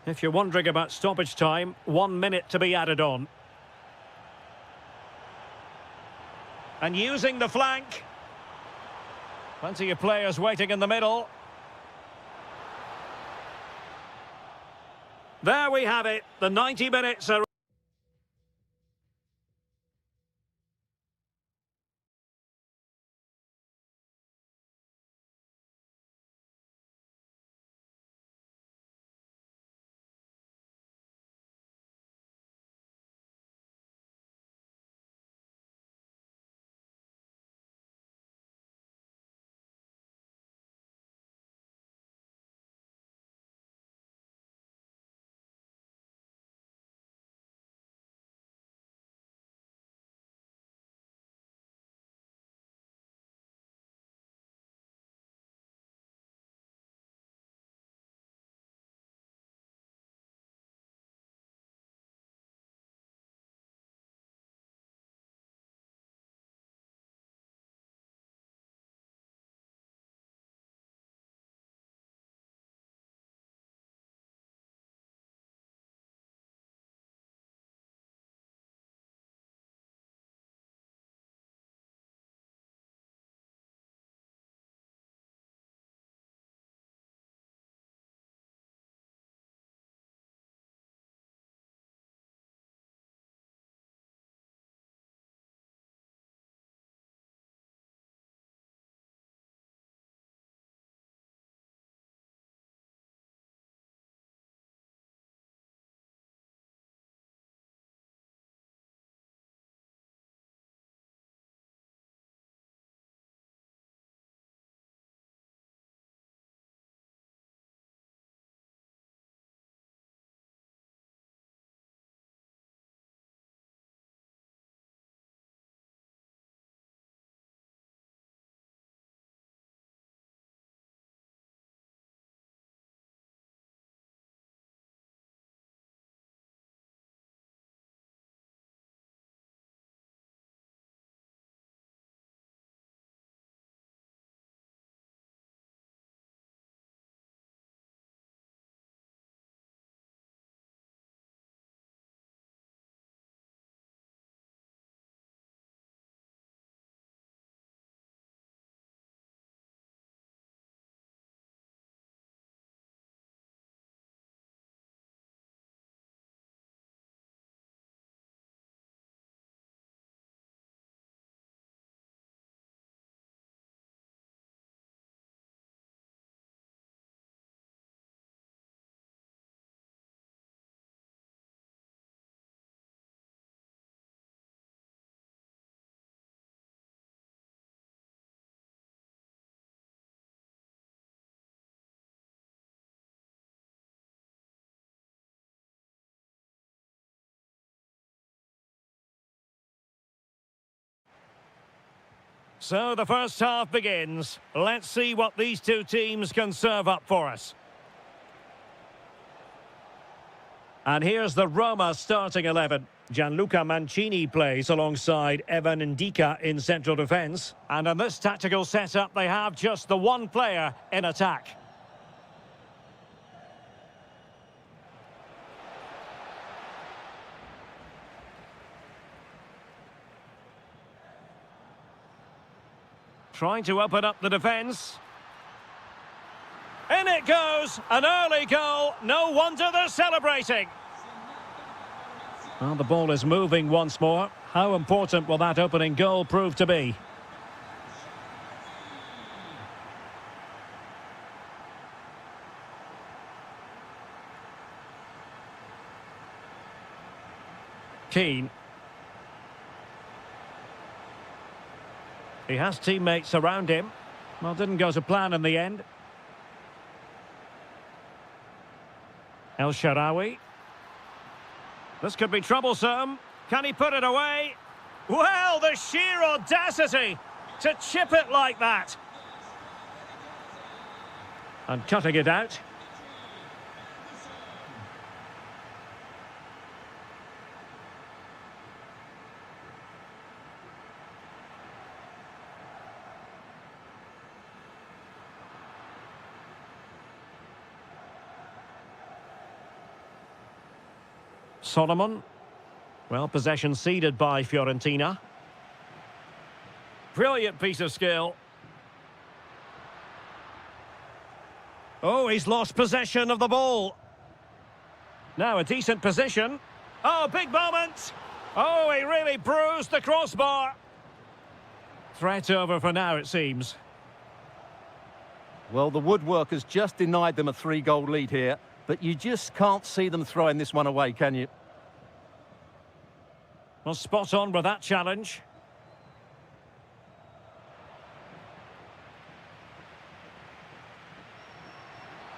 If you're wondering about stoppage time, 1 minute to be added on. And using the flank. Plenty of players waiting in the middle. There we have it. The 90 minutes are... So the first half begins. Let's see what these two teams can serve up for us. And here's the Roma starting 11. Gianluca Mancini plays alongside Evan Ndika in central defence. And in this tactical setup, they have just the one player in attack. Trying to open up the defence. In it goes! An early goal. No wonder they're celebrating. Well, the ball is moving once more. How important will that opening goal prove to be? Keane. He has teammates around him. Well, didn't go to plan in the end. El Shaarawy. This could be troublesome. Can he put it away? Well, the sheer audacity to chip it like that. And cutting it out. Solomon. Well, possession ceded by Fiorentina. Brilliant piece of skill. Oh, he's lost possession of the ball. Now a decent position. Oh, big moment. Oh, he really bruised the crossbar. Threat over for now, it seems. Well, the woodwork has just denied them a 3-goal lead here, but you just can't see them throwing this one away, can you? Well, spot on with that challenge.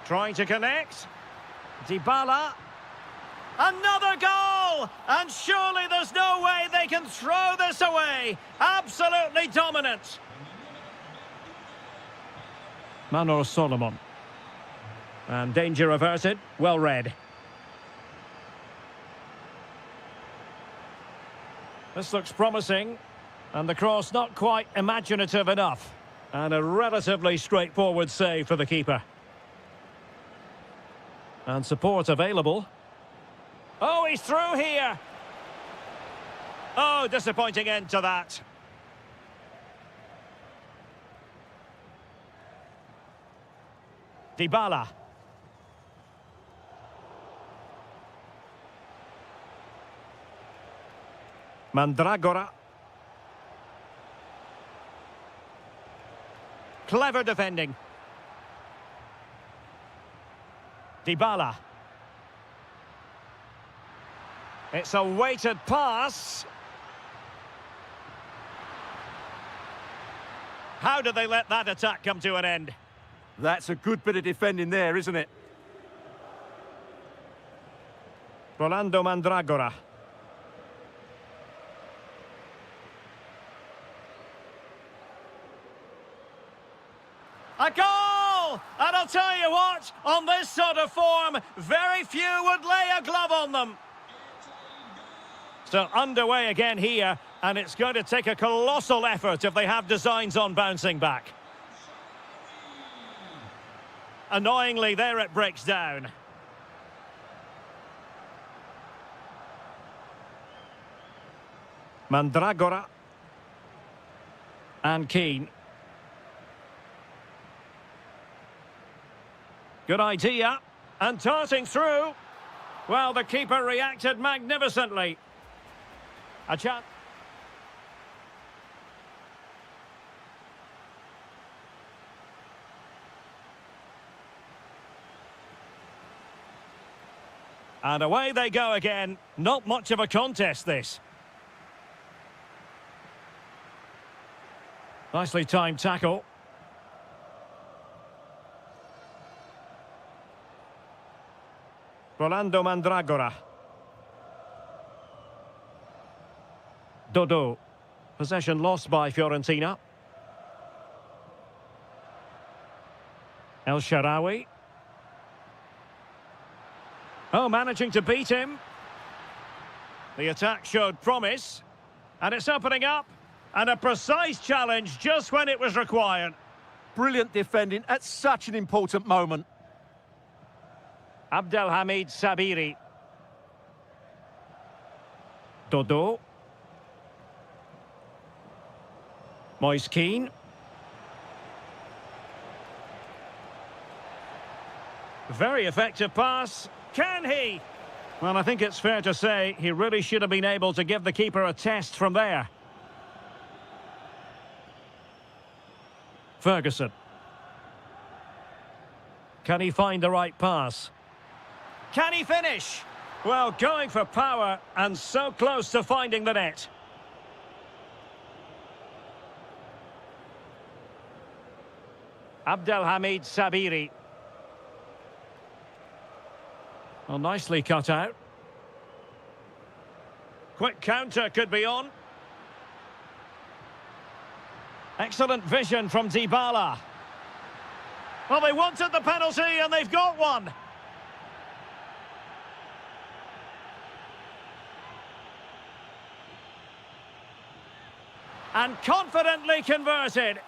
Trying to connect. Dybala. Another goal! And surely there's no way they can throw this away. Absolutely dominant. Manor Solomon. And danger averted. Well read. This looks promising. And the cross not quite imaginative enough. And a relatively straightforward save for the keeper. And support available. Oh, he's through here. Oh, disappointing end to that. Dybala. Mandragora. Clever defending. Dybala. It's a weighted pass. How did they let that attack come to an end? That's a good bit of defending there, isn't it? Rolando Mandragora. A goal! And I'll tell you what, on this sort of form, very few would lay a glove on them. So underway again here, and it's going to take a colossal effort if they have designs on bouncing back. Annoyingly, there it breaks down. Mandragora. And Keane. Good idea. And darting through. Well, the keeper reacted magnificently. A chance. And away they go again. Not much of a contest, this. Nicely timed tackle. Rolando Mandragora. Dodo. Possession lost by Fiorentina. El Shaarawy. Oh, managing to beat him. The attack showed promise. And it's opening up. And a precise challenge just when it was required. Brilliant defending at such an important moment. Abdelhamid Sabiri. Dodo. Moise Kean. Very effective pass. Can he? Well, I think it's fair to say he really should have been able to give the keeper a test from there. Ferguson. Can he find the right pass? Can he finish? Well, going for power and so close to finding the net. Abdelhamid Sabiri. Well, nicely cut out. Quick counter could be on. Excellent vision from Dybala. Well, they wanted the penalty and they've got one. And confidently converted.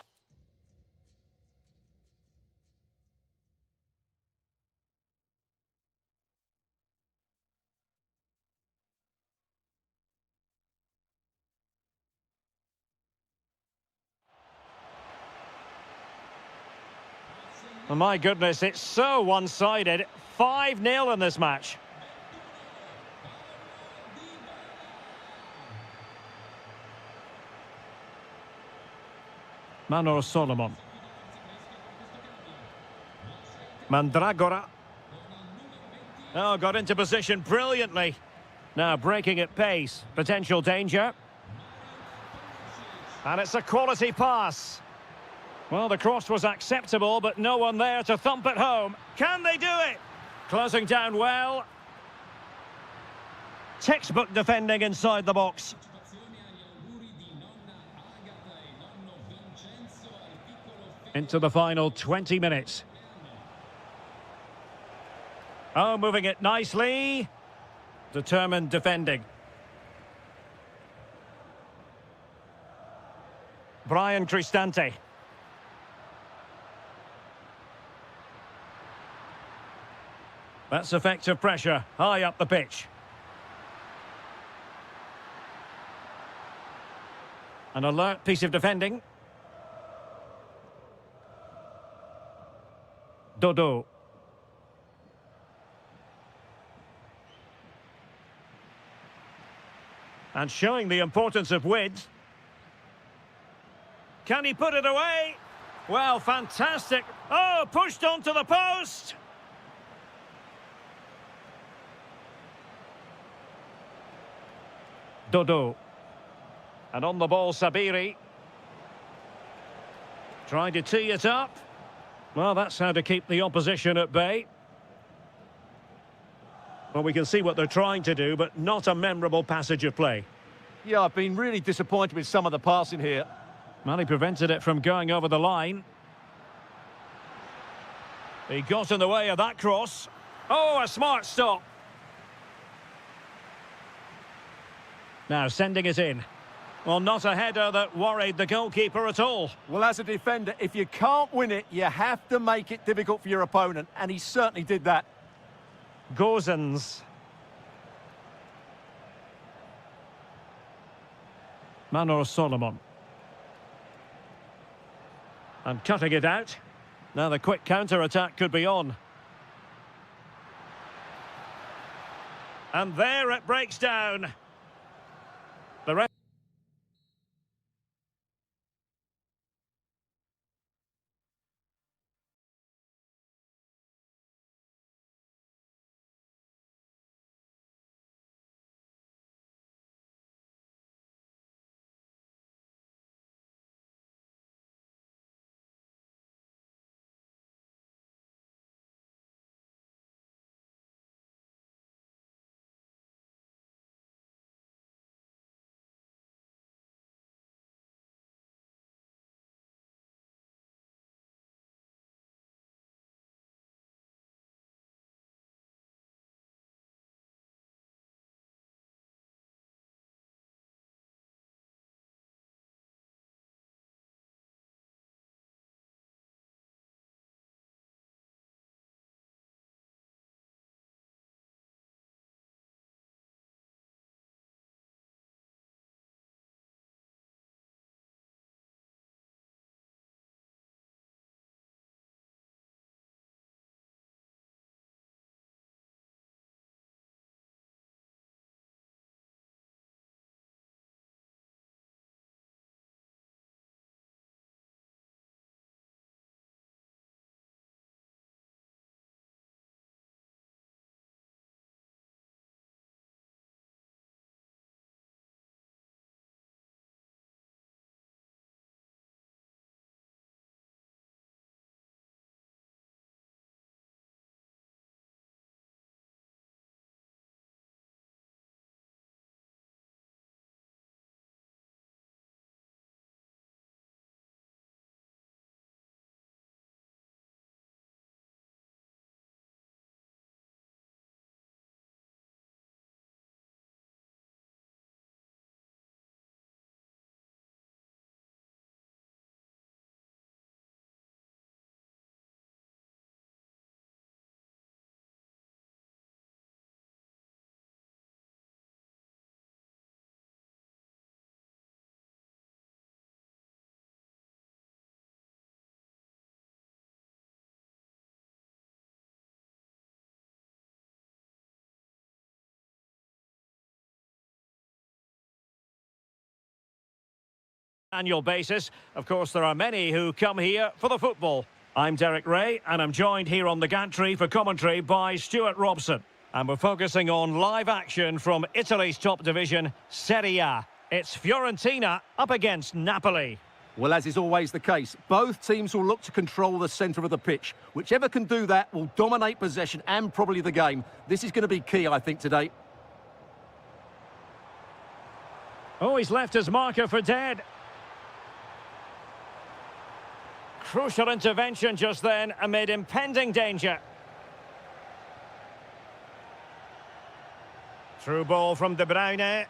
Oh, my goodness, it's so one-sided. 5-0 in this match. Manor Solomon. Mandragora. Oh, got into position brilliantly. Now breaking at pace. Potential danger. And it's a quality pass. Well, the cross was acceptable, but no one there to thump it home. Can they do it? Closing down well. Textbook defending inside the box. Into the final 20 minutes. Oh, moving it nicely. Determined defending. Brian Cristante. That's effective pressure, high up the pitch. An alert piece of defending. Dodo. And showing the importance of width. Can he put it away? Well, fantastic. Oh, pushed onto the post. Dodo. And on the ball, Sabiri. Trying to tee it up. Well, that's how to keep the opposition at bay. Well, we can see what they're trying to do, but not a memorable passage of play. Yeah, I've been really disappointed with some of the passing here. Well, he prevented it from going over the line. He got in the way of that cross. Oh, a smart stop. Now sending it in. Well, not a header that worried the goalkeeper at all. Well, as a defender, if you can't win it, you have to make it difficult for your opponent, and he certainly did that. Gozens. Manor Solomon. And cutting it out. Now the quick counter-attack could be on. And there it breaks down. The rest Annual basis. Of course, there are many who come here for the football. I'm Derek Ray, and I'm joined here on the gantry for commentary by Stuart Robson. And we're focusing on live action from Italy's top division, Serie A. It's Fiorentina up against Napoli. Well, as is always the case, both teams will look to control the centre of the pitch. Whichever can do that will dominate possession and probably the game. This is going to be key, I think, today. Oh, he's left his marker for dead. Crucial intervention just then amid impending danger. Through ball from De Bruyne.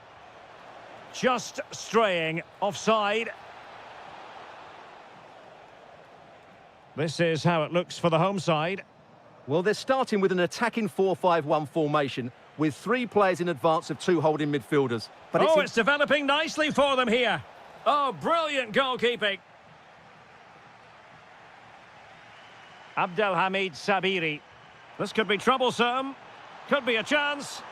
Just straying offside. This is how it looks for the home side. Well, they're starting with an attacking 4-5-1 formation with 3 players in advance of 2 holding midfielders. But it's developing nicely for them here. Oh, brilliant goalkeeping. Abdelhamid Sabiri. This could be troublesome. Could be a chance.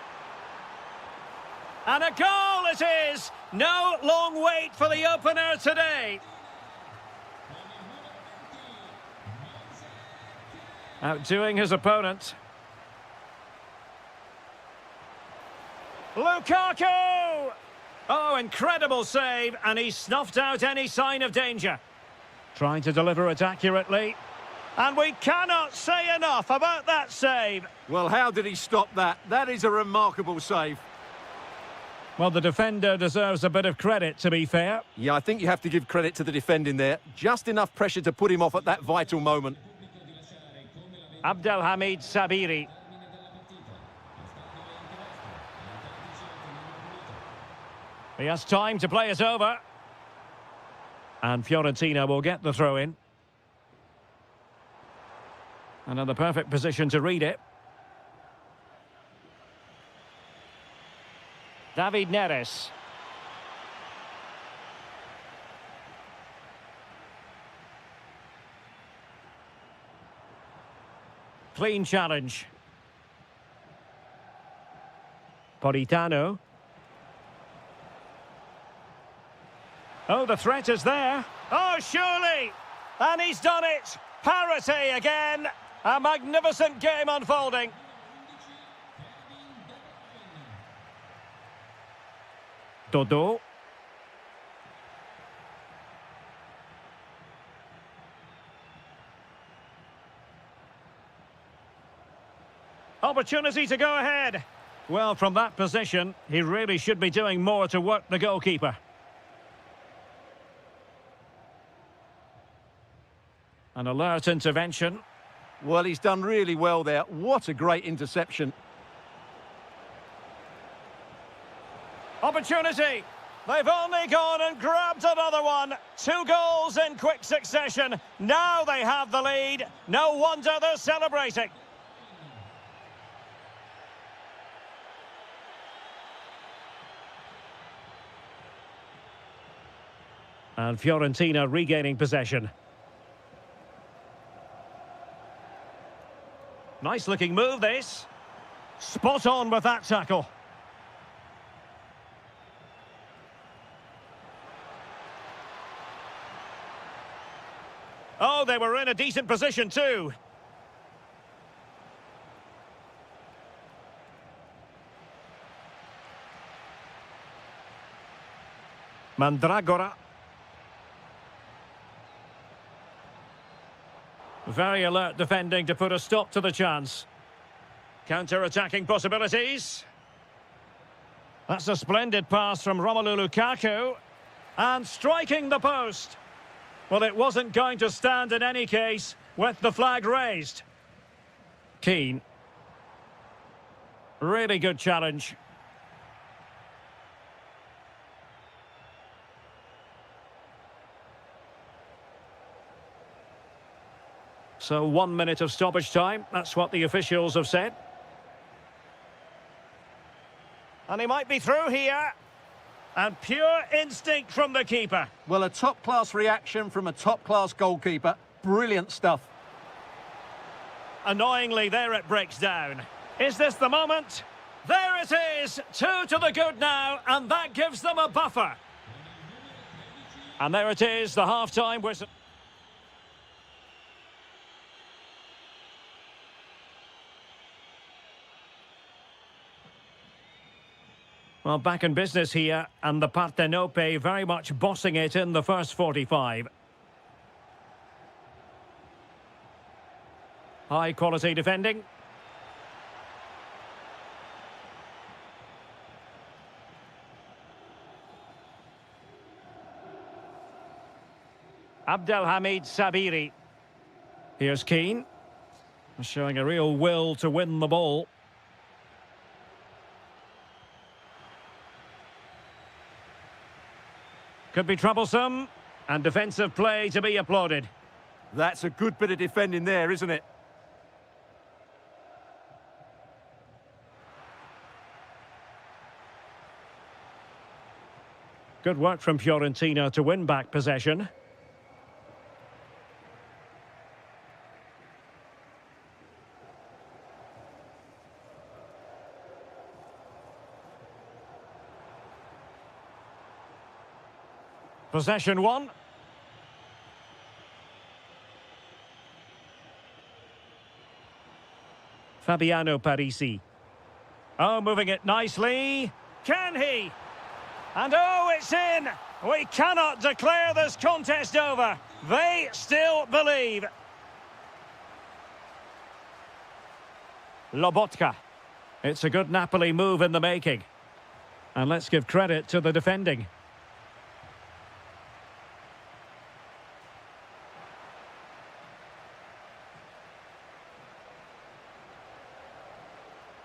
And a goal it is! No long wait for the opener today. Outdoing his opponent. Lukaku! Oh, incredible save, and he snuffed out any sign of danger. Trying to deliver it accurately. And we cannot say enough about that save. Well, how did he stop that? That is a remarkable save. Well, the defender deserves a bit of credit, to be fair. Yeah, I think you have to give credit to the defending there. Just enough pressure to put him off at that vital moment. Abdelhamid Sabiri. He has time to play it over. And Fiorentina will get the throw in. And in the perfect position to read it. David Neres. Clean challenge. Politano. Oh, the threat is there. Oh, surely! And he's done it! Parity again! A magnificent game unfolding. Dodo. Opportunity to go ahead. Well, from that position, he really should be doing more to work the goalkeeper. An alert intervention. Well, he's done really well there. What a great interception. Opportunity. They've only gone and grabbed another one. 2 goals in quick succession. Now they have the lead. No wonder they're celebrating. And Fiorentina regaining possession. Nice looking move, this. Spot on with that tackle. Oh, they were in a decent position too. Mandragora. Very alert defending to put a stop to the chance. Counter-attacking possibilities. That's a splendid pass from Romelu Lukaku. And striking the post. Well, it wasn't going to stand in any case with the flag raised. Keane. Really good challenge. So 1 minute of stoppage time. That's what the officials have said. And he might be through here. And pure instinct from the keeper. Well, a top-class reaction from a top-class goalkeeper. Brilliant stuff. Annoyingly, there it breaks down. Is this the moment? There it is! 2 to the good now, and that gives them a buffer. And there it is, the half-time whistle. Well, back in business here, and the Partenope very much bossing it in the first 45. High-quality defending. Abdelhamid Sabiri. Here's Keane, showing a real will to win the ball. Could be troublesome, and defensive play to be applauded. That's a good bit of defending there, isn't it? Good work from Fiorentina to win back possession. Possession one. Fabiano Parisi. Oh, moving it nicely. Can he? And oh, it's in! We cannot declare this contest over. They still believe. Lobotka. It's a good Napoli move in the making. And let's give credit to the defending.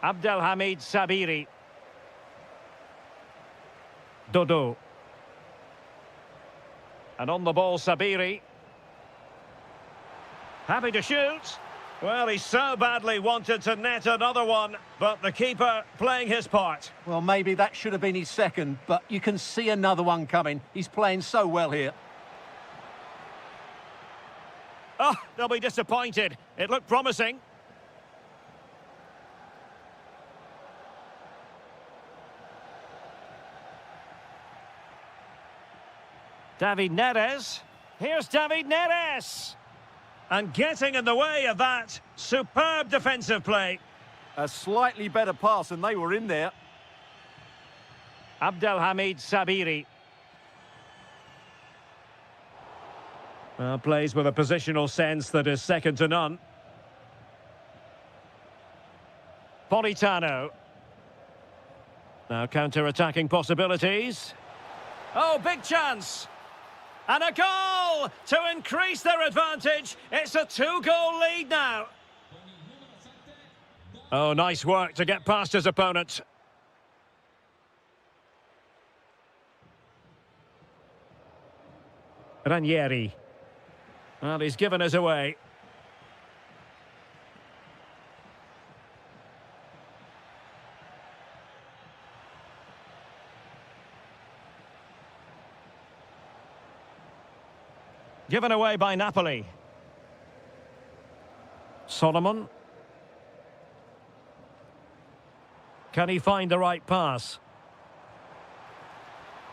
Abdelhamid Sabiri. Dodo. And on the ball, Sabiri. Happy to shoot. Well, he so badly wanted to net another one, but the keeper playing his part. Well, maybe that should have been his second, but you can see another one coming. He's playing so well here. Oh, they'll be disappointed. It looked promising. David Neres. Here's David Neres. And getting in the way of that, superb defensive play. A slightly better pass and they were in there. Abdelhamid Sabiri. Well, plays with a positional sense that is second to none. Politano. Now counter-attacking possibilities. Oh, big chance. And a goal to increase their advantage. It's a 2-goal lead now. Oh, nice work to get past his opponent. Ranieri. Well, he's given us away. Given away by Napoli. Solomon. Can he find the right pass?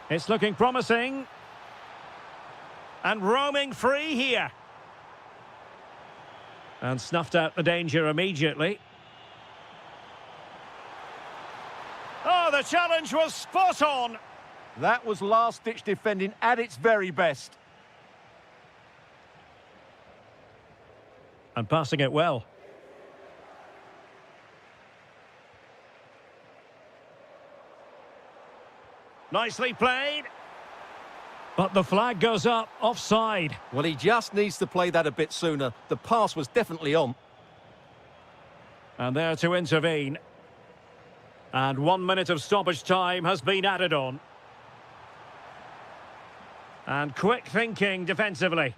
It's looking promising. And roaming free here. And snuffed out the danger immediately. Oh, the challenge was spot on. That was last-ditch defending at its very best. And passing it well. Nicely played. But the flag goes up, offside. Well, he just needs to play that a bit sooner. The pass was definitely on. And there to intervene. And 1 minute of stoppage time has been added on. And quick thinking defensively.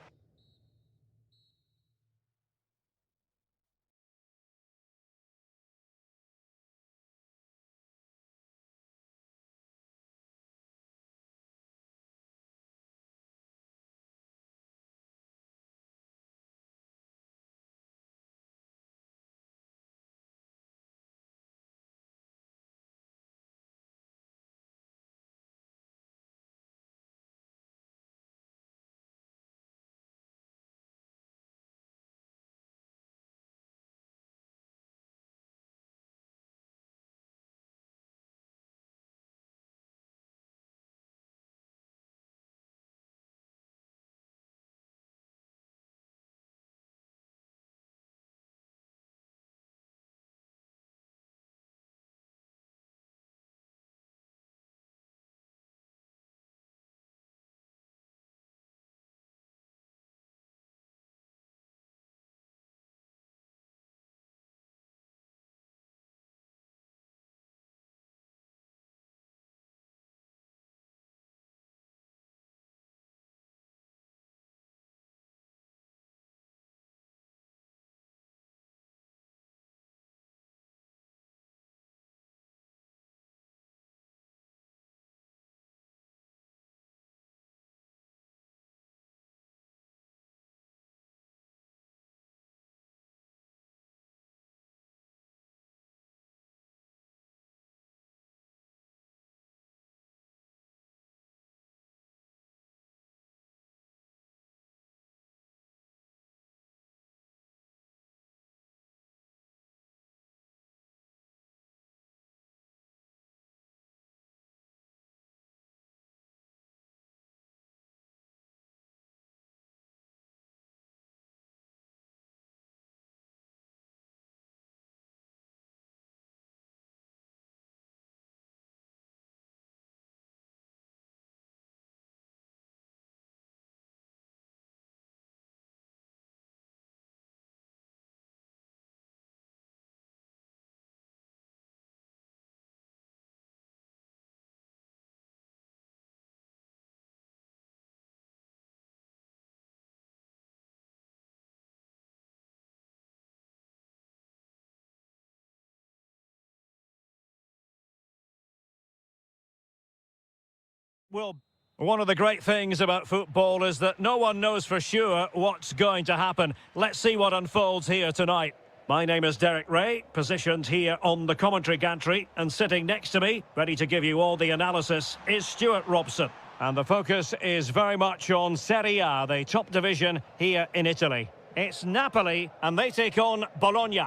will... One of the great things about football is that no one knows for sure what's going to happen. Let's see what unfolds here tonight. My name is Derek Ray, positioned here on the commentary gantry, and sitting next to me, ready to give you all the analysis, is Stuart Robson. And the focus is very much on Serie A, the top division here in Italy. It's Napoli, and they take on Bologna.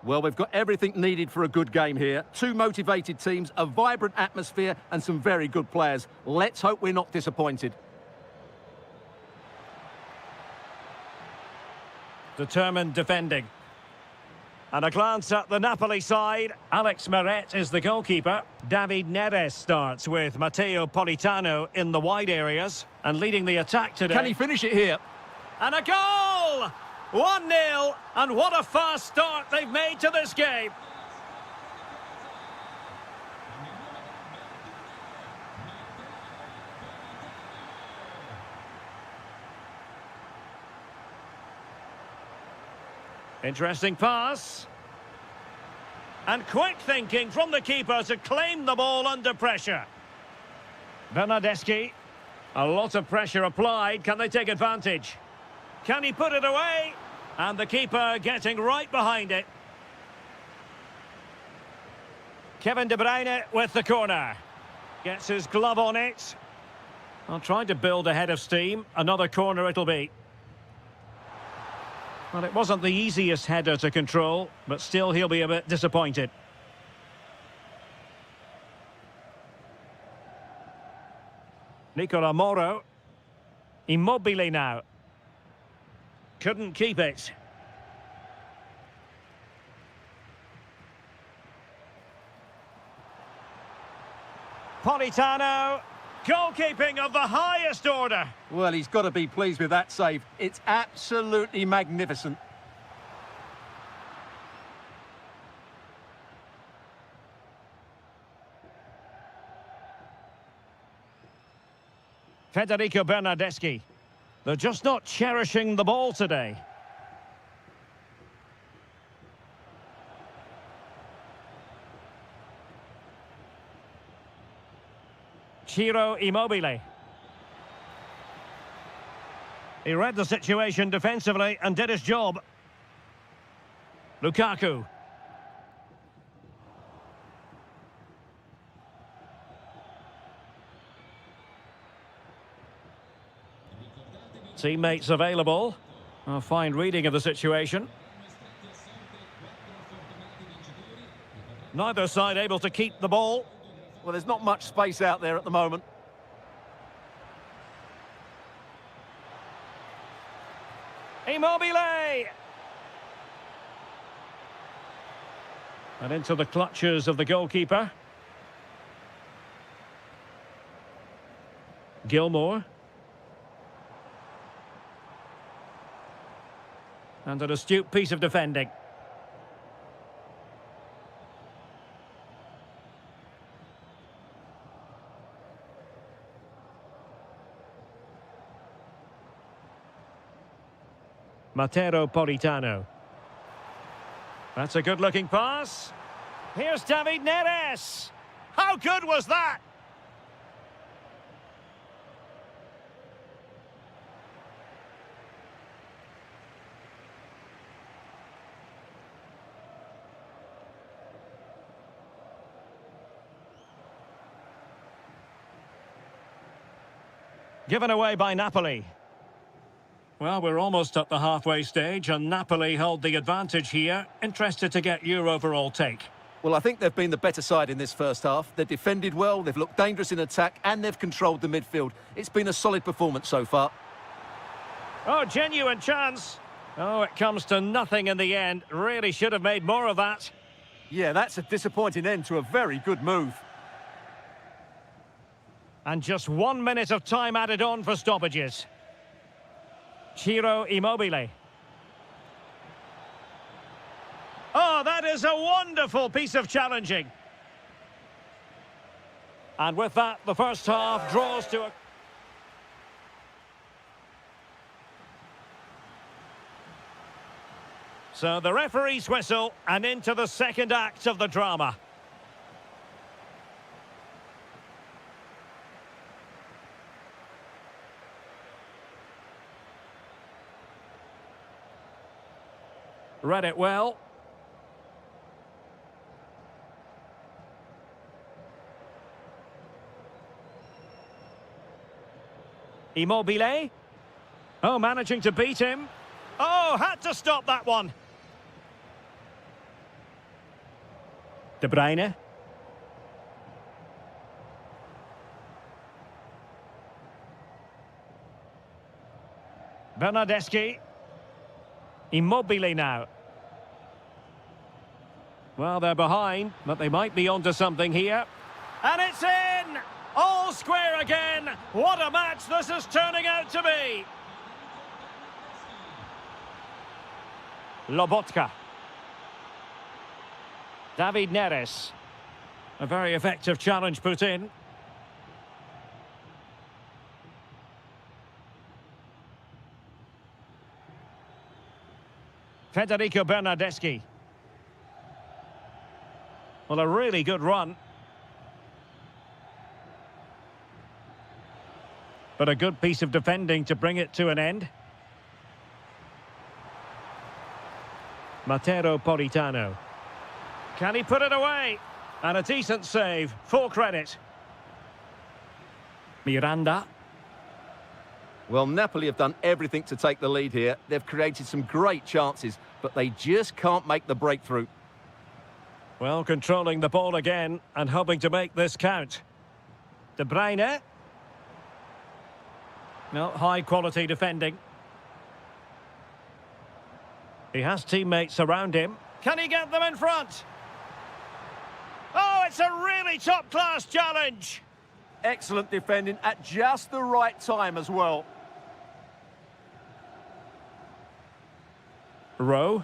Well, we've got everything needed for a good game here. Two motivated teams, a vibrant atmosphere, and some very good players. Let's hope we're not disappointed. Determined defending. And a glance at the Napoli side. Alex Meret is the goalkeeper. David Neres starts with Matteo Politano in the wide areas. And leading the attack today. Can he finish it here? And a goal! 1-0, and what a fast start they've made to this game. Interesting pass. And quick thinking from the keeper to claim the ball under pressure. Bernardeschi. A lot of pressure applied. Can they take advantage? Can he put it away? And the keeper getting right behind it. Kevin De Bruyne with the corner. Gets his glove on it. I'll try to build a head of steam. Another corner it'll be. Well, it wasn't the easiest header to control, but still he'll be a bit disappointed. Nicola Moro. Immobile now. Couldn't keep it. Politano. Goalkeeping of the highest order. Well, he's got to be pleased with that save. It's absolutely magnificent. Federico Bernardeschi. They're just not cherishing the ball today. Ciro Immobile. He read the situation defensively and did his job. Lukaku. Teammates available. A fine reading of the situation. Neither side able to keep the ball. Well, there's not much space out there at the moment. Immobile! And into the clutches of the goalkeeper. Gilmour. And an astute piece of defending. Matteo Politano. That's a good-looking pass. Here's David Neres. How good was that? Given away by Napoli. Well, we're almost at the halfway stage, and Napoli hold the advantage here. Interested to get your overall take. Well, I think they've been the better side in this first half. They've defended well, they've looked dangerous in attack, and they've controlled the midfield. It's been a solid performance so far. Oh, genuine chance. Oh, it comes to nothing in the end. Really should have made more of that. Yeah, that's a disappointing end to a very good move. And just 1 minute of time added on for stoppages. Ciro Immobile. Oh, that is a wonderful piece of challenging. And with that, the first half draws to a... So the referee's whistle, and into the second act of the drama. Read it well. Immobile. Oh, managing to beat him. Oh, had to stop that one. De Bruyne. Bernardeschi. Immobile now. Well, they're behind, but they might be onto something here. And it's in! All square again! What a match this is turning out to be! Lobotka. David Neres. A very effective challenge put in. Federico Bernardeschi. Well, a really good run. But a good piece of defending to bring it to an end. Matteo Politano. Can he put it away? And a decent save. Full credit. Miranda. Well, Napoli have done everything to take the lead here. They've created some great chances, but they just can't make the breakthrough. Well, controlling the ball again and hoping to make this count. De Bruyne. No, high-quality defending. He has teammates around him. Can he get them in front? Oh, it's a really top-class challenge. Excellent defending at just the right time as well. Rowe.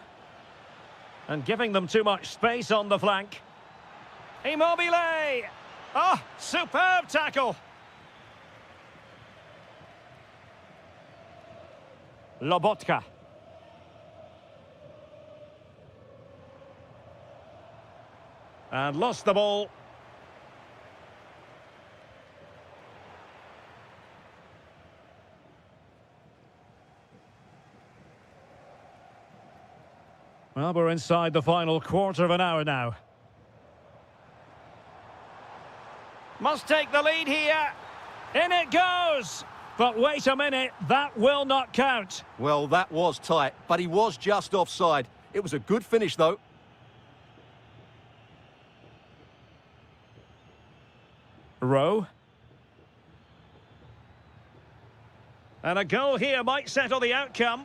And giving them too much space on the flank. Immobile! Oh, superb tackle! Lobotka. And lost the ball. Well, we're inside the final quarter of an hour now. Must take the lead here. In it goes! But wait a minute, that will not count. Well, that was tight, but he was just offside. It was a good finish, though. Rowe. And a goal here might settle the outcome.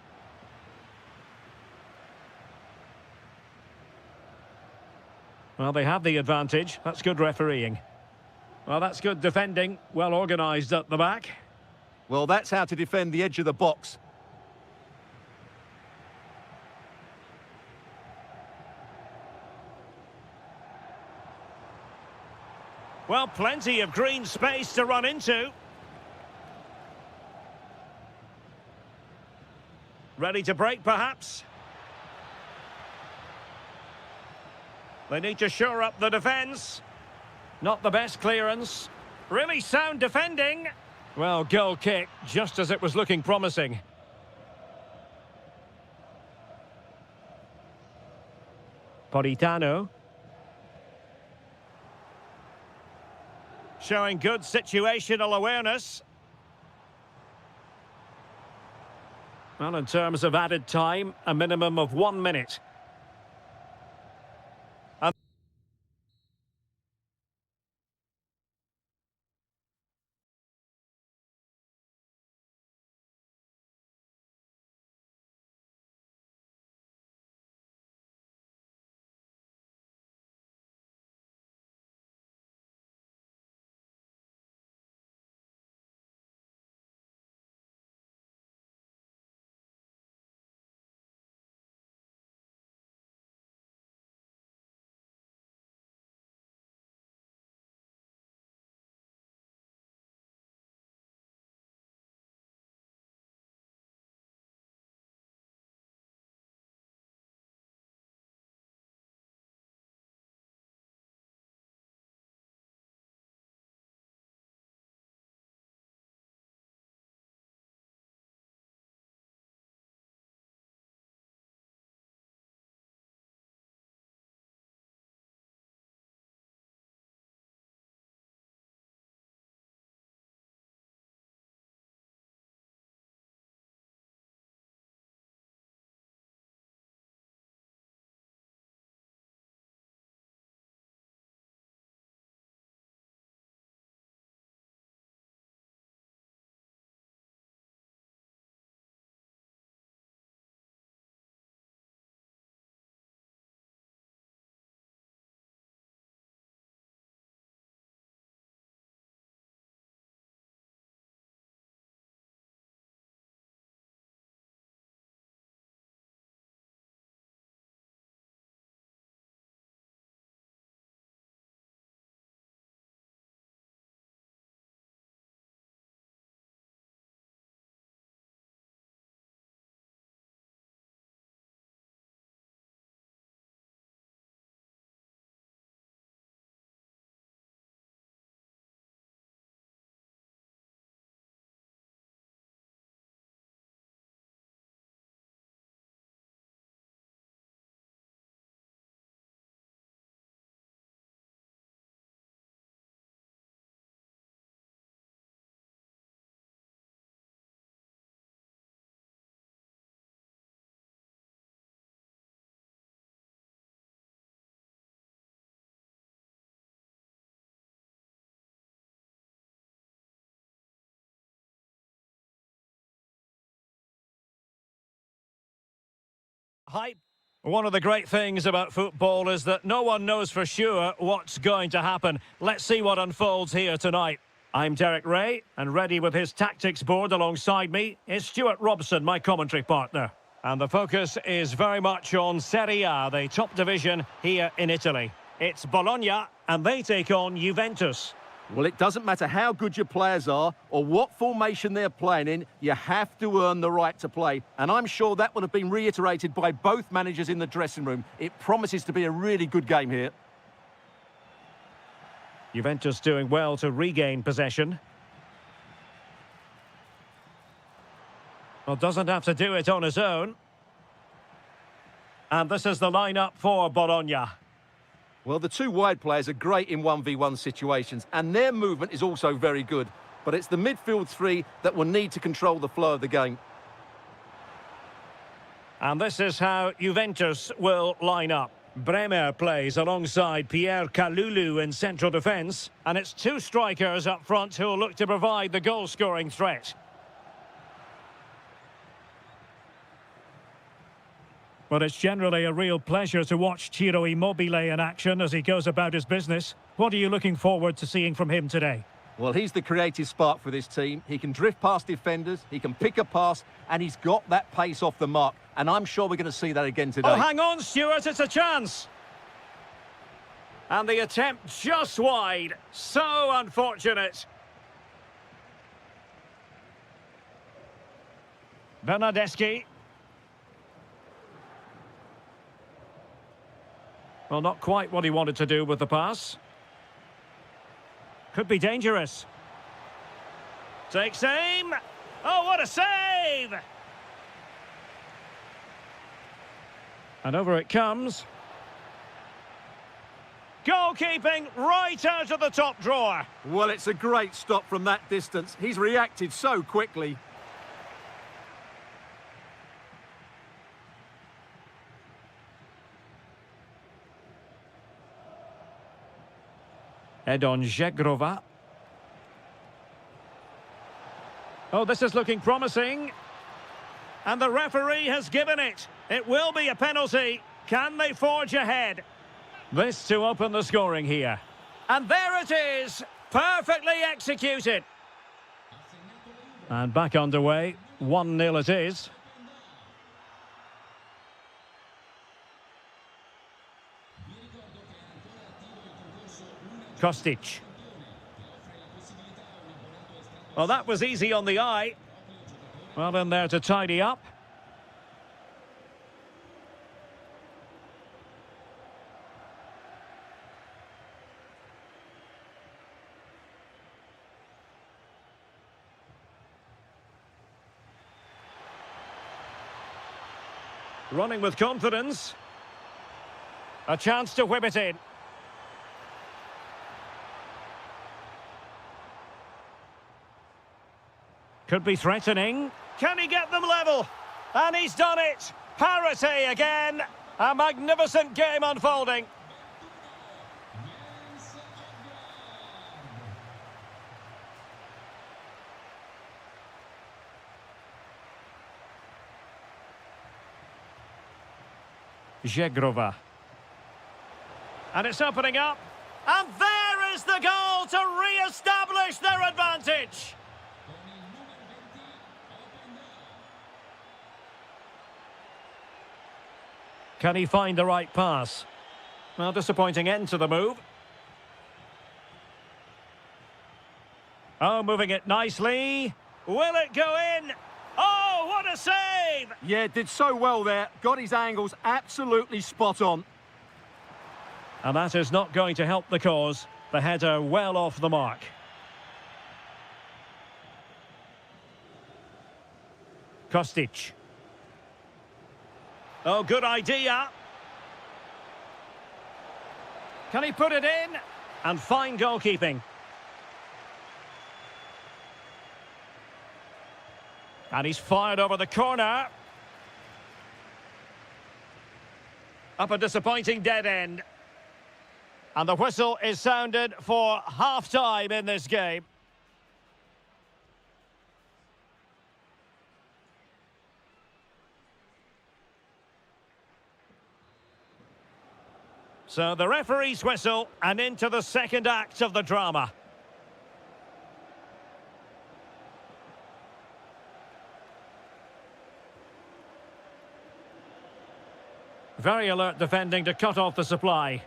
Well, they have the advantage. That's good refereeing. Well, that's good defending. Well organised at the back. Well, that's how to defend the edge of the box. Well, plenty of green space to run into. Ready to break, perhaps? They need to shore up the defence. Not the best clearance. Really sound defending. Well, goal kick, just as it was looking promising. Politano. Showing good situational awareness. Well, in terms of added time, a minimum of 1 minute. hype. One of the great things about football is that no one knows for sure what's going to happen. Let's see what unfolds here tonight. I'm Derek Ray, and ready with his tactics board alongside me is Stuart Robson, my commentary partner. And the focus is very much on Serie A, the top division here in Italy. It's Bologna, and they take on Juventus. Well, it doesn't matter how good your players are or what formation they're playing in, you have to earn the right to play. And I'm sure that would have been reiterated by both managers in the dressing room. It promises to be a really good game here. Juventus doing well to regain possession. Well, doesn't have to do it on his own. And this is the lineup for Bologna. Well, the two wide players are great in 1v1 situations, and their movement is also very good. But it's the midfield three that will need to control the flow of the game. And this is how Juventus will line up. Bremer plays alongside Pierre Kalulu in central defence. And it's two strikers up front who will look to provide the goal-scoring threat. But it's generally a real pleasure to watch Ciro Immobile in action as he goes about his business. What are you looking forward to seeing from him today? Well, he's the creative spark for this team. He can drift past defenders, he can pick a pass, and he's got that pace off the mark. And I'm sure we're going to see that again today. Oh, hang on, Stuart, it's a chance. And the attempt just wide. So unfortunate. Bernardeschi. Well, not quite what he wanted to do with the pass. Could be dangerous. Takes aim. Oh, what a save! And over it comes. Goalkeeping right out of the top drawer. Well, it's a great stop from that distance. He's reacted so quickly. Edon Žegrova. Oh, this is looking promising. And the referee has given it. It will be a penalty. Can they forge ahead? This to open the scoring here. And there it is. Perfectly executed. And back underway. 1-0 it is. Kostic. Well, that was easy on the eye. Well, in there to tidy up. Running with confidence. A chance to whip it in. Could be threatening. Can he get them level? And he's done it. Parity again. A magnificent game unfolding. Žegrova. And it's opening up. And there is the goal to re-establish their advantage. Can he find the right pass? Well, disappointing end to the move. Oh, moving it nicely. Will it go in? Oh, what a save! Yeah, did so well there. Got his angles absolutely spot on. And that is not going to help the cause. The header well off the mark. Kostic. Oh, good idea. Can he put it in? And fine goalkeeping. And he's fired over the corner. Up a disappointing dead end. And the whistle is sounded for half-time in this game. So the referee's whistle and into the second act of the drama. Very alert defending to cut off the supply.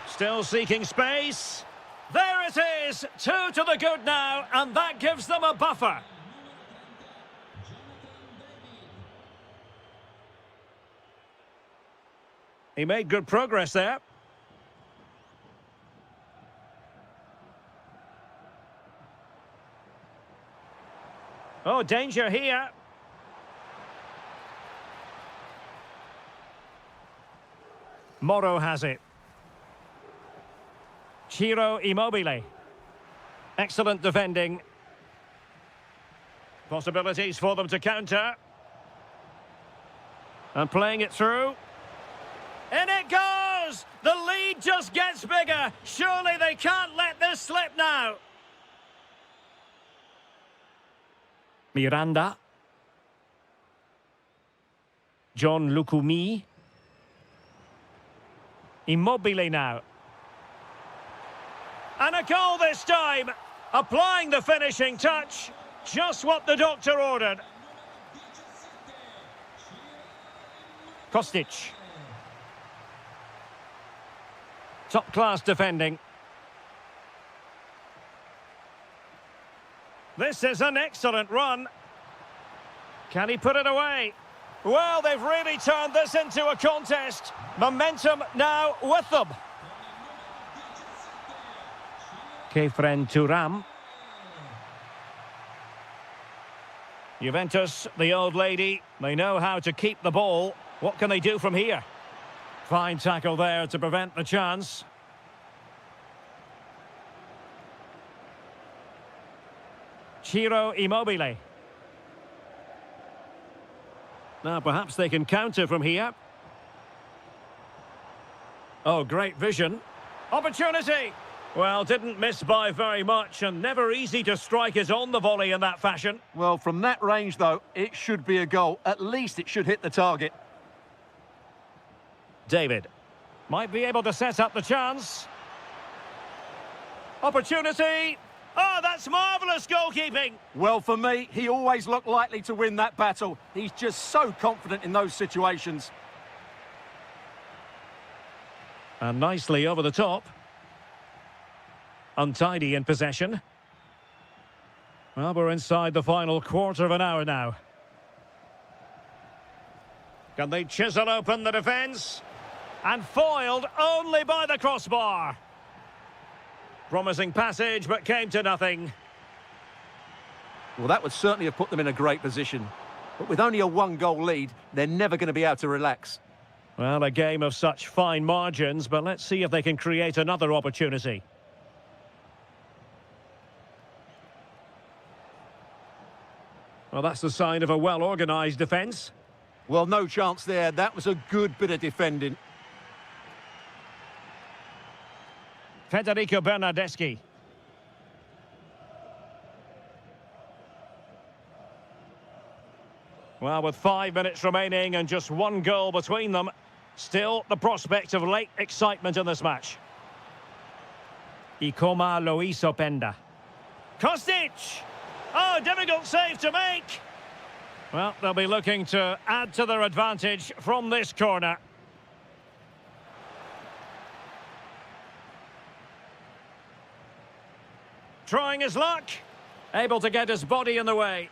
Still seeking space. There it is! 2 to the good now, and that gives them a buffer. He made good progress there. Oh, danger here. Moro has it. Ciro Immobile. Excellent defending. Possibilities for them to counter. And playing it through. In it goes! The lead just gets bigger. Surely they can't let this slip now. Miranda. John Lukumi. Immobile now. And a goal this time. Applying the finishing touch. Just what the doctor ordered. Kostic. Top-class defending. This is an excellent run. Can he put it away? Well, they've really turned this into a contest. Momentum now with them. Kefren Turam. Juventus, the old lady, they know how to keep the ball. What can they do from here? Fine tackle there to prevent the chance. Ciro Immobile. Now perhaps they can counter from here. Oh, great vision. Opportunity! Well, didn't miss by very much, and never easy to strike it on the volley in that fashion. Well, from that range, though, it should be a goal. At least it should hit the target. David might be able to set up the chance. Opportunity! Oh, that's marvellous goalkeeping! Well, for me, he always looked likely to win that battle. He's just so confident in those situations. And nicely over the top. Untidy in possession. Well, we're inside the final quarter of an hour now. Can they chisel open the defence? And foiled only by the crossbar. Promising passage, but came to nothing. Well, that would certainly have put them in a great position. But with only a one-goal lead, they're never going to be able to relax. Well, a game of such fine margins, but let's see if they can create another opportunity. Well, that's the sign of a well-organised defence. Well, no chance there. That was a good bit of defending. Federico Bernardeschi. Well, with 5 minutes remaining and just one goal between them, still the prospect of late excitement in this match. Ikoma Luis Openda. Kostic! Oh, difficult save to make. Well, they'll be looking to add to their advantage from this corner. Trying his luck. Able to get his body in the way.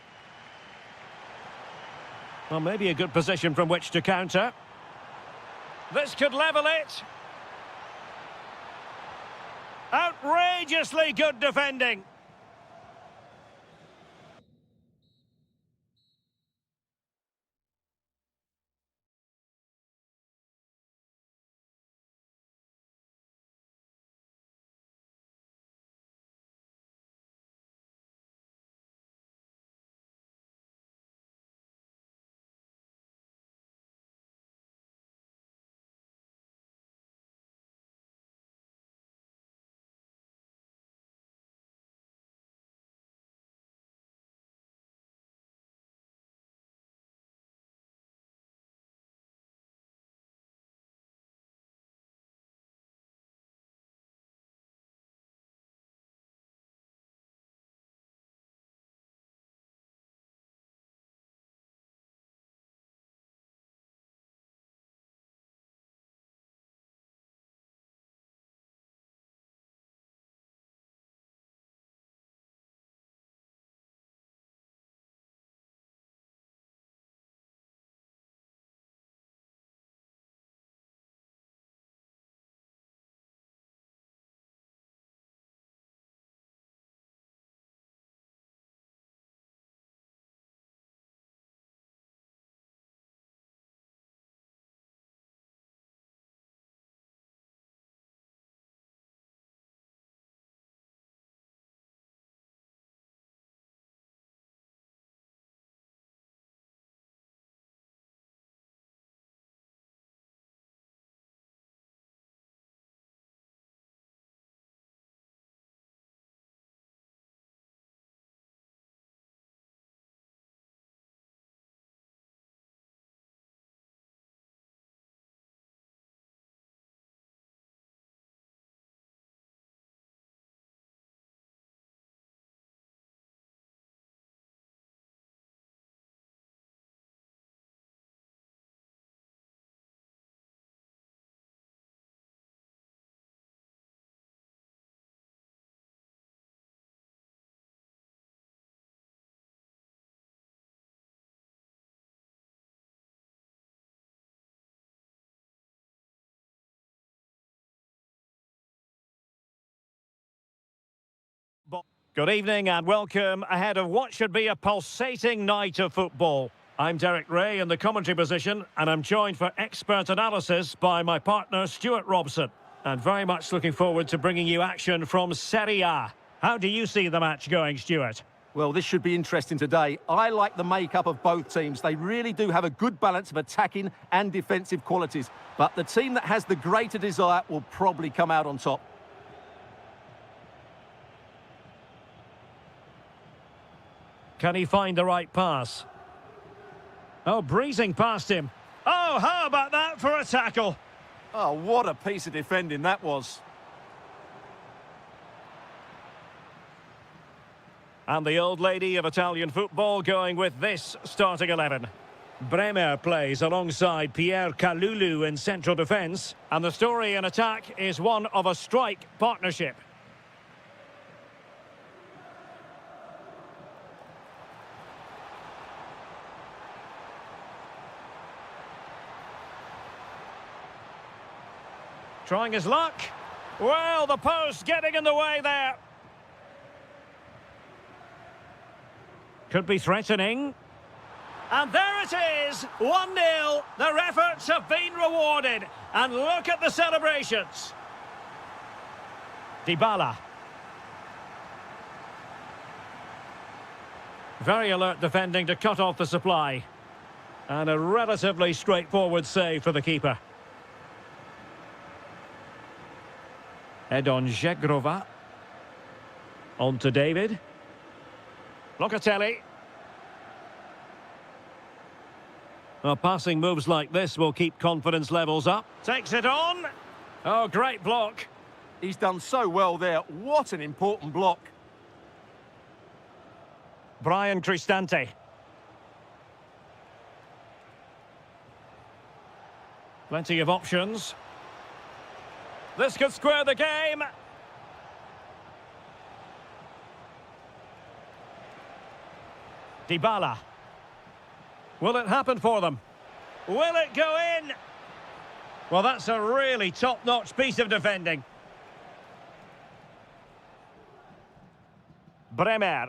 Well, maybe a good position from which to counter. This could level it. Outrageously good defending. Good evening and welcome ahead of what should be a pulsating night of football. I'm Derek Ray in the commentary position, and I'm joined for expert analysis by my partner Stuart Robson. And very much looking forward to bringing you action from Serie A. How do you see the match going, Stuart? Well, this should be interesting today. I like the makeup of both teams. They really do have a good balance of attacking and defensive qualities. But the team that has the greater desire will probably come out on top. Can he find the right pass? Oh, breezing past him. Oh, how about that for a tackle? Oh, what a piece of defending that was. And the old lady of Italian football going with this starting 11. Bremer plays alongside Pierre Kalulu in central defence. And the story in attack is one of a strike partnership. Trying his luck. Well, the post getting in the way there. Could be threatening. And there it is, 1-0. Their efforts have been rewarded. And look at the celebrations. Dybala. Very alert defending to cut off the supply. And a relatively straightforward save for the keeper. Head on Zegrova. On to David. Locatelli. Well, passing moves like this will keep confidence levels up. Takes it on. Oh, great block. He's done so well there. What an important block. Brian Cristante. Plenty of options. This could square the game. Dybala. Will it happen for them? Will it go in? Well, that's a really top-notch piece of defending. Bremer.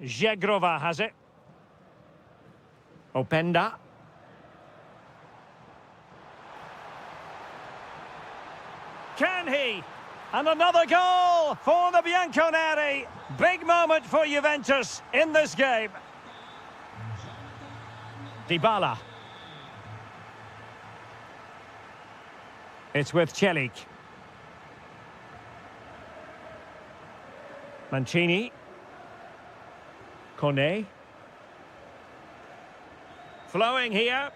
Zegrova has it. Openda. Can he? And another goal for the Bianconeri. Big moment for Juventus in this game. Dybala. It's with Celik. Mancini. Kone. Flowing here.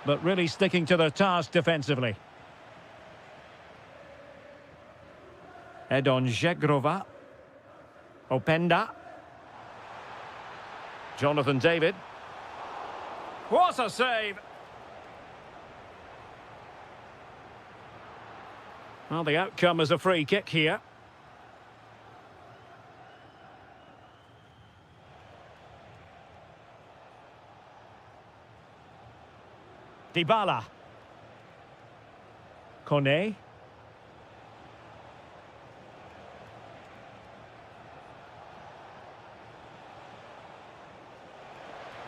But really sticking to their task defensively. Head on Zegrova. Openda. Jonathan David. What a save! Well, the outcome is a free kick here. Dybala. Kone.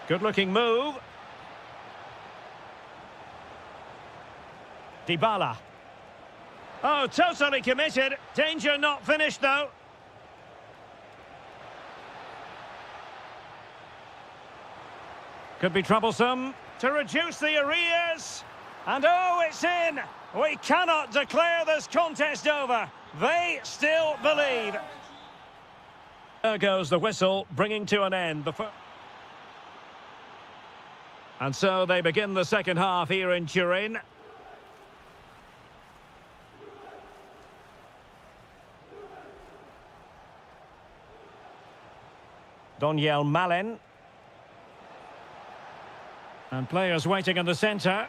Good-looking move. Dybala. Oh, totally committed. Danger not finished, though. Could be troublesome. To reduce the arrears. And oh, it's in. We cannot declare this contest over. They still believe. There goes the whistle, bringing to an end the first. And so they begin the second half here in Turin. Doniel Malen. And players waiting in the centre.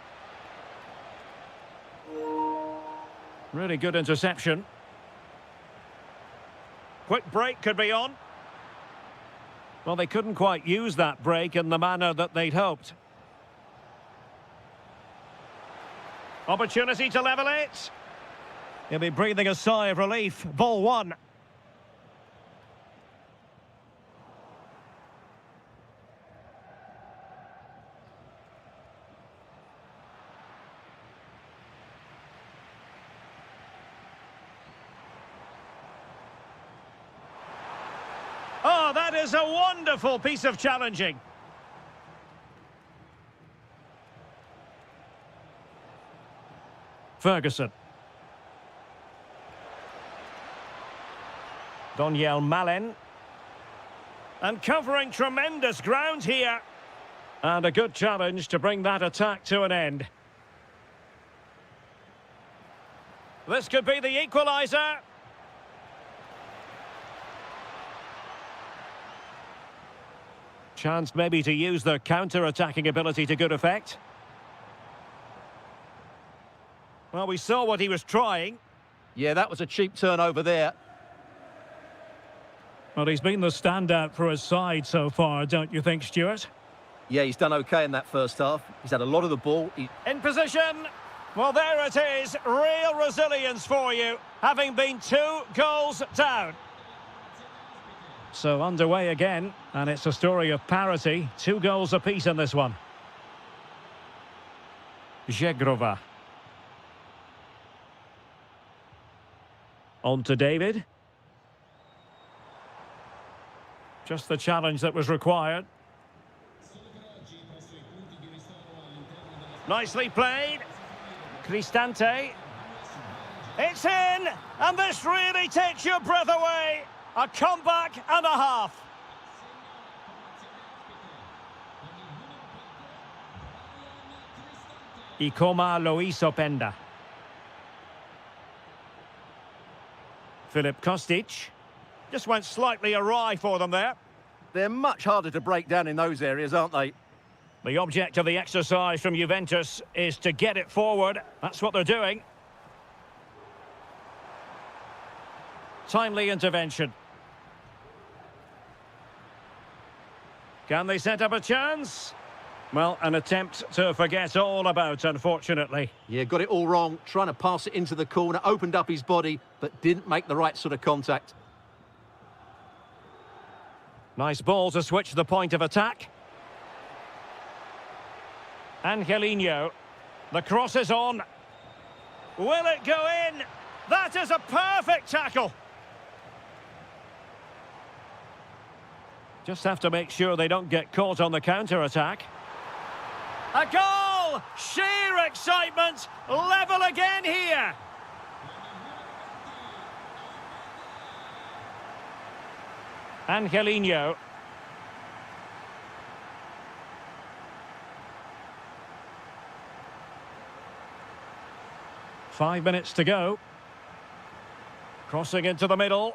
Really good interception. Quick break could be on. Well, they couldn't quite use that break in the manner that they'd hoped. Opportunity to level it. He'll be breathing a sigh of relief. Ball one. Oh, that is a wonderful piece of challenging. Ferguson. Doniel Malen. And covering tremendous ground here. And a good challenge to bring that attack to an end. This could be the equaliser. Chance maybe to use their counter-attacking ability to good effect. Well, we saw what he was trying. Yeah, that was a cheap turnover there. Well, he's been the standout for his side so far, don't you think, Stuart? Yeah, he's done okay in that first half. He's had a lot of the ball. In position. Well, there it is. Real resilience for you, having been 2 goals down. So underway again, and it's a story of parity. 2 goals apiece in this one. Zegrova. On to David. Just the challenge that was required. Nicely played. Cristante. It's in! And this really takes your breath away. A comeback and a half. Ikoma Loiso Penda. Filip Kostic. Just went slightly awry for them there. They're much harder to break down in those areas, aren't they? The object of the exercise from Juventus is to get it forward. That's what they're doing. Timely intervention. Can they set up a chance? Well, an attempt to forget all about, unfortunately. Yeah, got it all wrong. Trying to pass it into the corner, opened up his body, but didn't make the right sort of contact. Nice ball to switch the point of attack. Angelino. The cross is on. Will it go in? That is a perfect tackle. Just have to make sure they don't get caught on the counter-attack. A goal! Sheer excitement! Level again here! Angelino. Five minutes to go. Crossing into the middle.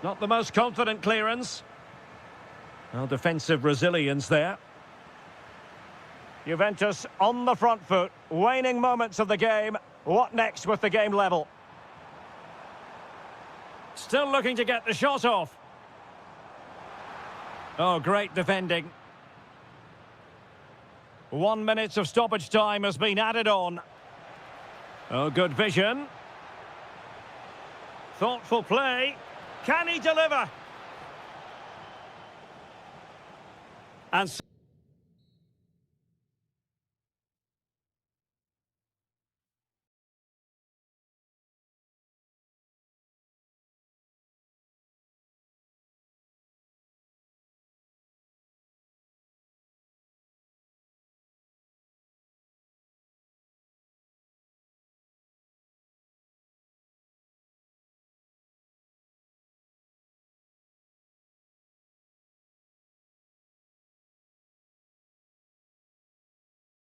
Not the most confident clearance. Well, defensive resilience there. Juventus on the front foot. Waning moments of the game. What next with the game level? Still looking to get the shot off. Oh, great defending. 1 minute of stoppage time has been added on. Oh, good vision. Thoughtful play. Can he deliver? And